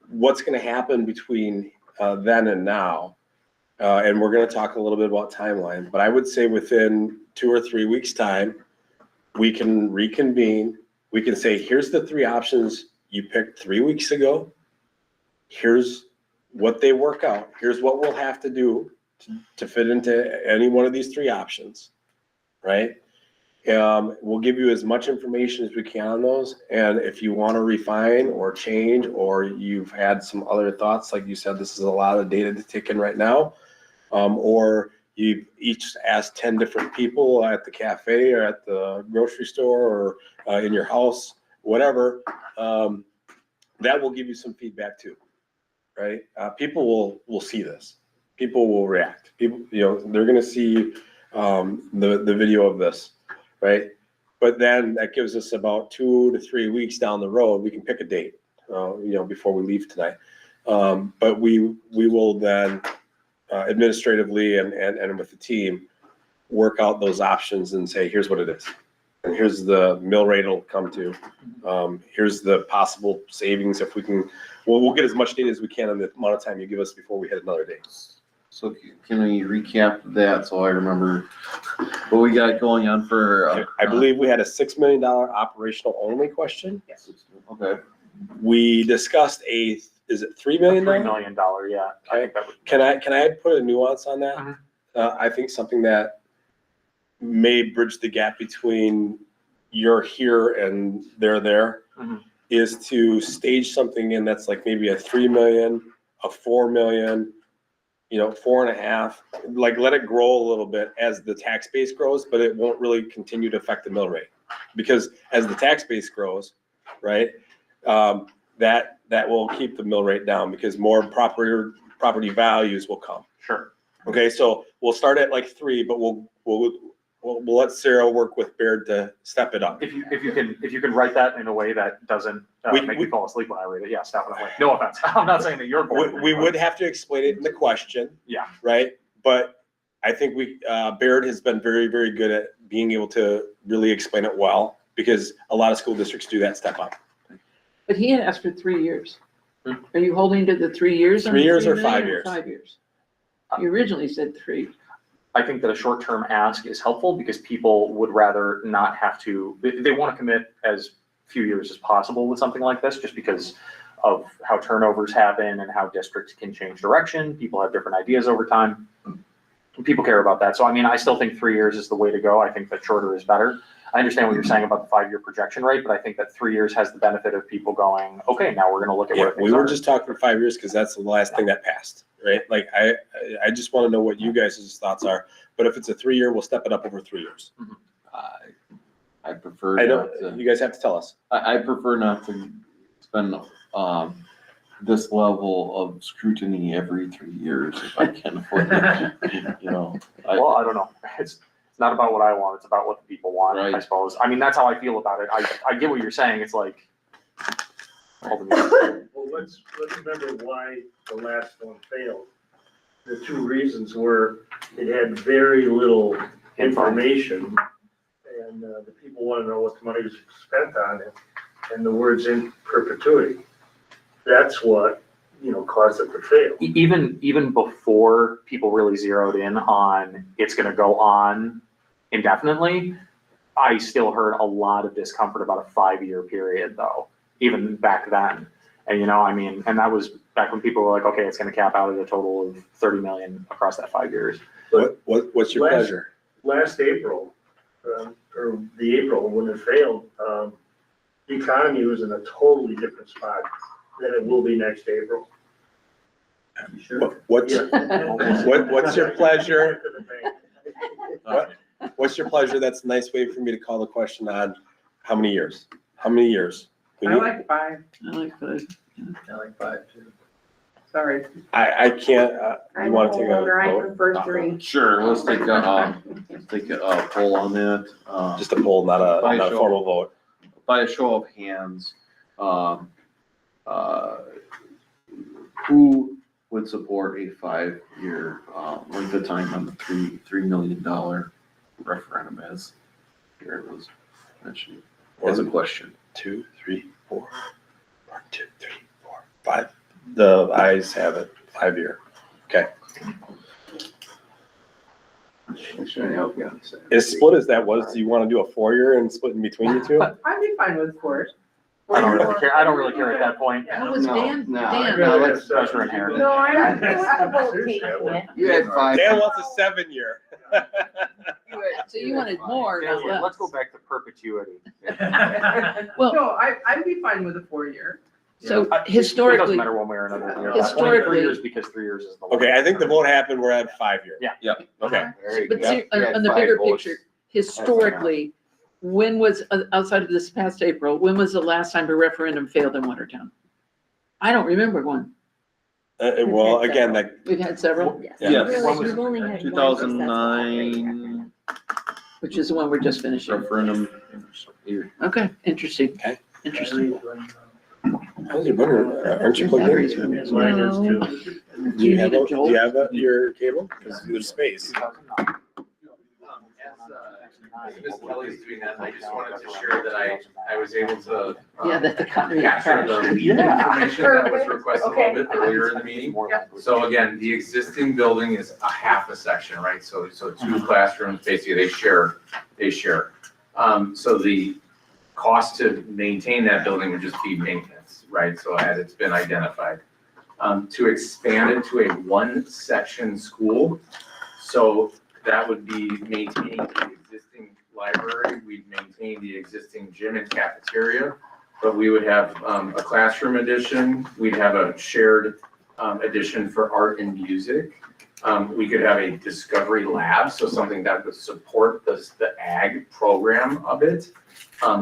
what's gonna happen between then and now? And we're gonna talk a little bit about timeline, but I would say within 2 or 3 weeks' time, we can reconvene. We can say, here's the 3 options you picked 3 weeks ago. Here's what they work out. Here's what we'll have to do to fit into any one of these 3 options, right? We'll give you as much information as we can on those. And if you want to refine or change, or you've had some other thoughts, like you said, this is a lot of data to take in right now. Or you've each asked 10 different people at the cafe or at the grocery store or in your house, whatever, that will give you some feedback too, right? People will see this. People will react. People, they're going to see the video of this, right? But then that gives us about 2 to 3 weeks down the road. We can pick a date, before we leave tonight. But we will then administratively and with the team work out those options and say, here's what it is. And here's the mill rate it'll come to. Here's the possible savings if we can. We'll get as much data as we can in the amount of time you give us before we hit another date. So can we recap that so I remember what we got going on for? I believe we had a $6 million operational only question. Yes. Okay. We discussed is it $3 million? $3 million, yeah. I think that would. Can I put a nuance on that? I think something that may bridge the gap between you're here and they're there is to stage something in that's like maybe a 3 million, a 4 million, 4.5, like let it grow a little bit as the tax base grows, but it won't really continue to affect the mill rate. Because as the tax base grows, right, that will keep the mill rate down because more property values will come. Sure. Okay, so we'll start at like 3, but we'll let Sarah work with Baird to step it up. If you can write that in a way that doesn't make me fall aslead when I read it, yes, definitely. No offense. I'm not saying that you're going. We would have to explain it in the question. Yeah. Right, but I think Baird has been very, very good at being able to really explain it well because a lot of school districts do that step up. But he had asked for 3 years. Are you holding to the 3 years? 3 years or 3 5 million years? 5 years. You originally said 3. I think that a short-term ask is helpful because people would rather not have to, they want to commit as few years as possible with something like this, just because of how turnovers happen and how districts can change direction. People have different ideas over time. People care about that. So, I mean, I still think 3 years is the way to go. I think that shorter is better. I understand what you're saying about the 5-year projection rate, but I think that 3 years has the benefit of people going, okay, now we're going to look at where things we were are. just talking 5 years because that's the last thing that passed, right? Like I just want to know what you guys' thoughts are. But if it's a 3 year, we'll step it up over 3 years. I prefer. You guys have to tell us. I prefer not to spend this level of scrutiny every 3 years if I can afford it. Well, I don't know. It's not about what I want. It's about what the people want, right. I suppose. I mean, that's how I feel about it. I get what you're saying. It's like. Well, let's remember why the last one failed. The 2 reasons were it had very little information, and the people want to know what the money was spent on it, and the words in perpetuity. That's what, caused it to fail. Even before people really zeroed in on it's going to go on indefinitely, I still heard a lot of discomfort about a 5-year period, though, even back then. And, and that was back when people were like, okay, it's going to cap out at a total of 30 million across that 5 years. What's your pleasure? Last April, or the April when it failed, the economy was in a totally different spot than it will be next April. What's your pleasure? What's your pleasure? That's a nice way for me to call the question on how many years? How many years? I like 5. I like those. I like 5 too. Sorry. I can't, you I'm wanna take a older, I vote? prefer 3. Sure, let's take a poll on that. Just a poll, not By a show. formal vote. By a show of hands, who would support a 5-year, length of time on the $3 million referendum as here it was mentioned as a question? 2, 3, 4. 1, 2, 3, 4, 5. The ayes have it, 5-year. Okay. Trying to help you out. As split as that was, do you want to do a 4-year and split in between you two? I'd be fine with 4. I don't really care, I don't really care at that point. That was Dan, No, Dan. no, let's, Treasure inheritance. No, I don't know what the vote taking it. you had 5. Dan wants a 7-year. So you wanted more, not less. Let's go back to perpetuity. Well, No, I'd be fine with a 4-year. so It doesn't historically, matter one way or another. You know, Historically- 3 years because 3 years is the. Okay, I think the vote happened, we're at 5-year. Yeah. Yep. Okay. There you but go. see, You had on the 5 bigger votes. picture, historically, when was, outside of this past April, when was the last time a referendum failed in Watertown? I don't remember one. Well, again, like, We've had several, Yes. Yes. Really, we've only had one successful 2009 which is the one we're just finishing. referendum. Here. Okay, interesting. Okay. Interesting. how's your burner? Aren't you plugged Batteries in? are missing. Mine is too. Do you have, need a do jolt? you have your cable? Because there's space. As Ms. Kelly's doing that, I just wanted to share that I was able to. Yeah, that the company Capture the crashed. lead information that was requested a Okay. little bit earlier in the meeting. So again, the existing building is a half a section, right? So 2 classrooms, basically they share. So the cost to maintain that building would just be maintenance, right? So as it's been identified. To expand it to a 1-section school, so that would be maintaining the existing library, we'd maintain the existing gym and cafeteria, but we would have a classroom addition, we'd have a shared addition for art and music. We could have a discovery lab, so something that would support the ag program of it.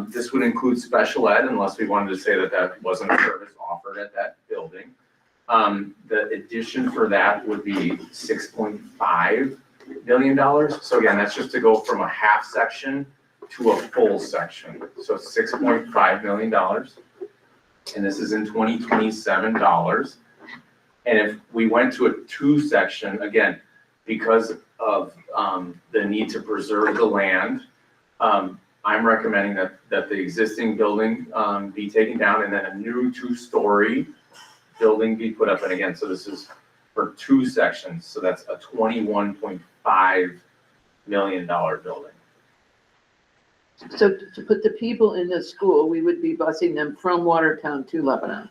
This would include special ed unless we wanted to say that that wasn't a service offered at that building. The addition for that would be $6.5 million. So again, that's just to go from a half section to a full section. So $6.5 million. And this is in 2027 dollars. And if we went to a 2-section, again, because of the need to preserve the land, I'm recommending that the existing building be taken down and then a new 2-story building be put up. And again, so this is for 2 sections. So that's a $21.5 million building. So to put the people in the school, we would be busing them from Watertown to Lebanon.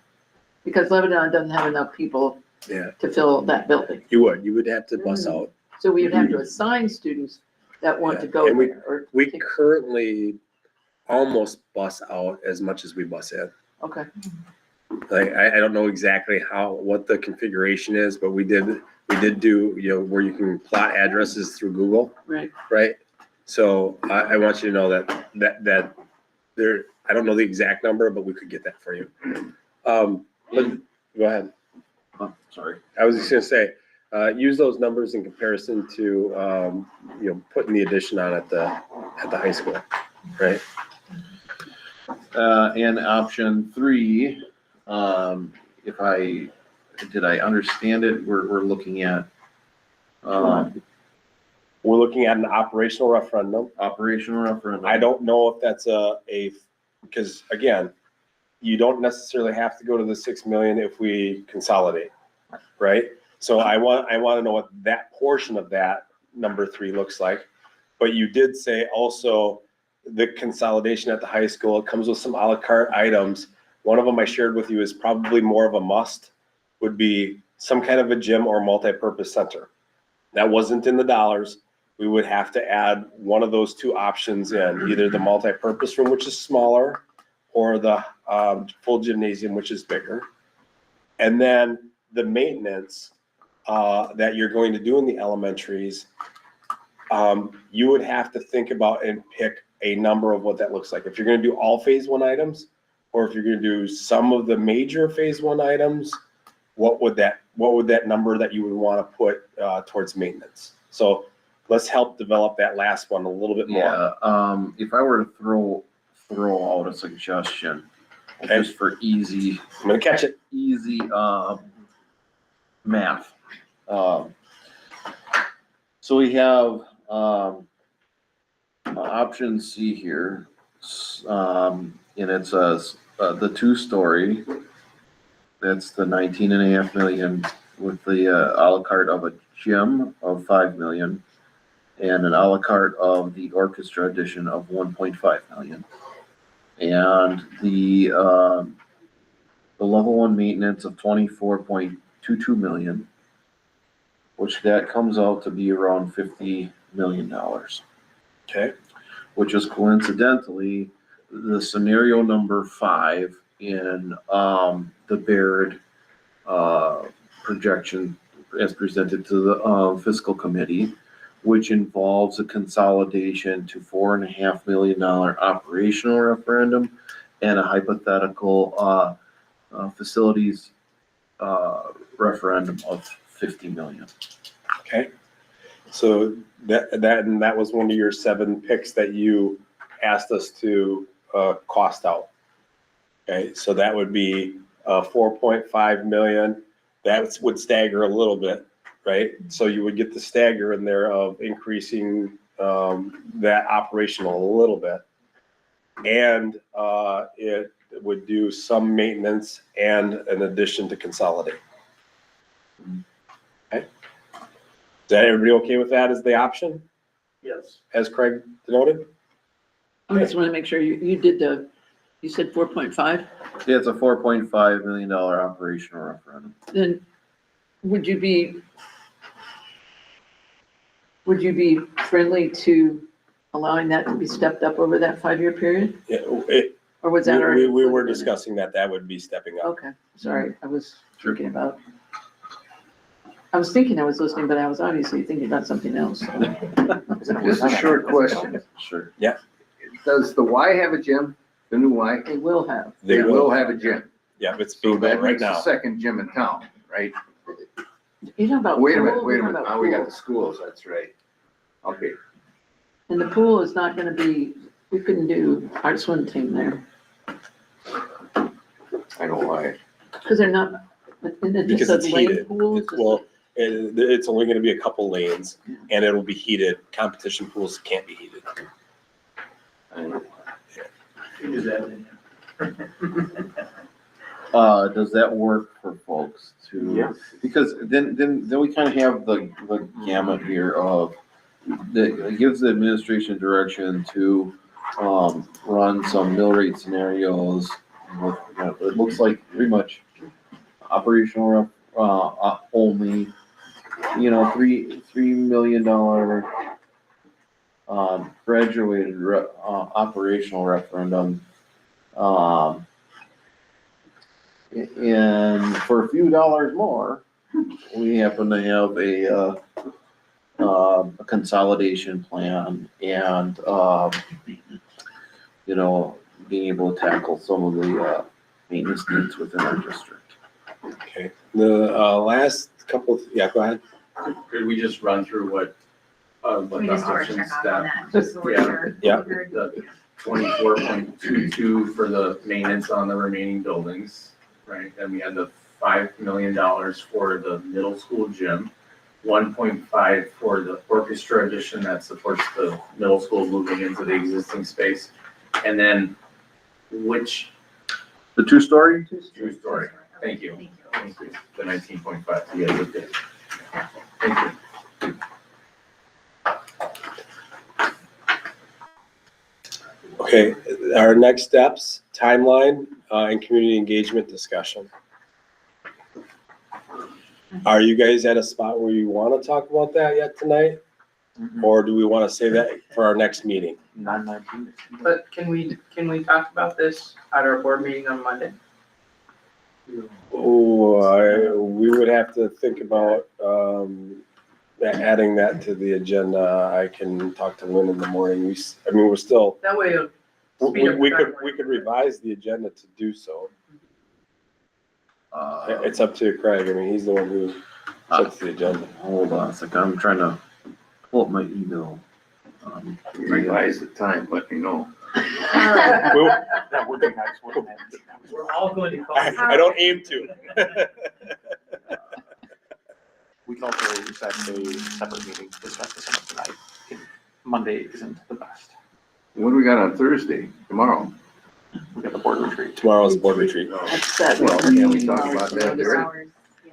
Because Lebanon doesn't have enough people Yeah, to fill that building. you would have to bus out. So we would have to assign students that want to go And we- there. Or We currently almost bus out as much as we bus in. Okay, Like, I don't know exactly what the configuration is, but we did do, where you can plot addresses through Google, right. right? So I want you to know that there, I don't know the exact number, but we could get that for you. But go ahead. Oh, sorry. I was just gonna say, use those numbers in comparison to, putting the addition on at the high school, right? And option 3, did I understand it? We're looking at, We're looking at an operational referendum. operational referendum. I don't know if that's because again, you don't necessarily have to go to the 6 million if we consolidate, right? So I want to know what that portion of that number 3 looks like. But you did say also the consolidation at the high school, it comes with some a la carte items. One of them I shared with you is probably more of a must, would be some kind of a gym or multi-purpose center. That wasn't in the dollars. We would have to add one of those 2 options in, either the multi-purpose room, which is smaller, or the full gymnasium, which is bigger. And then the maintenance, that you're going to do in the elementaries, you would have to think about and pick a number of what that looks like. If you're gonna do all phase one items, or if you're gonna do some of the major phase one items, what would that number that you would wanna put towards maintenance? So let's help develop that last one a little bit more. Yeah, if I were to throw out a suggestion, Okay. just for easy, I'm gonna catch it. easy, math. So we have, option C here, and it says, the 2-story, that's the 19.5 million with the, a la carte of a gym of 5 million and an a la carte of the orchestra edition of 1.5 million. And the level 1 maintenance of 24.22 million, which that comes out to be around $50 million. Okay. Which is coincidentally the scenario number 5 in the Baird projection as presented to the fiscal committee, which involves a consolidation to $4.5 million operational referendum and a hypothetical facilities referendum of 50 million. Okay. So that was one of your 7 picks that you asked us to cost out. Okay, so that would be 4.5 million. That would stagger a little bit, right? So you would get the stagger in there of increasing that operational a little bit. And it would do some maintenance and an addition to consolidate. Okay. Is that everybody okay with that as the option, Yes. as Craig denoted? I just want to make sure you did you said 4.5? Yeah, it's a $4.5 million operational referendum. Then would you be friendly to allowing that to be stepped up over that 5-year period? Yeah, Or was that already? we were discussing that would be stepping up. Okay, sorry, I was thinking about, I was thinking I was listening, but I was obviously thinking about something else. Just a short question. Sure. Yeah. Does the Y have a gym? The new Y? They will have. They They will. will have a gym. Yeah, it's So being built that right makes the now. second gym in town, right? You're talking about. Wait a minute, pool, wait a you're minute. talking Now about we got pool. the schools, that's right. Okay. And the pool is not gonna be, we couldn't do our swim team there, I know why. because they're not, and it just Because it's says lane heated. pools. Well, it's only gonna be a couple lanes and it'll be heated. Competition pools can't be heated. Does that work for folks to? Yes. Because then we kind of have the gamut here of, that gives the administration direction to, run some mill rate scenarios with, it looks like pretty much operational, only, $3 million, graduated, operational referendum. And for a few dollars more, we happen to have a consolidation plan and, being able to tackle some of the maintenance needs within our district. Okay. The last couple, yeah, go ahead. Could we just run through what We the just do our options check off that, on that, just so we're yeah, sure. yeah. the 24.22 for the maintenance on the remaining buildings, right? And we had the $5 million for the middle school gym, 1.5 for the orchestra addition that supports the middle school moving into the existing space. And then which The 2-story? 2-story? Thank you. Thank you. The 19.5, yeah, okay. Thank you. Okay, our next steps, timeline, and community engagement discussion. Are you guys at a spot where you want to talk about that yet tonight? Or do we want to say that for our next meeting? But can we talk about this at our board meeting on Monday? We would have to think about, adding that to the agenda. I can talk to Lynn in the morning. We're still, That way, we could revise the agenda to do so. It's up to Craig. He's the one who sets the agenda. Hold on a second, I'm trying to pull up my email. Revise the time, let me know. That would be nice, wouldn't it? We're all going to call. I don't aim to. We can also set a separate meeting to discuss this one tonight. Monday isn't the best. What do we got on Thursday, tomorrow? We got the board retreat. Tomorrow's board retreat. That's that. Well, can we talk about that there?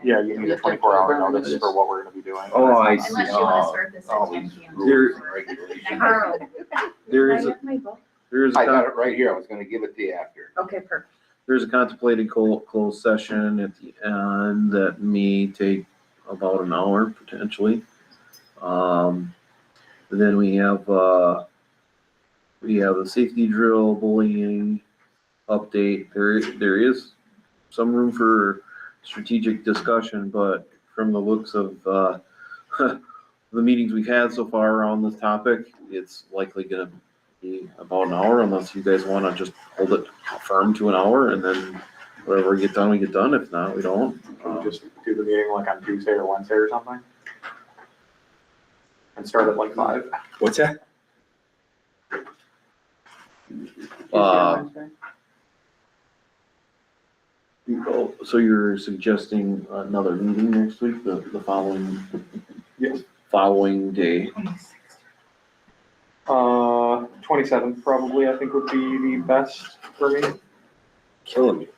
Yeah, you need a 24-hour notice for what we're gonna be doing. Oh, I see. Unless you wanna start this at All 10 these p.m. rules and regulations. Carl, There is, I a have my book. there is, I a got con- it right here, I was gonna give it to you after. Okay, perfect. there's a contemplated closed session at the end that may take about an hour potentially. Then we have a safety drill, bullying update. There is some room for strategic discussion, but from the looks of, the meetings we've had so far around this topic, it's likely gonna be about an hour unless you guys wanna just hold it firm to an hour and then whatever we get done, we get done. If not, we don't. Can we just do the meeting like on Tuesday or Wednesday or something? And start at like 5? What's that? So you're suggesting another meeting next week, the following? Yes. Following day? 27th probably, I think would be the best for me. Killing me.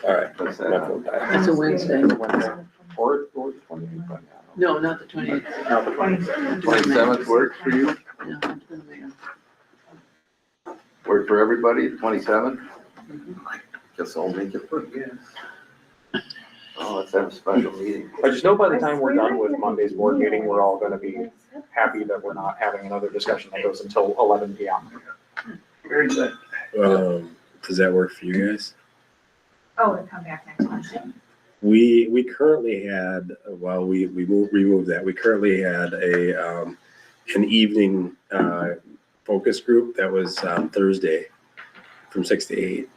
All right. What's My that? phone died. It's a Wednesday. Wednesday. Or the 28th. No, not the 28th. No, the 27th. 27th works for you? Work for everybody, 27th? Guess I'll make it work, yeah. Oh, let's have a special meeting. I just know by the time we're done with Monday's board meeting, we're all gonna be happy that we're not having another discussion that goes until 11 p.m. Very good. Does that work for you guys? Oh, to come back next Wednesday. We currently had, well, we removed that. We currently had an evening focus group that was Thursday from 6 to 8.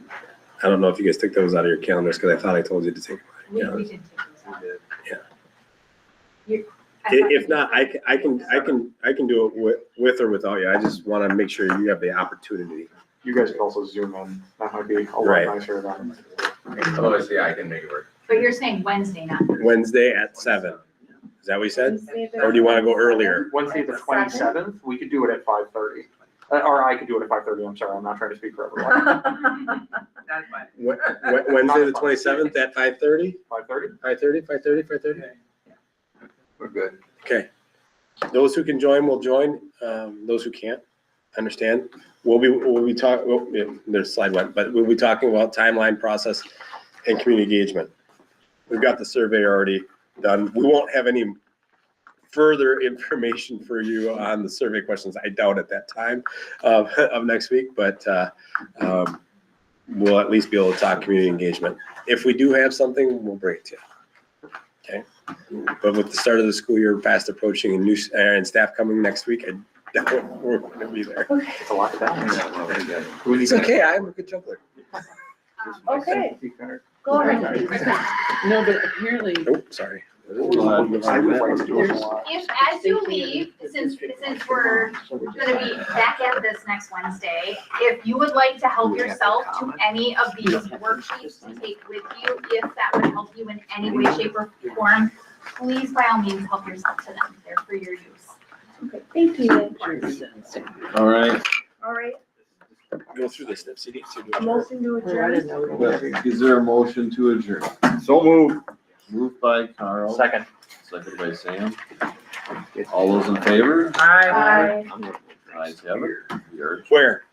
I don't know if you guys took those out of your calendars because I thought I told you to take them out of your We calendars. didn't take those out. Yeah. I thought If you not, said- I can do it with or without you. I just want to make sure you have the opportunity. You guys could also zoom in. That might be a lot Right. nicer than. Otherwise, yeah, I can make it work. But you're saying Wednesday, not Thursday. Wednesday at 7. Is that what you said? Or do you want to go earlier? Wednesday the 27th, we could do it at 5:30. Or I could do it at 5:30, I'm sorry, I'm not trying to speak for everyone. That's fine. Wednesday the 27th at 5:30? 5:30? 5:30? We're good. Okay. Those who can join will join. Those who can't, understand. We'll be talking, well, yeah, there's slide one, but we'll be talking about timeline, process, and community engagement. We've got the survey already done. We won't have any further information for you on the survey questions, I doubt at that time of next week, but we'll at least be able to talk community engagement. If we do have something, we'll bring it to you. Okay? But with the start of the school year fast approaching and and staff coming next week, I doubt we're going to be there. It's a lot to balance. It's okay, I'm a good juggler. Okay, go ahead. No, but apparently, Oh, sorry. If, as you leave, since we're gonna be back at this next Wednesday, if you would like to help yourself to any of these worksheets to take with you, if that would help you in any way, shape, or form, please by all means help yourself to them. They're for your use. Okay, thank you. All right. All right, Go through this, Nancy. a motion to adjourn. Is there a motion to adjourn? So moved. Moved by Carl. Second. Seconded by Sam. All those in favor? Aye. Ayes have it. We are Where?